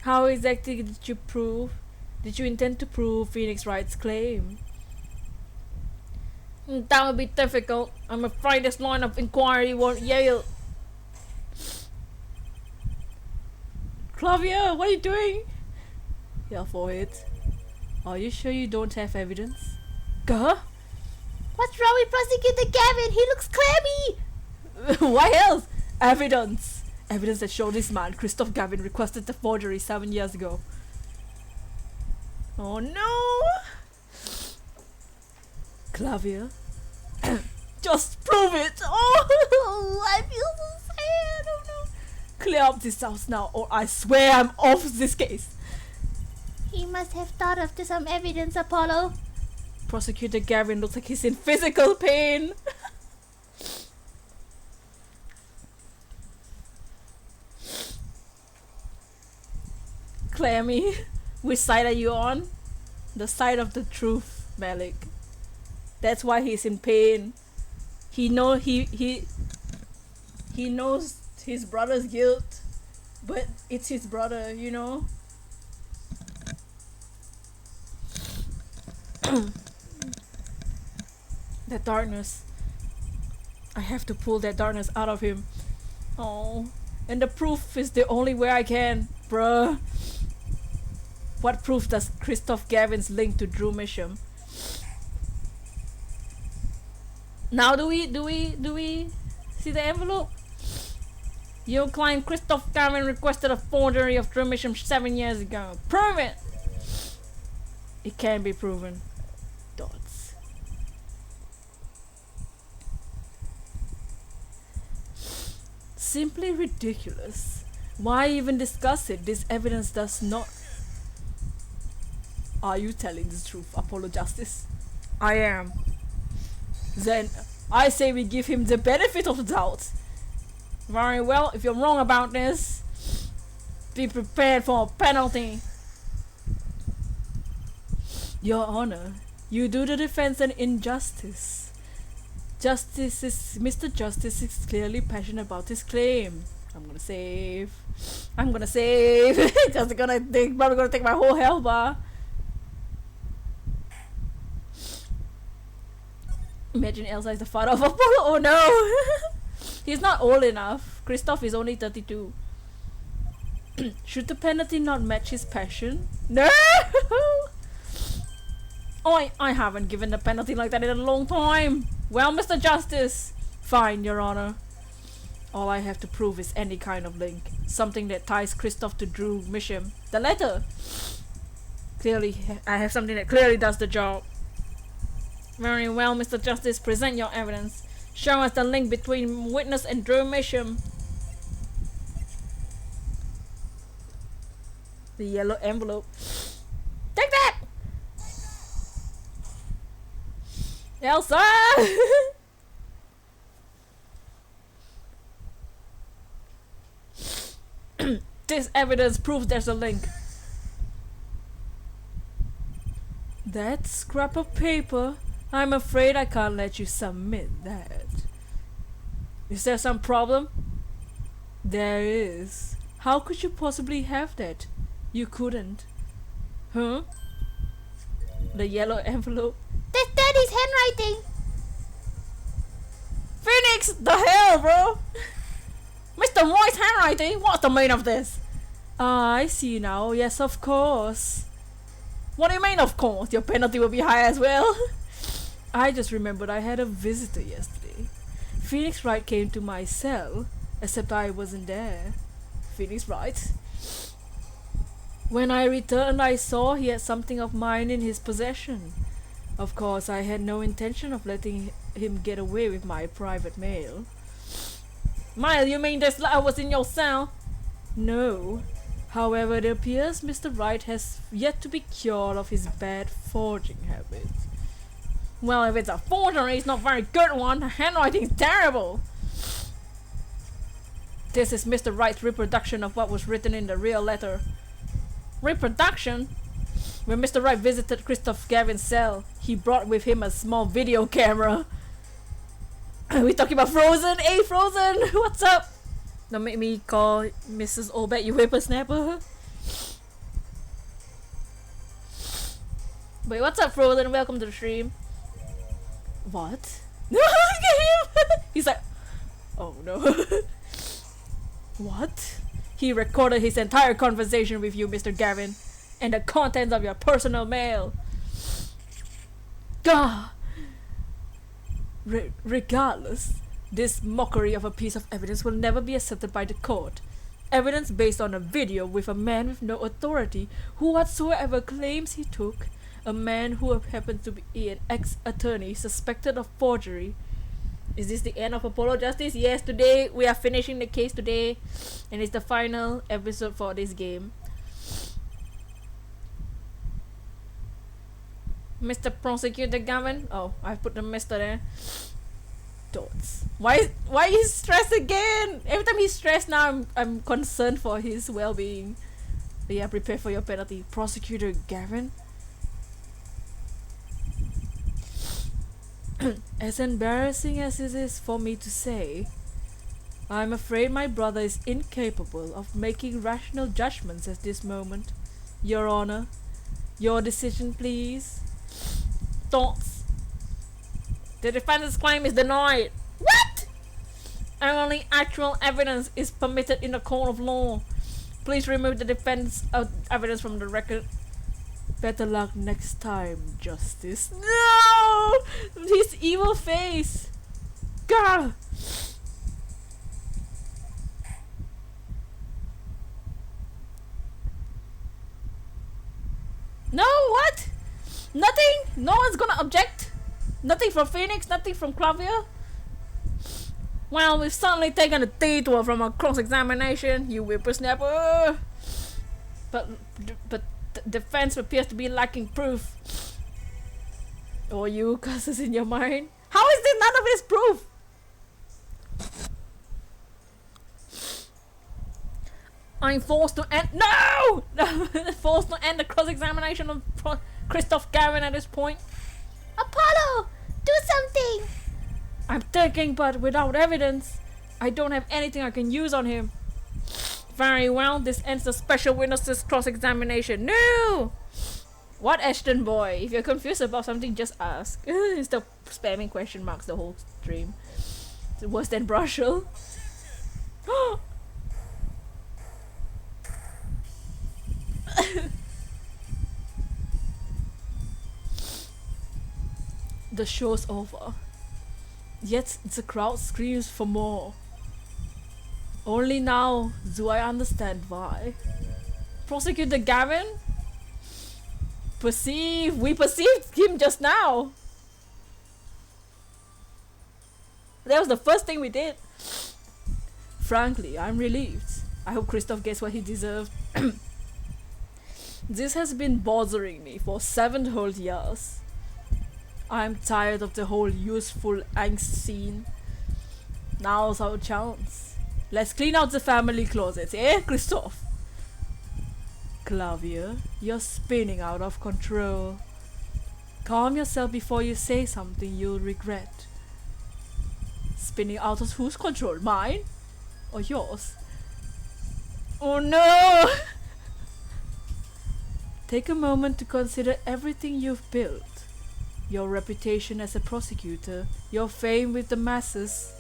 S1: How exactly did you intend to prove Phoenix Wright's claim? That would be difficult. I'm afraid this line of inquiry won't yield. Clavia, what are you doing? Your forehead. Are you sure you don't have evidence? Gah?
S2: What's wrong with Prosecutor Gavin? He looks clammy.
S1: Why else? Evidence. Evidence that showed this man, Christoph Gavin, requested the forgery 7 years ago. Oh no! Clavia. Just prove it! Oh, I feel so sad. Oh no. Clear up this house now, or I swear I'm off this case.
S2: He must have thought of some evidence, Apollo.
S1: Prosecutor Gavin looks like he's in physical pain. Clammy, which side are you on? The side of the truth, Malik. That's why he's in pain. He knows his brother's guilt, but it's his brother, you know. That darkness. I have to pull that darkness out of him. Oh, and the proof is the only way I can, bruh. What proof does Christoph Gavin's link to Drew Misham? Now do we see the envelope? Your client Christoph Gavin requested a forgery of Drew Misham 7 years ago. Prove it! It can't be proven. Dots. Simply ridiculous. Why even discuss it? This evidence does not. Are you telling the truth, Apollo Justice? I am. Then I say we give him the benefit of the doubt. Very well, if you're wrong about this, be prepared for a penalty. Your Honor, you do the defense an injustice. Mr. Justice is clearly passionate about his claim. I'm gonna save. Just probably gonna take my whole health bar. Imagine Elsa is the father of Apollo. Oh no! He's not old enough. Christoph is only 32. Should the penalty not match his passion? No! I haven't given a penalty like that in a long time. Well, Mr. Justice. Fine, Your Honor. All I have to prove is any kind of link. Something that ties Christoph to Drew Misham. The letter. Clearly, I have something that clearly does the job. Very well, Mr. Justice. Present your evidence. Show us the link between witness and Drew Misham. The yellow envelope. Take that! Elsa! This evidence proves there's a link. That scrap of paper? I'm afraid I can't let you submit that. Is there some problem? There is. How could you possibly have that? You couldn't. Huh? The yellow envelope.
S2: That's Daddy's handwriting!
S1: Phoenix! The hell, bro? Mr. Roy's handwriting? What's the meaning of this? Ah, I see now. Yes, of course. What do you mean, of course? Your penalty will be high as well. I just remembered I had a visitor yesterday. Phoenix Wright came to my cell, except I wasn't there. Phoenix Wright? When I returned, I saw he had something of mine in his possession. Of course, I had no intention of letting him get away with my private mail. Mile, you mean this letter was in your cell? No. However, it appears Mr. Wright has yet to be cured of his bad forging habit. Well, if it's a forgery, it's not a very good one. The handwriting is terrible. This is Mr. Wright's reproduction of what was written in the real letter. Reproduction? When Mr. Wright visited Christoph Gavin's cell, he brought with him a small video camera. Are we talking about Frozen? Hey, Frozen! What's up? Don't make me call Mrs. Obet you whippersnapper. Wait, what's up, Frozen? Welcome to the stream. What? Look at him! He's like, oh no. What? He recorded his entire conversation with you, Mr. Gavin, and the contents of your personal mail. Gah! Regardless, this mockery of a piece of evidence will never be accepted by the court. Evidence based on a video with a man with no authority who whatsoever claims he took, a man who happens to be an ex-attorney suspected of forgery. Is this the end of Apollo Justice? Yes, today we are finishing the case today, and it's the final episode for this game. Mr. Prosecutor Gavin. Oh, I put the Mr. there. Dots. Why is stressed again? Every time he's stressed now, I'm concerned for his well-being. But yeah, prepare for your penalty. Prosecutor Gavin. As embarrassing as it is for me to say, I'm afraid my brother is incapable of making rational judgments at this moment. Your Honor, your decision please. Thoughts? The defendant's claim is denied. What? Only actual evidence is permitted in a court of law. Please remove the defense evidence from the record. Better luck next time, Justice. No! His evil face! Gah! No, what? Nothing? No one's gonna object? Nothing from Phoenix? Nothing from Clavier? Well, we've suddenly taken a detour from our cross-examination, you whippersnapper. But defense appears to be lacking proof. Or you curses in your mind. How is this none of his proof? I'm forced to end— No! Forced to end the cross-examination of Christoph Gavin at this point.
S2: Apollo! Do something!
S1: I'm thinking, but without evidence, I don't have anything I can use on him. Very well, this ends the special witness's cross-examination. No! What, Ashton boy? If you're confused about something, just ask. Instead of spamming question marks the whole stream. It's worse than Brushel. The show's over. Yet the crowd screams for more. Only now do I understand why. Prosecutor Gavin? We perceived him just now. That was the first thing we did. Frankly, I'm relieved. I hope Christoph gets what he deserved. This has been bothering me for 7 whole years. I'm tired of the whole useful angst scene. Now's our chance. Let's clean out the family closets, eh, Christoph? Clavier, you're spinning out of control. Calm yourself before you say something you'll regret. Spinning out of whose control? Mine? Or yours? Oh no! Take a moment to consider everything you've built. Your reputation as a prosecutor, your fame with the masses.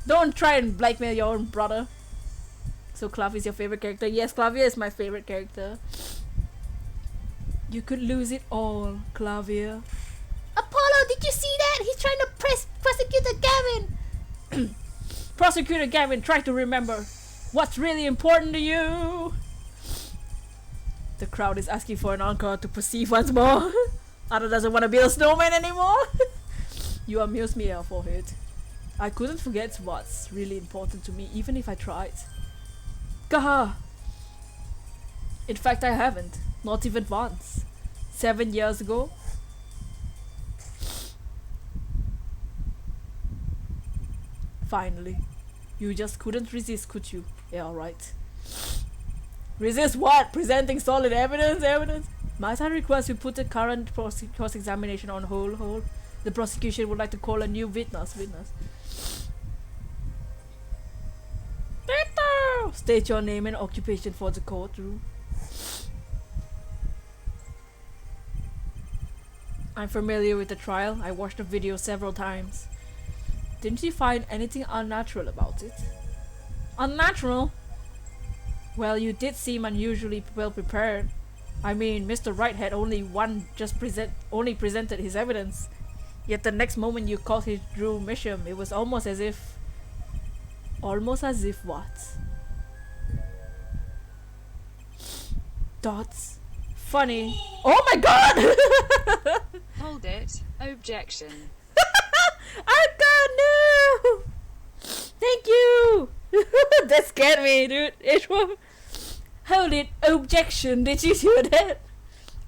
S1: Don't try and blackmail your own brother. So Clavier is your favorite character? Yes, Clavier is my favorite character. You could lose it all, Clavier.
S2: Apollo, did you see that? He's trying to press Prosecutor Gavin.
S1: Prosecutor Gavin, try to remember what's really important to you. The crowd is asking for an encore to perceive once more. Ada doesn't want to be a snowman anymore. You amuse me, our forehead. I couldn't forget what's really important to me, even if I tried. Gaha! In fact, I haven't. Not even once. 7 years ago. Finally. You just couldn't resist, could you? Yeah, alright. Resist what? Presenting solid evidence? Might I request you put the current cross-examination on hold? The prosecution would like to call a new witness. State your name and occupation for the courtroom. I'm familiar with the trial. I watched the video several times. Didn't you find anything unnatural about it? Unnatural? Well, you did seem unusually well prepared. I mean, Mr. Wright had only presented his evidence. Yet the next moment you called his Drew Misham, it was almost as if what? Dots. Funny. Oh my god!
S3: Hold it. Objection.
S1: Oh god, no! Thank you! That scared me, dude. It was... Hold it. Objection. Did you hear that?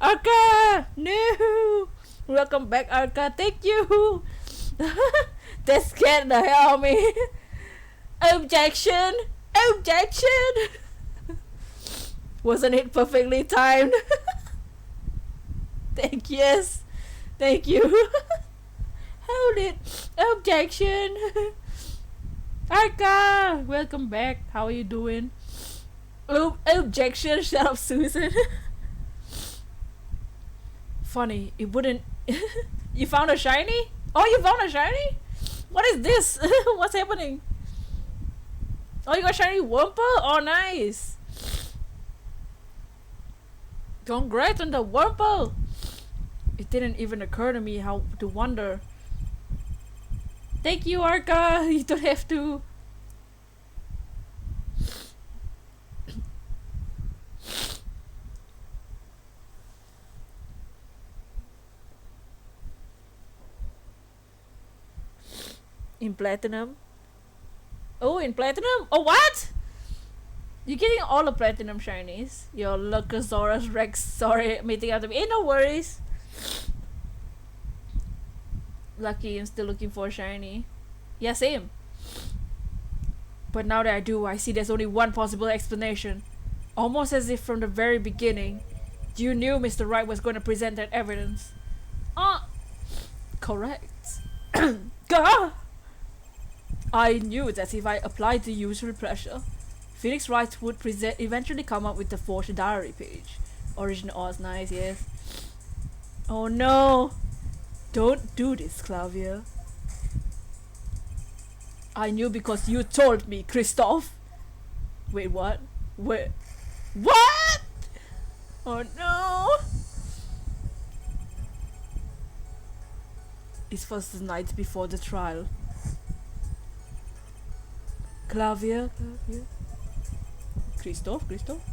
S1: Arca! No! Welcome back, Arca. Thank you! That scared the hell out of me. Objection! Wasn't it perfectly timed? Thank you. Hold it. Objection. Arca, welcome back. How are you doing? Objection. Shut up, Susan. Funny. It wouldn't. You found a shiny? Oh, you found a shiny? What is this? What's happening? Oh, you got shiny Wumpa? Oh, nice. Congrats on the Wurmple! It didn't even occur to me how to wonder. Thank you, Arca! You don't have to. In platinum? Oh, in platinum? Oh, what? You're getting all the platinum shinies. Your Lucasaurus Rex, sorry, meeting out of me. Ain't no worries. Lucky, I'm still looking for a shiny. Yeah, same. But now that I do, I see there's only one possible explanation. Almost as if from the very beginning, you knew Mr. Wright was going to present that evidence. Correct. Gah! I knew that if I applied the usual pressure, Phoenix Wright would eventually come up with the forged diary page. Original Oz, nice, yes. Oh no! Don't do this, Clavia. I knew because you told me, Christoph. Wait, what? Wait. What? Oh no! It was the night before the trial. Clavia. Christoph?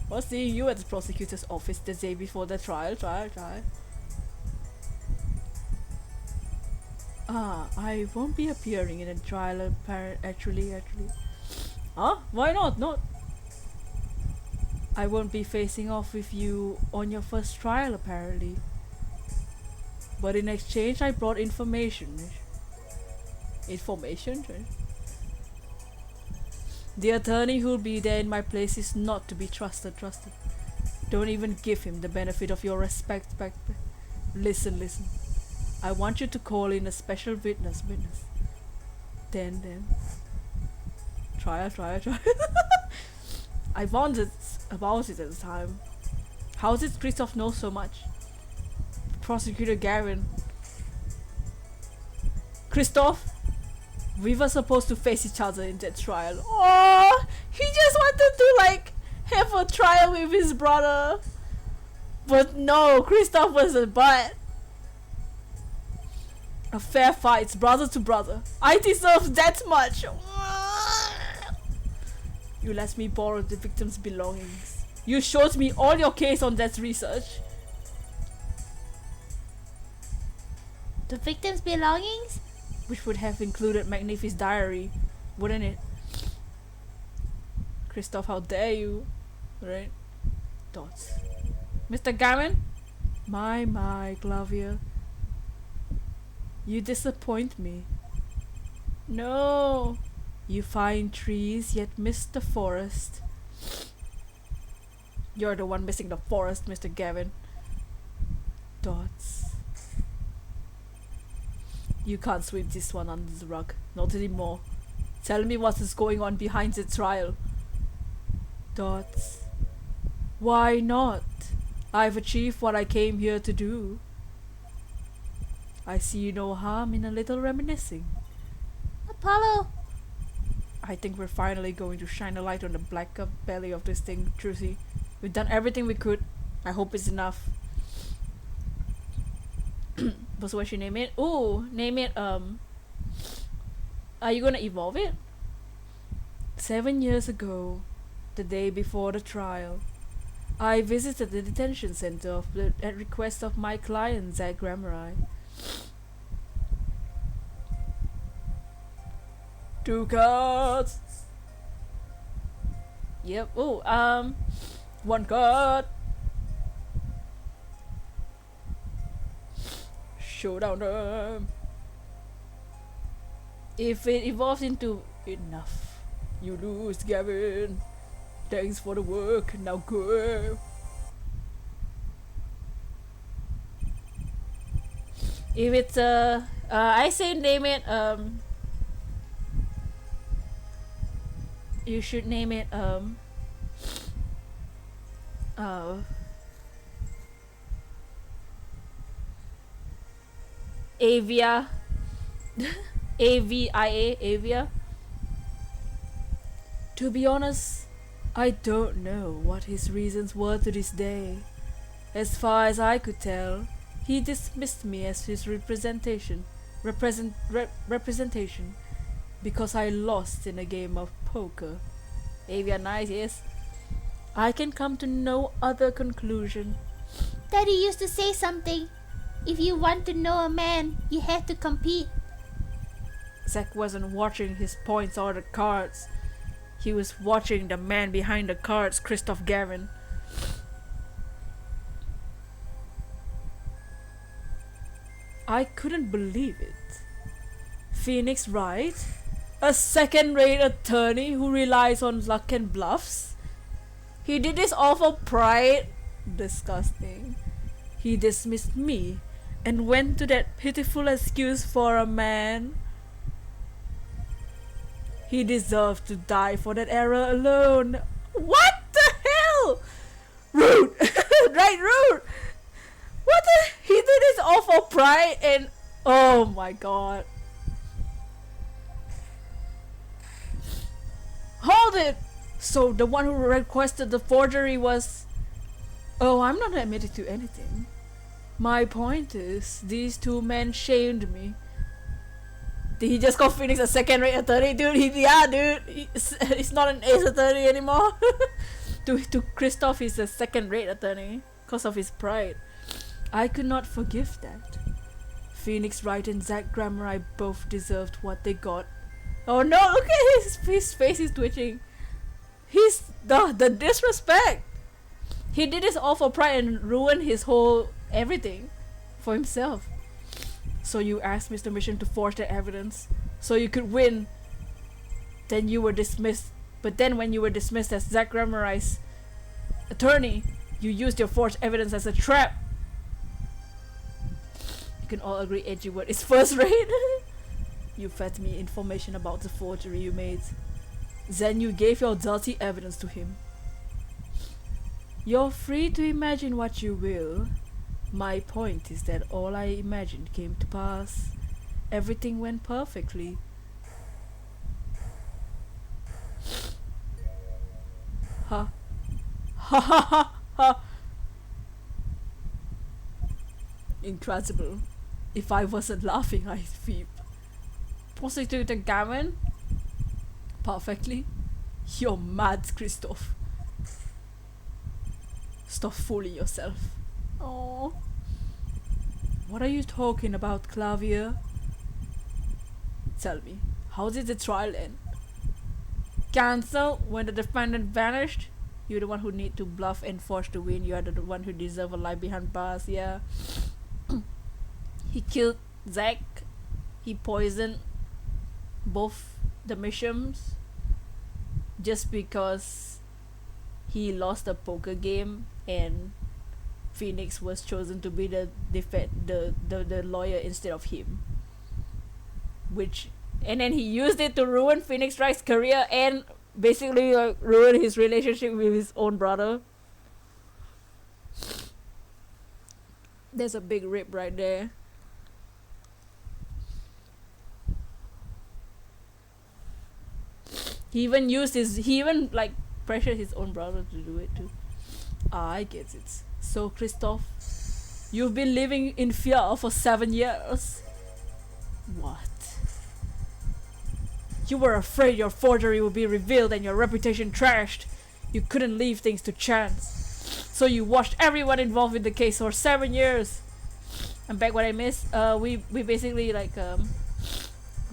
S1: Was seeing you at the prosecutor's office the day before the trial. I won't be appearing in a trial actually. Huh? Why not? Not. I won't be facing off with you on your first trial apparently. But in exchange I brought information. The attorney who'll be there in my place is not to be trusted. Don't even give him the benefit of your respect. Listen. I want you to call in a special witness. Then. Trial. I wondered about it at the time. How did Christoph know so much? Prosecutor Gavin. Christoph? We were supposed to face each other in that trial. Oh, he just wanted to have a trial with his brother. But no, Christoph was a butt. A fair fight, brother to brother. I deserve that much. You let me borrow the victim's belongings. You showed me all your case on that research.
S2: The victim's belongings?
S1: Which would have included McNiffy's diary, wouldn't it? Christoph, how dare you? Right? Dots. Mr. Gammon? My, Clavia. You disappoint me. No. You find trees, yet miss the forest. You're the one missing the forest, Mr. Gavin. Dots. You can't sweep this one under the rug. Not anymore. Tell me what is going on behind the trial. Dots. Why not? I've achieved what I came here to do. I see no harm in a little reminiscing.
S2: Apollo!
S1: I think we're finally going to shine a light on the black belly of this thing, Trucy. We've done everything we could. I hope it's enough. What's what you name it? Ooh, name it, are you gonna evolve it? 7 years ago, the day before the trial, I visited the detention center at request of my client, Zach Gramerai. 2 cards! Yep, oh, 1 card! Showdown time! If it evolves into enough, you lose, Gavin. Thanks for the work, now go. If it's I say name it you should name it Avia. AVIA, Avia. To be honest, I don't know what his reasons were to this day. As far as I could tell, he dismissed me as his representation because I lost in a game of poker. Avia nice, yes. I can come to no other conclusion.
S2: Daddy used to say something. If you want to know a man, you have to compete.
S1: Zack wasn't watching his points or the cards. He was watching the man behind the cards, Christoph Gavin. I couldn't believe it. Phoenix Wright? A second-rate attorney who relies on luck and bluffs? He did this all for pride? Disgusting. He dismissed me and went to that pitiful excuse for a man. He deserved to die for that error alone. What the hell? Rude! Right, rude! What the? He did this all for pride and... Oh my god. Hold it! So the one who requested the forgery was... Oh, I'm not admitting to anything. My point is, these two men shamed me. Did he just call Phoenix a second-rate attorney? Dude, he's not an ace attorney anymore. to Christoph, he's a second-rate attorney because of his pride. I could not forgive that. Phoenix Wright and Zack Grammar both deserved what they got. Oh no, look at his face is twitching. He's the disrespect. He did this all for pride and ruined his whole everything for himself. So you asked Mr. Mission to forge the evidence so you could win. Then you were dismissed. But then when you were dismissed as Zack Grammar's attorney, you used your forged evidence as a trap. You can all agree Edgyword is first rate. You fed me information about the forgery you made. Then you gave your dirty evidence to him. You're free to imagine what you will. My point is that all I imagined came to pass. Everything went perfectly. Ha. Ha ha ha ha. Incredible. If I wasn't laughing, I'd weep. Prosecutor Gavin? Perfectly. You're mad, Christoph. Stop fooling yourself. Oh. What are you talking about, Clavier? Tell me, how did the trial end? Cancel when the defendant vanished? You're the one who need to bluff and force to win. You are the one who deserve a life behind bars, yeah. He killed Zack. He poisoned both the Mishams just because he lost a poker game and Phoenix was chosen to be the lawyer instead of him. And then he used it to ruin Phoenix Wright's career and basically ruin his relationship with his own brother. There's a big rip right there. He even like pressured his own brother to do it too. I get it. So Christoph, you've been living in fear for 7 years. What? You were afraid your forgery would be revealed and your reputation trashed. You couldn't leave things to chance. So you watched everyone involved in the case for 7 years. And back what I missed, we basically like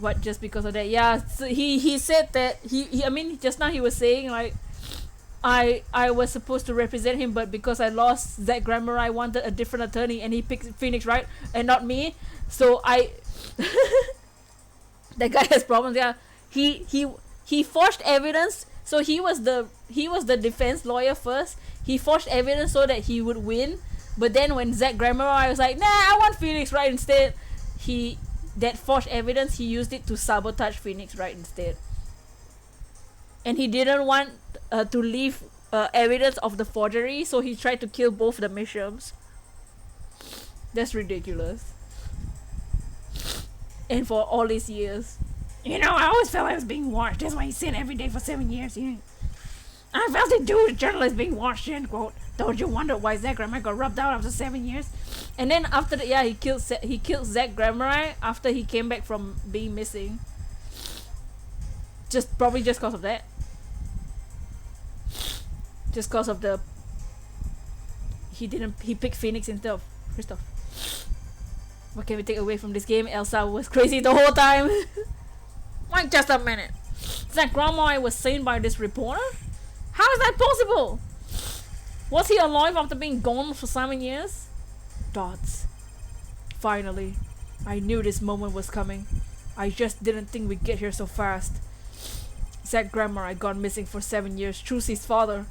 S1: what, just because of that? Yeah, so he said that I mean just now he was saying like I was supposed to represent him, but because I lost Zack Grammar, I wanted a different attorney, and he picked Phoenix Wright and not me. So that guy has problems. Yeah, he forged evidence. So he was the defense lawyer first. He forged evidence so that he would win. But then when Zack Grammar, I was like, nah, I want Phoenix Wright instead. That forged evidence, he used it to sabotage Phoenix Wright instead. And he didn't want to leave evidence of the forgery, so he tried to kill both the Mishams. That's ridiculous. And for all these years, you know, I always felt I was being watched. That's why he said every day for 7 years. Yeah. I felt it too, the journalist being watched, end quote. Don't you wonder why Zach Grammar got rubbed out after 7 years? And then after that, yeah, he killed Zach Grammar after he came back from being missing. Probably just cause of that. Just cause of the he picked Phoenix instead of Kristoff. What can we take away from this game? Elsa was crazy the whole time. Wait just a minute. Zach Grammar was seen by this reporter? How is that possible? Was he alive after being gone for 7 years? Dots. Finally. I knew this moment was coming. I just didn't think we'd get here so fast. Zach Grammar had gone missing for 7 years. Trucy's father.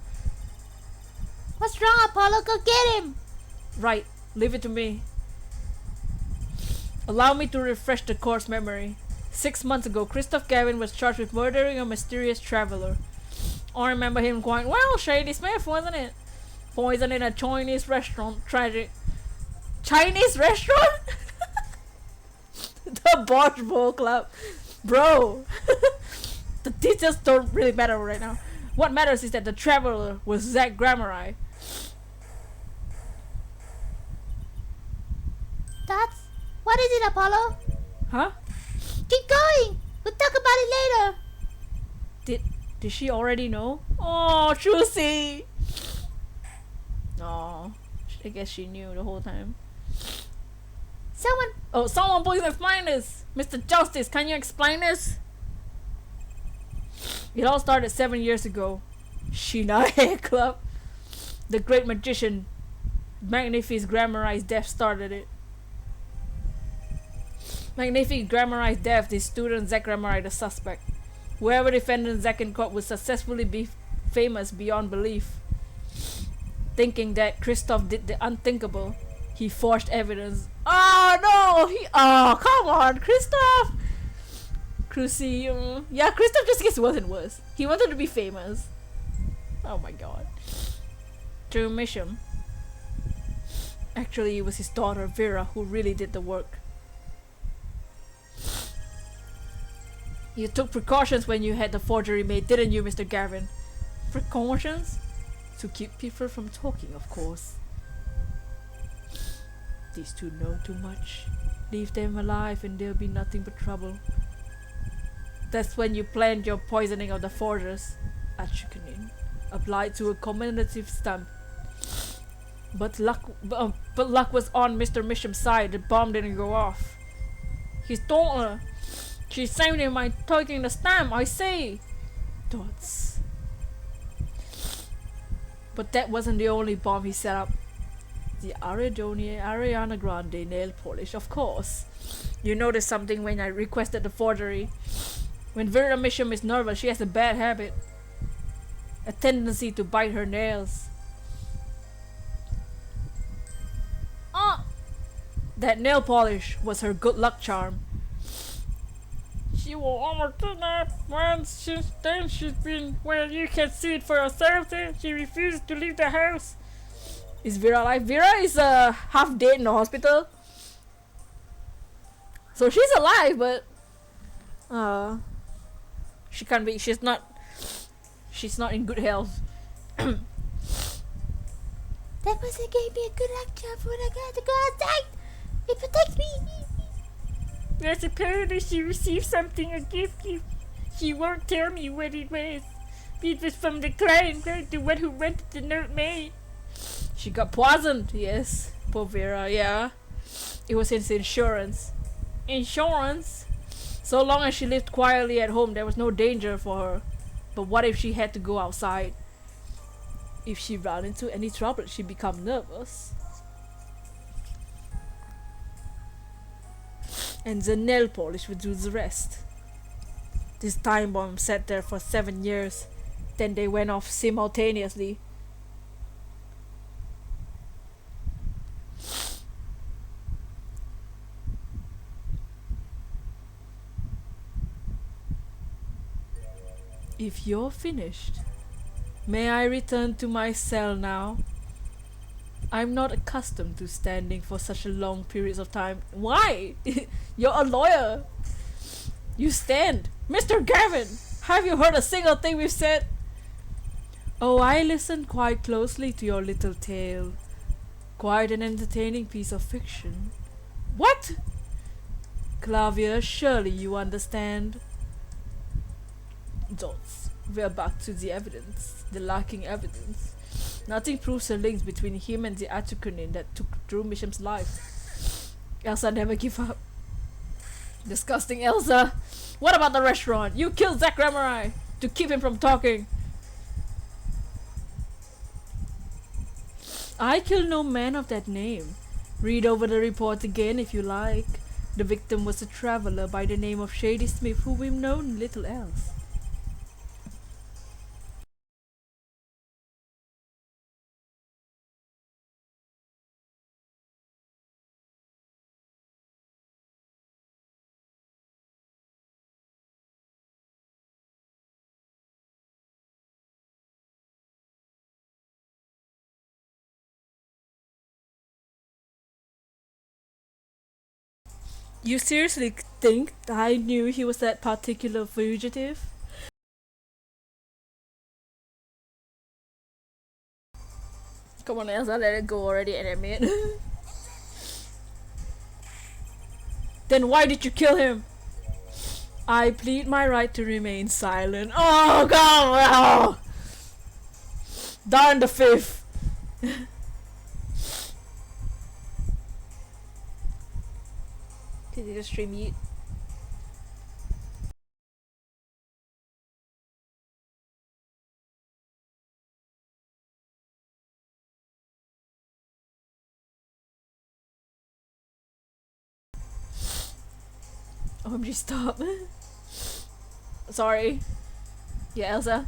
S2: What's wrong, Apollo? Go get him!
S1: Right. Leave it to me. Allow me to refresh the course memory. 6 months ago, Christoph Gavin was charged with murdering a mysterious traveler. I remember him quite well. Shady Smith, wasn't it? Poison in a Chinese restaurant. Tragic. Chinese restaurant? The Bosch Bowl Club. Bro. The details don't really matter right now. What matters is that the traveler was Zach Grammar.
S2: That's... What is it, Apollo?
S1: Huh?
S2: Keep going! We'll talk about it later!
S1: Did she already know? Oh, Trucy! Oh, I guess she knew the whole time. Someone please explain this! Mr. Justice, can you explain this? It all started 7 years ago. Shina Hair Club. The great magician Magnific's Grammarized Death started it. Magnific Grammarized Death, the student Zach Grammar, the suspect. Whoever defended Zach in court would successfully be famous beyond belief. Thinking that Kristoff did the unthinkable, he forged evidence. Oh no! Oh, come on, Kristoff! Crucy, yeah, Kristoff just gets worse and worse. He wanted to be famous. Oh my god. To Misham. Actually, it was his daughter Vera who really did the work. You took precautions when you had the forgery made, didn't you, Mr. Gavin? Precautions? To keep people from talking, of course. These two know too much. Leave them alive and there'll be nothing but trouble. That's when you planned your poisoning of the forgers. Achukanin. Applied to a commemorative stamp. But luck was on Mr. Misham's side. The bomb didn't go off. His daughter. She saved him by taking the stamp, I say. Dots. But that wasn't the only bomb he set up. The Ariana Grande nail polish, of course. You noticed something when I requested the forgery. When Vera Misham is nervous, she has a bad habit. A tendency to bite her nails. That nail polish was her good luck charm. She will almost kidnap once. Since then she's been, well, you can see it for yourself then. She refuses to leave the house. Is Vera alive? Vera is half dead in the hospital. So she's alive, but she can't be, she's not in good health.
S2: That person gave me a good luck charm when I got to go outside. It protects me.
S3: Yes, apparently she received something, a gift. She won't tell me what it was. It was from the client, the one who wanted the note made.
S1: She got poisoned, yes. Poor Vera, yeah. It was his insurance. Insurance? So long as she lived quietly at home, there was no danger for her. But what if she had to go outside? If she ran into any trouble, she'd become nervous. And the nail polish would do the rest. This time bomb sat there for 7 years. Then they went off simultaneously. If you're finished, may I return to my cell now? I'm not accustomed to standing for such a long periods of time. Why? You're a lawyer. You stand. Mr. Gavin, have you heard a single thing we've said? Oh, I listened quite closely to your little tale. Quite an entertaining piece of fiction. What? Clavia, surely you understand. Dots. We're back to the evidence. The lacking evidence. Nothing proves the links between him and the Atukunin that took Drew Misham's life. Elsa never give up. Disgusting Elsa. What about the restaurant? You killed Zack Ramurai to keep him from talking. I killed no man of that name. Read over the report again if you like. The victim was a traveler by the name of Shady Smith who we've known little else. You seriously think I knew he was that particular fugitive? Come on, Elsa, let it go already and admit. Then why did you kill him? I plead my right to remain silent. Oh God! Oh. Darn the fifth. Did you just stream eat? OMG, stop. Sorry. Yeah, Elsa.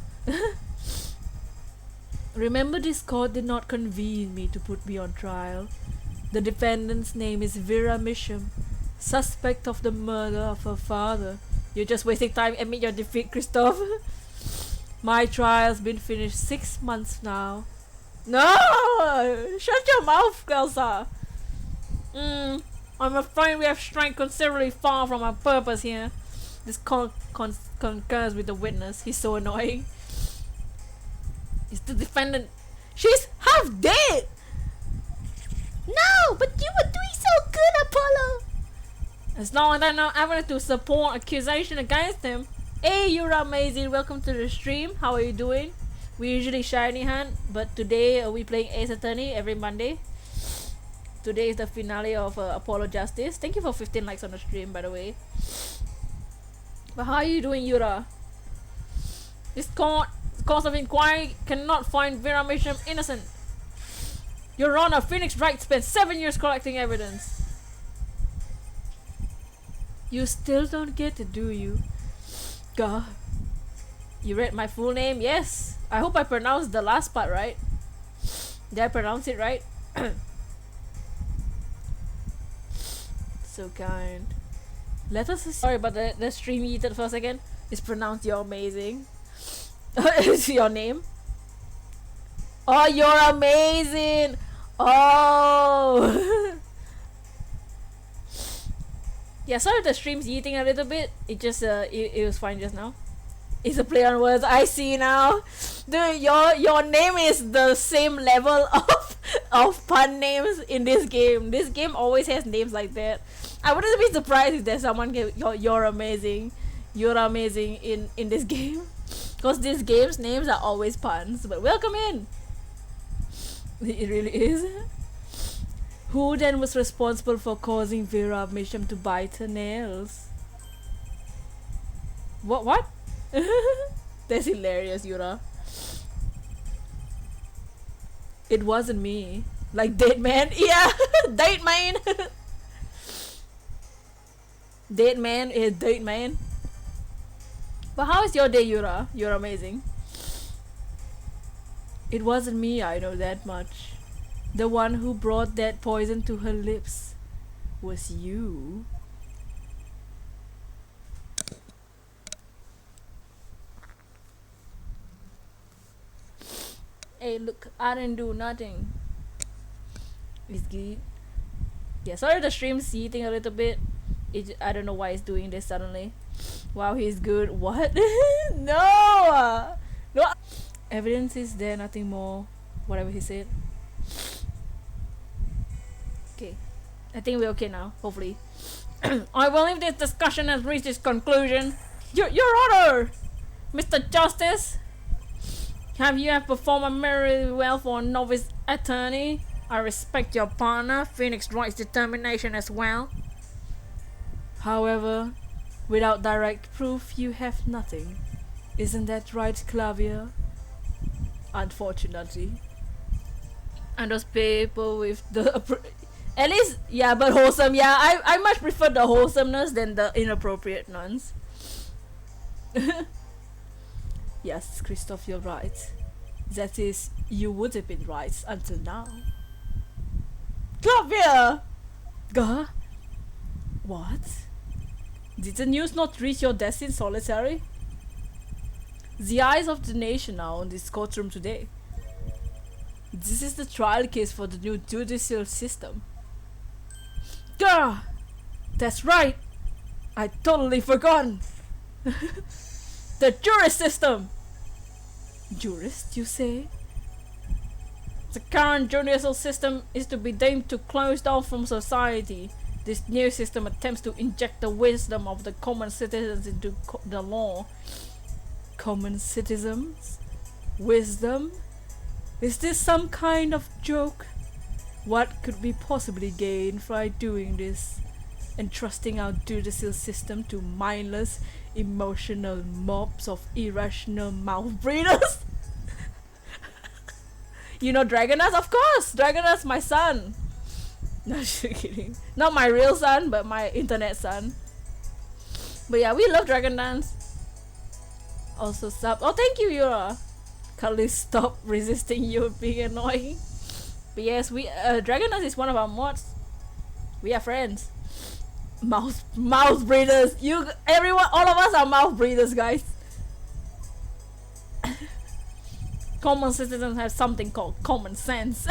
S1: Remember, this court did not convene me to put me on trial. The defendant's name is Vera Misham, suspect of the murder of her father. You're just wasting time. Admit your defeat, Christoph. My trial's been finished 6 months now. No! Shut your mouth, Elsa. I'm afraid we have strayed considerably far from our purpose here. This concurs with the witness. He's so annoying. It's the defendant. She's half dead!
S2: No, but you were doing so good, Apollo!
S1: As long as there's no evidence to support accusation against him. Hey, you're amazing. Welcome to the stream. How are you doing? We usually Shiny Hunt, but today we playing Ace Attorney every Monday. Today is the finale of Apollo Justice. Thank you for 15 likes on the stream, by the way. But how are you doing, Yura? This court of inquiry cannot find Vera Misham innocent. Your Honor, Phoenix Wright spent 7 years collecting evidence. You still don't get it, do you? God. You read my full name? Yes. I hope I pronounced the last part right. Did I pronounce it right? So kind. Let us sorry about the stream eaten for a second. It's pronounced you're amazing. Is your name? Oh, you're amazing. Oh. Yeah, sorry if the stream's eating a little bit. It just it was fine just now. It's a play on words. I see now. Dude, your name is the same level of pun names in this game. This game always has names like that. I wouldn't be surprised if there's someone get you're amazing. You're amazing in this game. Because this game's names are always puns. But welcome in. It really is. Who then was responsible for causing Vera Misham to bite her nails? What? That's hilarious, Yura. It wasn't me. Like dead man? Yeah, dead man. Dead man is dead man. But how is your day, Yura? You're amazing. It wasn't me, I know that much. The one who brought that poison to her lips was you. Hey, look, I didn't do nothing. It's good. Yeah, sorry the stream's eating a little bit. I don't know why it's doing this suddenly. Wow, he's good. What? No! No! Evidence is there, nothing more. Whatever he said. Okay. I think we're okay now, hopefully. I believe this discussion has reached its conclusion. Your Honor! Mr. Justice! You have performed very well for a novice attorney. I respect your partner, Phoenix Wright's determination as well. However, without direct proof, you have nothing. Isn't that right, Clavier? Unfortunately. And those people with the... At least, yeah, but wholesome. Yeah, I much prefer the wholesomeness than the inappropriate ones. Yes, Christoph, you're right. That is, you would have been right until now. Clavier! Gah? What? Did the news not reach your desk in solitary? The eyes of the nation are on this courtroom today. This is the trial case for the new judicial system. Gah! That's right! I totally forgotten! The jurist system! Jurist, you say? The current judicial system is to be deemed to close down from society. This new system attempts to inject the wisdom of the common citizens into the law. Common citizens? Wisdom? Is this some kind of joke? What could we possibly gain by doing this? Entrusting our judicial system to mindless, emotional mobs of irrational mouth breathers? You know Dragonus? Of course! Dragonus, my son! No, just kidding. Not my real son, but my internet son. But yeah, we love Dragon Dance. Also sub. Oh, thank you, Yura. Carly, stop resisting you being annoying. But yes, we Dragon Dance is one of our mods. We are friends. Mouth breathers. Everyone, all of us are mouth breathers, guys. Common citizens have something called common sense.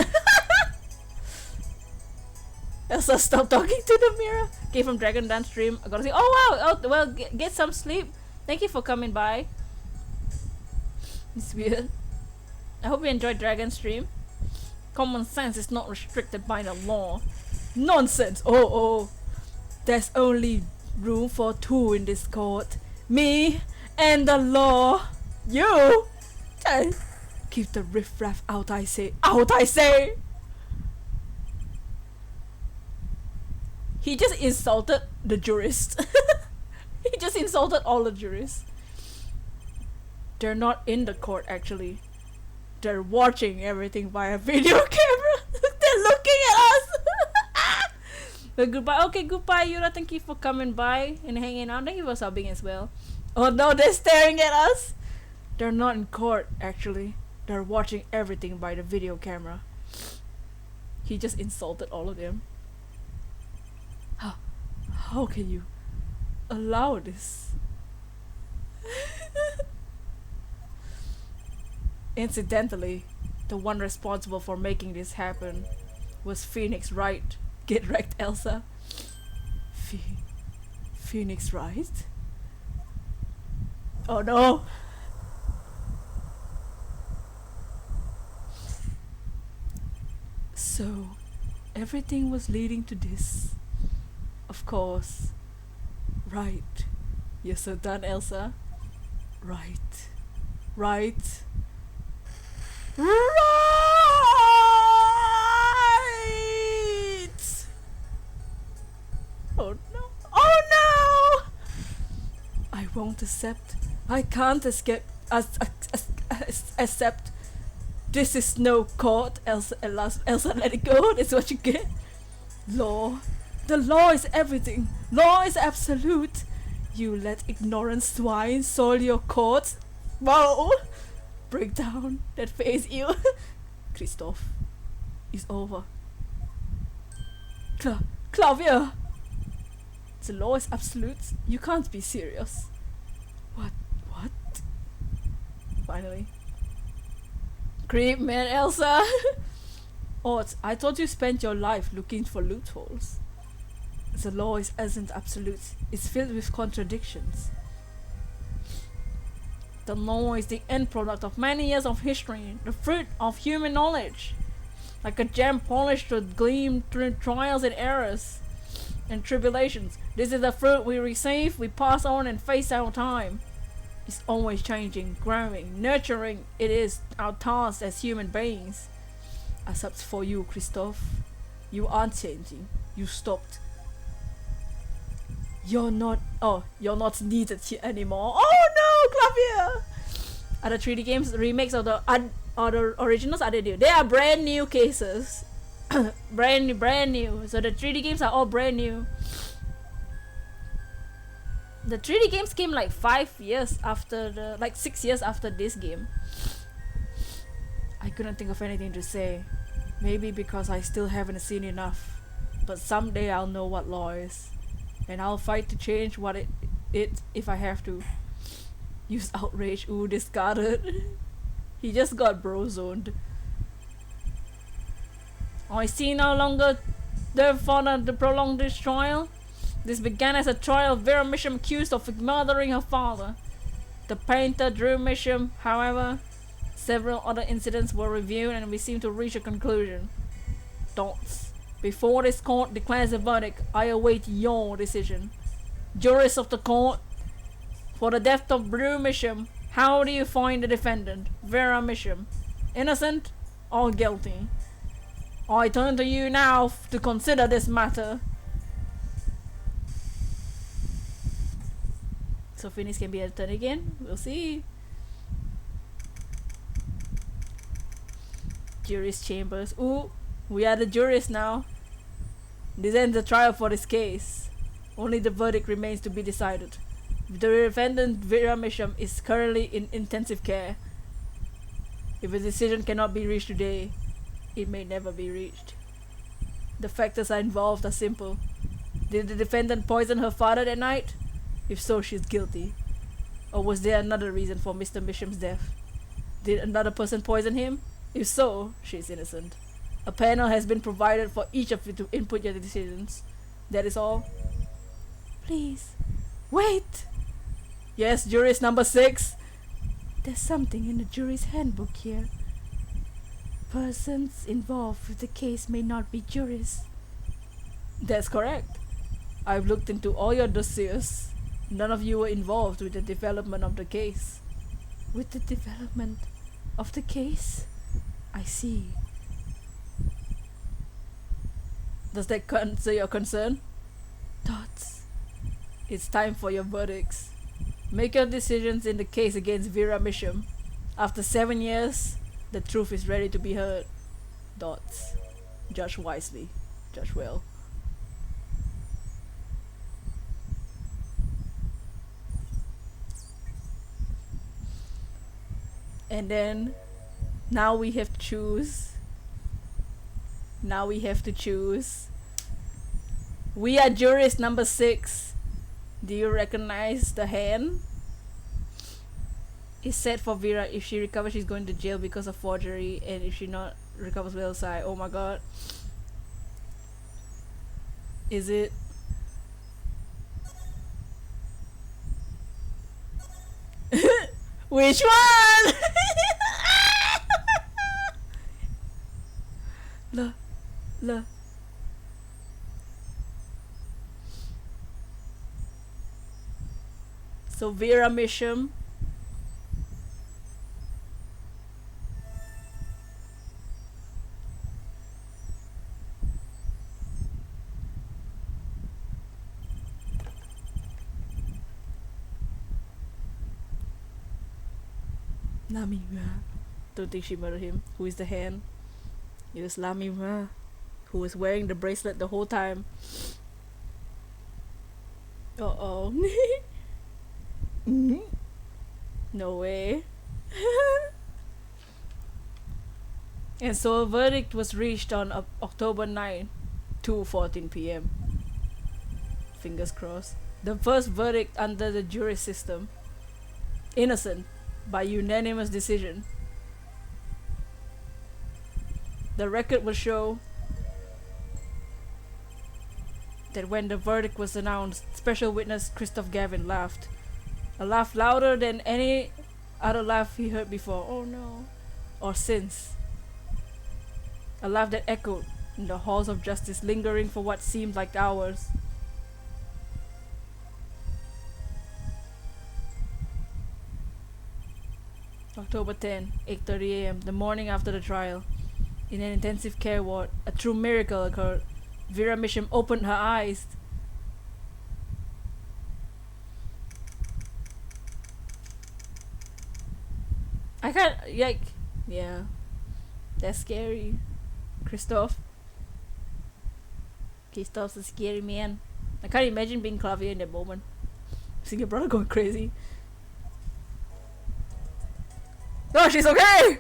S1: Elsa, stop talking to the mirror. Okay, from Dragon Dance stream, I gotta say, oh wow, oh, well, get some sleep. Thank you for coming by. It's weird. I hope you enjoyed Dragon stream. Common sense is not restricted by the law. Nonsense. Oh. There's only room for two in this court. Me and the law. You. Keep the riffraff out, I say. Out, I say. He just insulted the jurists. He just insulted all the jurists. They're not in the court, actually. They're watching everything via video camera. They're looking at us. But goodbye. Okay, goodbye, Yura. Thank you for coming by and hanging out. Thank you for subbing as well. Oh no, they're staring at us. They're not in court, actually. They're watching everything by the video camera. He just insulted all of them. How can you allow this? Incidentally, the one responsible for making this happen was Phoenix Wright. Get wrecked, Elsa. Phoenix Wright? Oh no! So, everything was leading to this. Of course. Right. You're so done, Elsa. Right. Oh no! I won't accept. I can't accept. This is no court, Elsa. Elsa, let it go. That's what you get. Law. The law is everything. Law is absolute. You let ignorant swine soil your courts. Whoa! Break down that face, you. Christoph, it's over. Clavier! The law is absolute. You can't be serious. What? Finally. Creep, man, Elsa! Odd, I thought you spent your life looking for loopholes. The law isn't absolute. It's filled with contradictions. The law is the end product of many years of history, the fruit of human knowledge. Like a gem polished to gleam through trials and errors and tribulations. This is the fruit we receive, we pass on and face our time. It's always changing, growing, nurturing. It is our task as human beings. Except for you, Christophe. You aren't changing. You stopped. You're not needed here anymore. Oh no, Clavier! Are the 3D games remakes of the originals? Are they new? They are brand new cases. brand new. So the 3D games are all brand new. The 3D games came like 6 years after this game. I couldn't think of anything to say. Maybe because I still haven't seen enough. But someday I'll know what law is. And I'll fight to change what it if I have to. Use outrage. Ooh, discarded. He just got bro-zoned. I see no longer therefore to prolong this trial. This began as a trial of Vera Misham accused of murdering her father. The painter Drew Misham, however, several other incidents were reviewed and we seem to reach a conclusion. Dots. Before this court declares a verdict, I await your decision. Jurists of the court, for the death of Drew Misham, how do you find the defendant, Vera Misham? Innocent or guilty? I turn to you now to consider this matter. So Phoenix can be a turn again. We'll see. Jury's chambers. Ooh, we are the jurists now. This ends the trial for this case. Only the verdict remains to be decided. The defendant Vera Misham is currently in intensive care. If a decision cannot be reached today, it may never be reached. The factors involved are simple. Did the defendant poison her father that night? If so, she's guilty. Or was there another reason for Mr. Misham's death? Did another person poison him? If so, she's innocent. A panel has been provided for each of you to input your decisions. That is all.
S2: Please, wait!
S1: Yes, jurist number 6.
S2: There's something in the jury's handbook here. Persons involved with the case may not be jurists.
S1: That's correct. I've looked into all your dossiers. None of you were involved with the development of the case.
S2: With the development of the case? I see.
S1: Does that answer your concern?
S2: Thoughts?
S1: It's time for your verdicts. Make your decisions in the case against Vera Misham. After 7 years, the truth is ready to be heard. Dots. Judge wisely. Judge well. And then now we have to choose. We are jurist number 6. Do you recognize the hand? It's set for Vera. If she recovers, she's going to jail because of forgery, and if she not recovers, we'll sigh. Oh my god. Is it? Which one? La. So Vera Misham. Lamira. Don't think she murdered him. Who is the hand? It was Lamira, who was wearing the bracelet the whole time. Uh-oh. No way. And so a verdict was reached on October 9, 2:14 p.m. Fingers crossed. The first verdict under the jury system. Innocent by unanimous decision. The record will show that when the verdict was announced, special witness Christoph Gavin laughed. A laugh louder than any Other laugh he heard before. Oh no. Or since. A laugh that echoed in the halls of justice, lingering for what seemed like hours. October 10, 8:30 a.m., the morning after the trial. In an intensive care ward, a true miracle occurred. Vera Misham opened her eyes. I can't, like, yeah, that's scary. Christophe's a scary man. I can't imagine being Clavier in that moment. Seeing your brother going crazy. No, she's okay!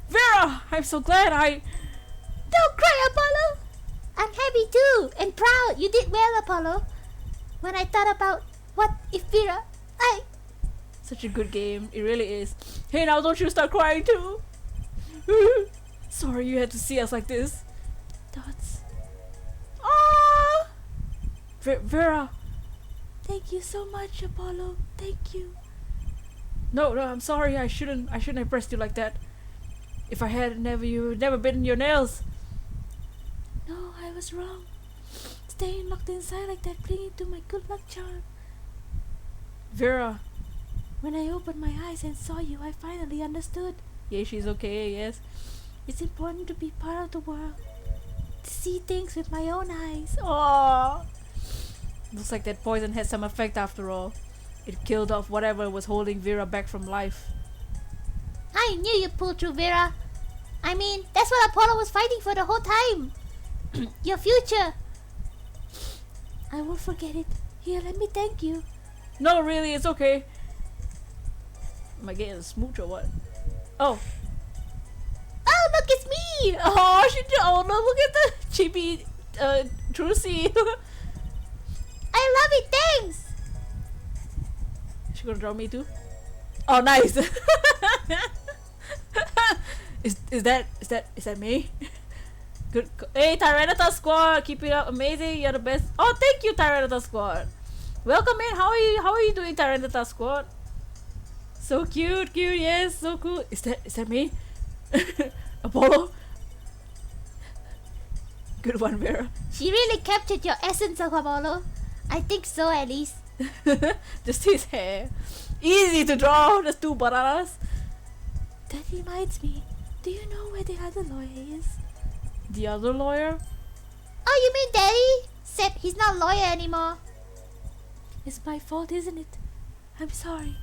S1: Vera! I'm so glad
S2: Don't cry, Apollo! I'm happy too, and proud. You did well, Apollo. When I thought about what if Vera...
S1: Such a good game. It really is. Hey, now don't you start crying too? Sorry you had to see us like this.
S2: Thoughts.
S1: Ah! Vera!
S2: Thank you so much, Apollo. Thank you.
S1: No, I'm sorry. I shouldn't have pressed you like that. If I had you would never bitten your nails.
S2: No, I was wrong. Staying locked inside like that, clinging to my good luck charm.
S1: Vera.
S2: When I opened my eyes and saw you, I finally understood.
S1: Yeah, she's okay, yes.
S2: It's important to be part of the world. To see things with my own eyes.
S1: Aww. Looks like that poison had some effect after all. It killed off whatever was holding Vera back from life.
S2: I knew you'd pull through, Vera. I mean, that's what Apollo was fighting for the whole time. Your future. I won't forget it. Here, let me thank you.
S1: No, really, it's okay. Am I getting a smooch or what? Oh.
S2: Oh, look, it's me!
S1: Oh, oh no, look at the chibi Trucy.
S2: I love it, thanks!
S1: She gonna draw me too? Oh, nice. is that me? Good. Hey, Tyranitar Squad, keep it up, amazing. You're the best. Oh, thank you, Tyranitar Squad. Welcome in. How are you doing, Tyranitar Squad? So cute, yes, so cool. Is that me? Apollo? Good one, Vera.
S2: She really captured your essence of Apollo. I think so, at least.
S1: Just his hair. Easy to draw, just two bananas.
S2: That reminds me. Do you know where the other lawyer is?
S1: The other lawyer?
S2: Oh, you mean Daddy? Except he's not a lawyer anymore. It's my fault, isn't it? I'm sorry.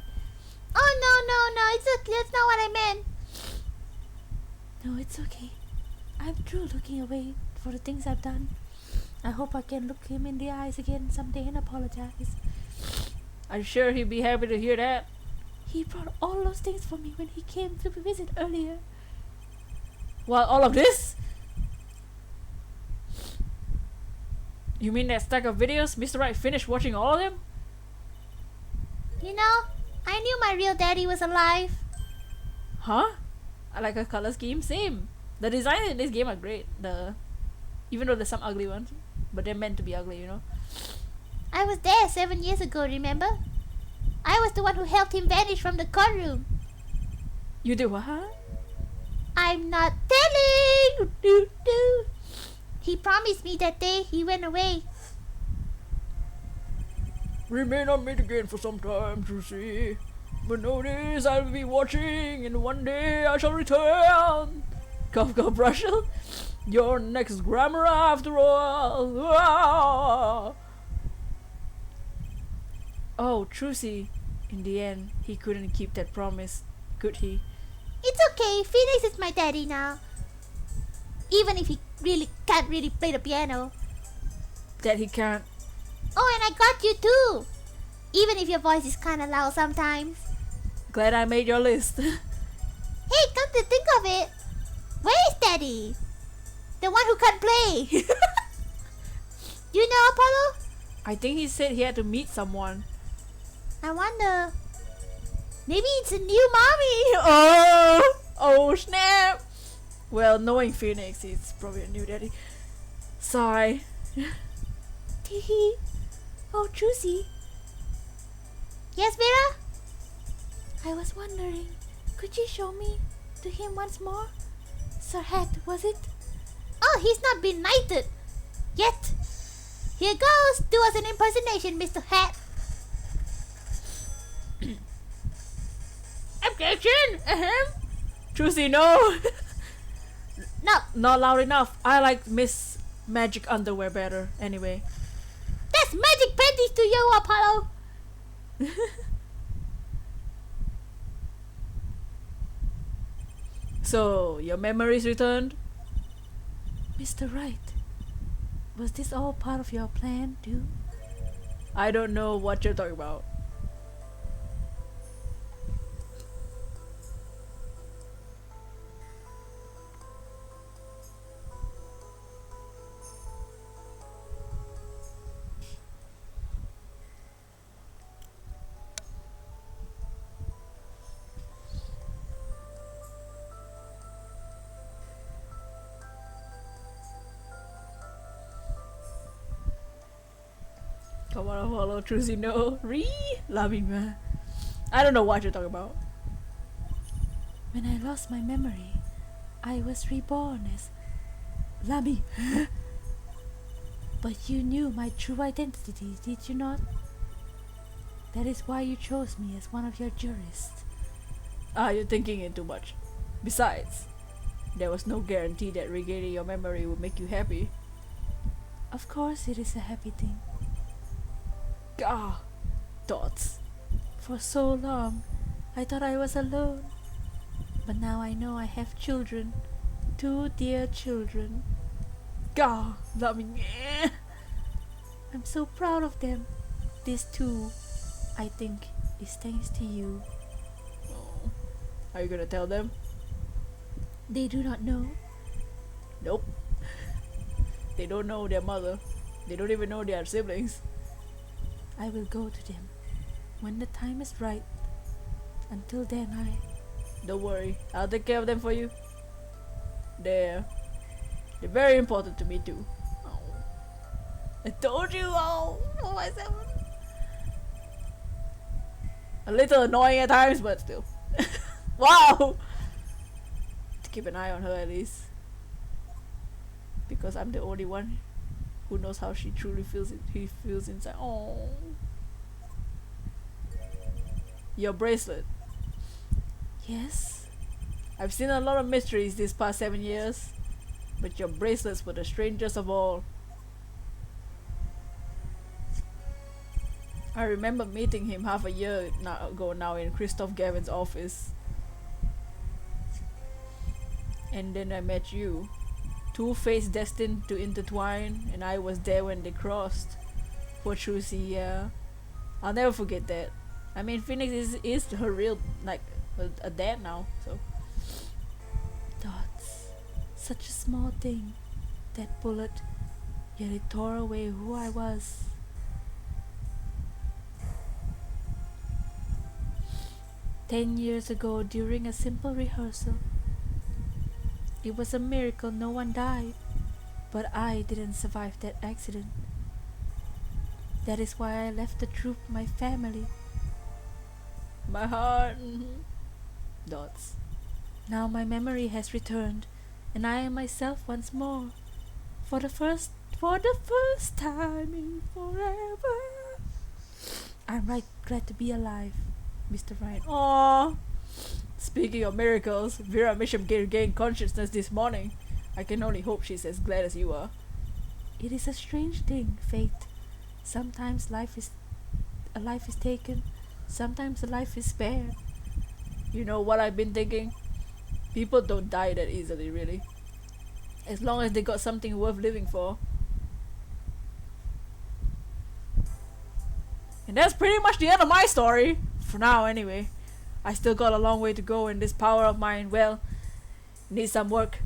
S2: Oh, no, it's okay. That's not what I meant. No, it's okay. I'm through looking away for the things I've done. I hope I can look him in the eyes again someday and apologize.
S1: I'm sure he'd be happy to hear that.
S2: He brought all those things for me when he came to visit earlier.
S1: Well, all of this? You mean that stack of videos? Mr. Wright finished watching all of them?
S2: You know, I knew my real daddy was alive.
S1: Huh? I like a color scheme. Same. The designs in this game are great. Even though there's some ugly ones, but they're meant to be ugly, you know.
S2: I was there 7 years ago, remember? I was the one who helped him vanish from the courtroom.
S1: You do what?
S2: I'm not telling! Do, do. He promised me that day he went away.
S1: We may not meet again for some time to see, but notice I'll be watching, and one day I shall return. Cough, cough, Russell. Your next grammar after all. Ah! Oh, Trucy. In the end, he couldn't keep that promise, could he?
S2: It's okay, Phoenix is my daddy now. Even if he can't really play the piano.
S1: That he can't.
S2: Oh, and I got you too. Even if your voice is kinda loud sometimes.
S1: Glad I made your list.
S2: Hey, come to think of it, where is Daddy? The one who can't play. You know Apollo?
S1: I think he said he had to meet someone.
S2: I wonder. Maybe it's a new mommy.
S1: Oh snap. Well, knowing Phoenix, it's probably a new daddy. Sigh.
S2: Teehee. Oh, Trucy. Yes, Vera? I was wondering, could you show me to him once more? Sir Hat, was it? Oh, he's not been knighted yet. Here goes. Do us an impersonation, Mr. Hat. Objection!
S1: Trucy, no!
S2: No.
S1: Not loud enough. I like Miss Magic Underwear better, anyway.
S2: That's magic panties to you, Apollo.
S1: So, your memories returned?
S2: Mr. Wright, was this all part of your plan, too?
S1: I don't know what you're talking about. Come on, follow Trucy, no. Loving man. I don't know what you're talking about.
S2: When I lost my memory, I was reborn as Lami. But you knew my true identity, did you not? That is why you chose me as one of your jurists.
S1: You're thinking it too much. Besides, there was no guarantee that regaining your memory would make you happy.
S2: Of course it is a happy thing.
S1: Thoughts.
S2: For so long, I thought I was alone. But now I know I have children. 2 dear children.
S1: Loving.
S2: I'm so proud of them. This too, I think, is thanks to you.
S1: Oh. Are you gonna tell them?
S2: They do not know.
S1: Nope. They don't know their mother. They don't even know they are siblings.
S2: I will go to them when the time is right. Until then,
S1: Don't worry, I'll take care of them for you. They're very important to me too. Oh. I told you, myself. A little annoying at times, but still. Wow! To keep an eye on her at least. Because I'm the only one who knows how she truly feels he feels inside. Oh. Your bracelet.
S2: Yes?
S1: I've seen a lot of mysteries these past 7 years, but your bracelets were the strangest of all. I remember meeting him half a year ago now in Christoph Gavin's office. And then I met you. 2 fates destined to intertwine, and I was there when they crossed. Poor Trucy, yeah. I'll never forget that. I mean, Phoenix is her real, like, a dad now, so.
S2: Thoughts. Such a small thing. That bullet, yet it tore away who I was. "10 years ago, during a simple rehearsal, it was a miracle no one died, but I didn't survive that accident. That is why I left the troop, my family.
S1: My heart. Dots.
S2: Now my memory has returned, and I am myself once more. For the first time in forever. I'm right glad to be alive, Mr. Wright."
S1: Aww. Speaking of miracles, Vera Misham gained consciousness this morning. I can only hope she's as glad as you are.
S2: It is a strange thing, fate. Sometimes a life is taken, sometimes a life is spared.
S1: You know what I've been thinking? People don't die that easily, really. As long as they got something worth living for. And that's pretty much the end of my story. For now, anyway. I still got a long way to go, and this power of mine, well, needs some work.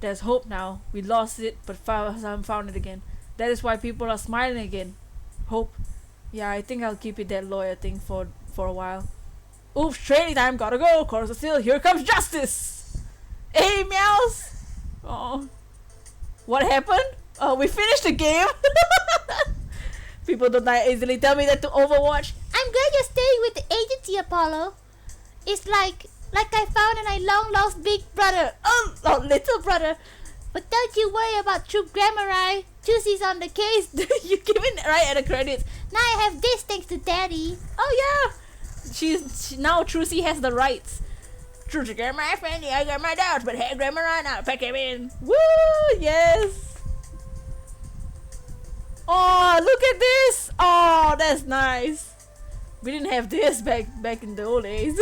S1: There's hope now. We lost it, but found it again. That is why people are smiling again. Hope. Yeah, I think I'll keep it that lawyer thing for a while. Oops, training time, gotta go. Chorus still, here comes justice. Hey, meows. Oh, what happened? Oh, we finished the game. People don't die easily. Tell me that to Overwatch.
S2: I'm glad you're staying with the agents, see, Apollo. It's like I found and I long lost big brother. Oh, little brother. But don't you worry about True Grammar. Juicy's on the case.
S1: You give it right at the credits.
S2: Now I have this thanks to Daddy.
S1: Oh yeah, now Trucy has the rights. Trucy got my friend, I got my doubts, but hey, Grammar now, pack him in. Woo, yes. Oh, look at this. Oh, that's nice. We didn't have this back in the old days.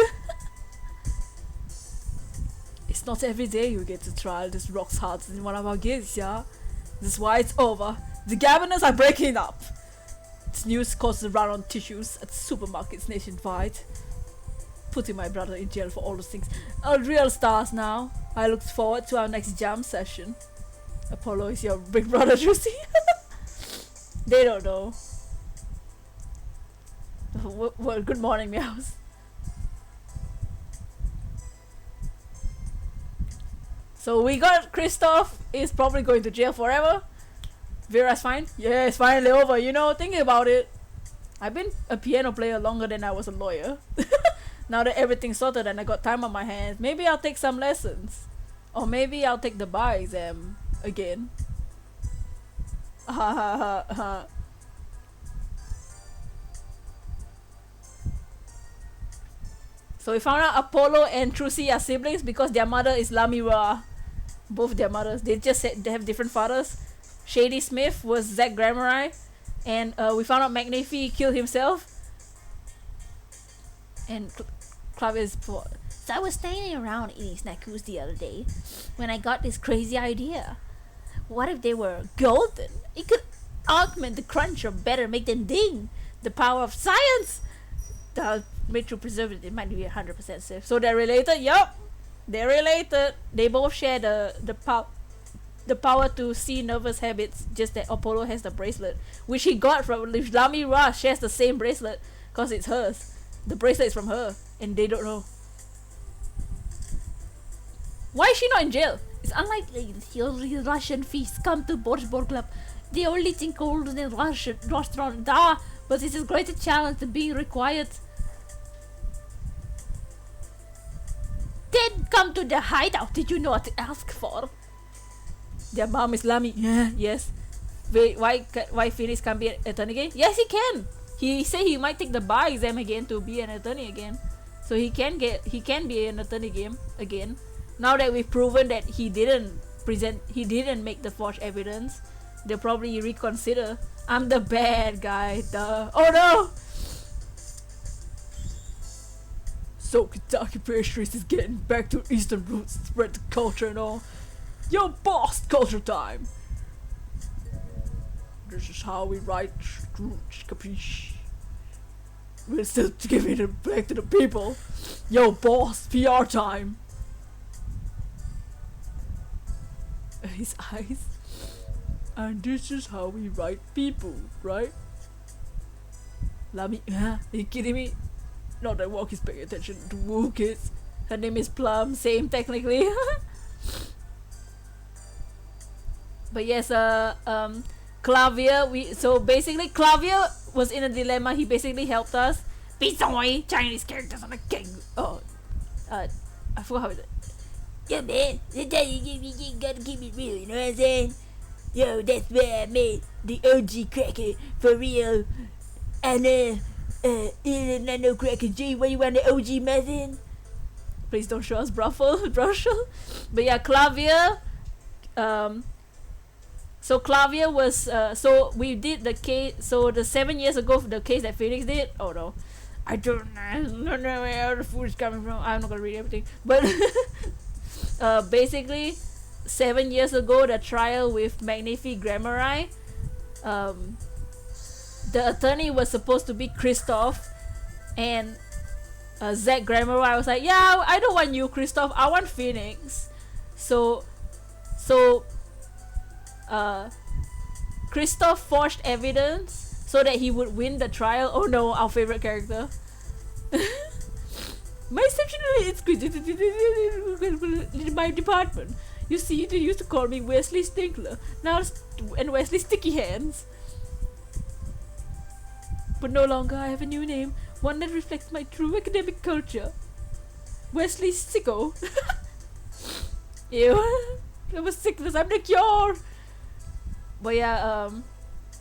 S1: It's not every day you get to try this rock's hearts in one of our gigs, yeah? This is why it's over. The Gaboners are breaking up. This news causes a run on tissues at supermarkets nationwide. Putting my brother in jail for all those things. Our real stars now. I look forward to our next jam session. Apollo is your big brother, Juicy. They don't know. Well, good morning, meows. So we got Christoph is probably going to jail forever. Vera's fine. Yeah, it's finally over. You know, thinking about it, I've been a piano player longer than I was a lawyer. Now that everything's sorted and I got time on my hands, maybe I'll take some lessons. Or maybe I'll take the bar exam again. Ha ha ha ha. So we found out Apollo and Trucy are siblings because their mother is Lamira. Both their mothers. They just said they have different fathers. Shady Smith was Zach Grammari. And we found out McNaphie killed himself. And Clavius.
S2: So I was standing around eating snackus the other day when I got this crazy idea. What if they were golden? It could augment the crunch or better make them ding. The power of science! The made to preserve it might be 100% safe. So they're related? Yup! They're related. They both share the power to see nervous habits, just that Apollo has the bracelet, which he got from Lami Ra shares the same bracelet, cause it's hers. The bracelet is from her, and they don't know. Why is she not in jail? It's unlikely the Russian feasts come to Borchborg Club. They only think golden in Russian restaurant, but it is a greater challenge than being required. Then come to the hideout. Did you know what to ask for?
S1: Their mom is Lami. Yeah, yes. Wait, why Phoenix can't be an attorney again? Yes, he can. He said he might take the bar exam again to be an attorney again. So he can be an attorney again. Now that we've proven that he didn't make the forged evidence, they'll probably reconsider. I'm the bad guy. Duh. Oh no! So Kentucky Pastries is getting back to Eastern roots, spread the culture and all. Yo, boss, culture time. This is how we write Scrooge, capiche? We're still giving it back to the people. Yo, boss, PR time. His eyes. And this is how we write people, right? Lami, are you kidding me? Not that Walk is paying attention to woo kids. Her name is Plum, same technically. But yes, Clavia, so basically Clavia was in a dilemma. He basically helped us. Bisoy, Chinese characters on a king. Oh, I forgot how it.
S2: Yeah, man, you gotta keep it real, you know what I'm saying? Yo, that's where I made the OG cracker for real. And Nano Cracker G, where you want the OG method?
S1: Please don't show us Brussels. But yeah, Clavia. So Clavia was so we did the case. So the 7 years ago, the case that Phoenix did. Oh no, I don't know where the food is coming from. I'm not gonna read everything. But basically, 7 years ago, the trial with McNaphie Grammari. The attorney was supposed to be Christoph, and Zach Grammari. I was like, yeah, I don't want you, Christoph. I want Phoenix. So Christoph forged evidence so that he would win the trial. Oh no, our favorite character. My exceptionally it's in my department. You see, they used to call me Wesley Stinkler. Now and Wesley Sticky Hands. But no longer, I have a new name. one that reflects my true academic culture. Wesley sicko. Ew. It was sickness, I'm the cure. But yeah,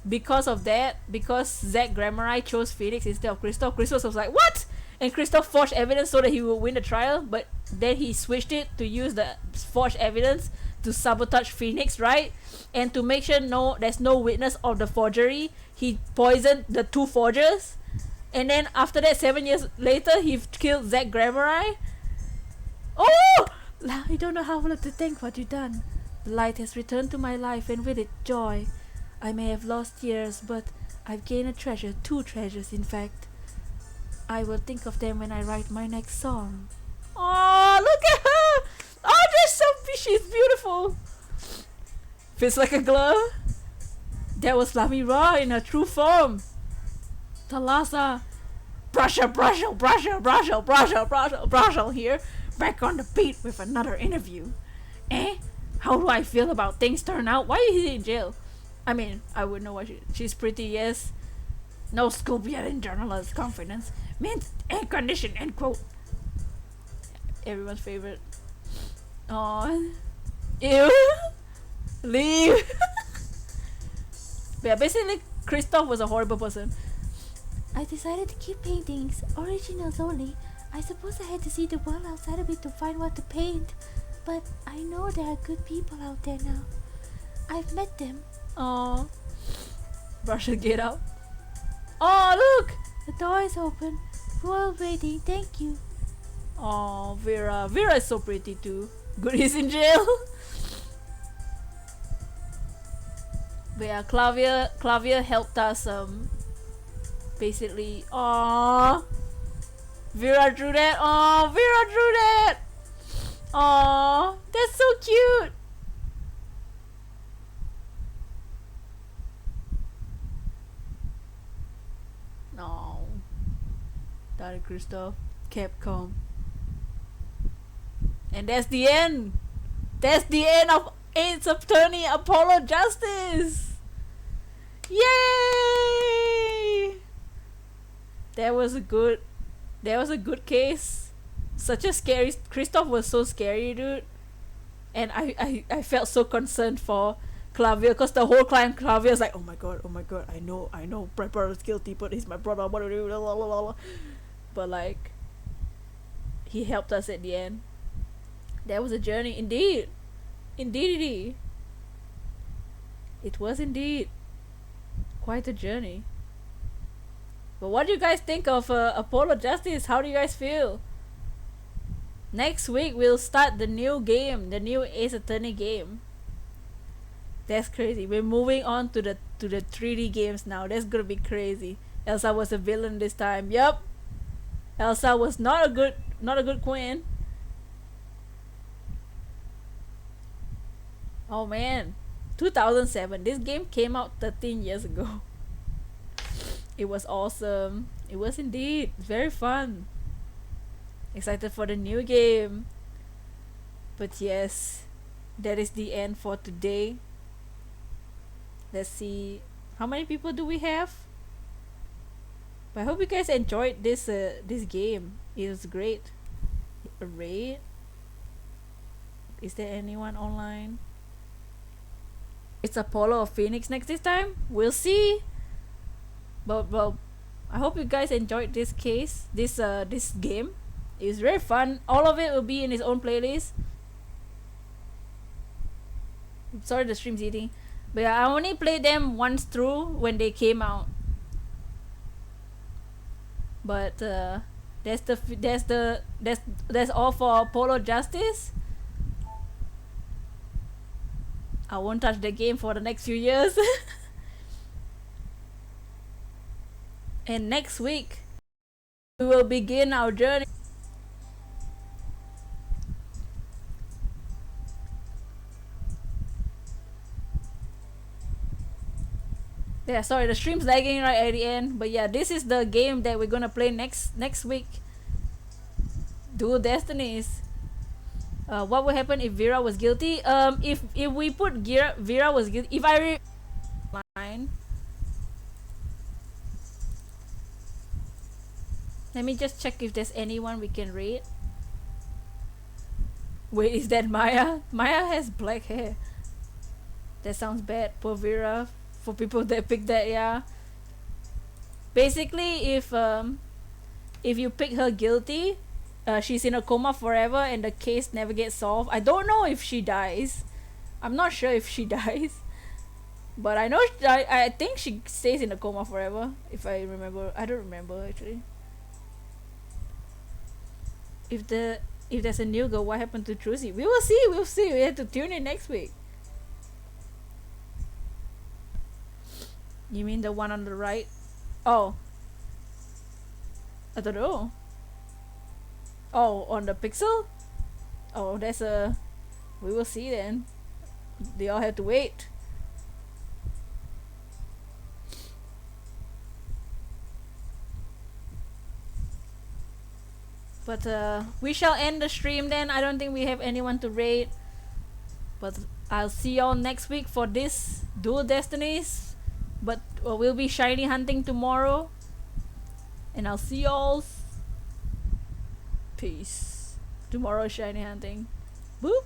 S1: because of that, because Zach Grammari chose Phoenix instead of Christoph, Christoph was like, what? And Christoph forged evidence so that he would win the trial, but then he switched it to use the forged evidence to sabotage Phoenix, right? And to make sure there's no witness of the forgery, he poisoned the two forgers. And then after that, 7 years later, he killed Zach Grammari. Oh! I don't know how to thank what you've done. The light has returned to my life, and with it, joy. I may have lost years, but I've gained a treasure, 2 treasures in fact. I will think of them when I write my next song. Oh, look at her! Oh, there's so she's beautiful. Feels like a glove. That was Lami Ra in her true form. Thalassa. Brushel here. Back on the beat with another interview. How do I feel about things turn out? Why is he in jail? I mean, I would know why she's pretty, yes. No scoop yet in journalist confidence. Mint and condition, end quote. Everyone's favorite. Aww. Ew. Leave. Yeah, basically, Christoph was a horrible person.
S2: I decided to keep paintings, originals only. I suppose I had to see the world outside of it to find what to paint. But I know there are good people out there now. I've met them.
S1: Aww. Brush the gate out. Oh, look!
S2: The door is open. Royal waiting, thank you.
S1: Oh, Vera. Vera is so pretty too. Good he's in jail. But yeah, Clavia helped us basically. Aww. Vera drew that. Oh, Vera drew that. Aww, that's so cute. No. Daddy Christoph, Capcom. And that's the end. That's the end of Ace Attorney Apollo Justice. Yay! That was a good case. Such a scary. Christoph was so scary, dude. And I felt so concerned for Clavia, because the whole client Clavia is like, oh my god, I know, my brother's guilty, but he's my brother, blah, blah, blah, blah, blah. But like, he helped us at the end. That was a journey, indeed. Indeed. It was indeed quite a journey. But what do you guys think of Apollo Justice? How do you guys feel? Next week we'll start the new game, the new Ace Attorney game. That's crazy. We're moving on to the 3D games now. That's gonna be crazy. Elsa was a villain this time. Yup. Elsa was not a good queen. Oh man, 2007. This game came out 13 years ago. It was awesome. It was indeed very fun. Excited for the new game. But yes, that is the end for today. Let's see, how many people do we have? But I hope you guys enjoyed this game. It was great. A raid? Is there anyone online? It's Apollo or Phoenix next this time? We'll see. But well, I hope you guys enjoyed this case, this game. It was very fun. All of it will be in its own playlist. I'm sorry the stream's eating. But yeah, I only played them once through when they came out. But that's all for Apollo Justice. I won't touch the game for the next few years. And next week we will begin our journey. Yeah, sorry, the stream's lagging right at the end. But yeah, this is the game that we're gonna play next week. Dual Destinies. What would happen if Vera was guilty? If we put Vera was guilty, if I line. Let me just check if there's anyone we can rate. Wait, is that Maya? Maya has black hair. That sounds bad. Poor Vera. For people that pick that, yeah. Basically, if you pick her guilty, she's in a coma forever and the case never gets solved. I don't know if she dies. I'm not sure if she dies. But I know I think she stays in a coma forever. If I remember. I don't remember actually. If there's a new girl, what happened to Trucy? We will see. We'll see. We have to tune in next week. You mean the one on the right? Oh. I don't know. Oh, on the pixel? Oh, that's a... We will see then. They all have to wait. But we shall end the stream then. I don't think we have anyone to raid. But I'll see y'all next week for this Dual Destinies. But we'll be shiny hunting tomorrow. And I'll see y'all. Peace. Tomorrow shiny hunting. Boop.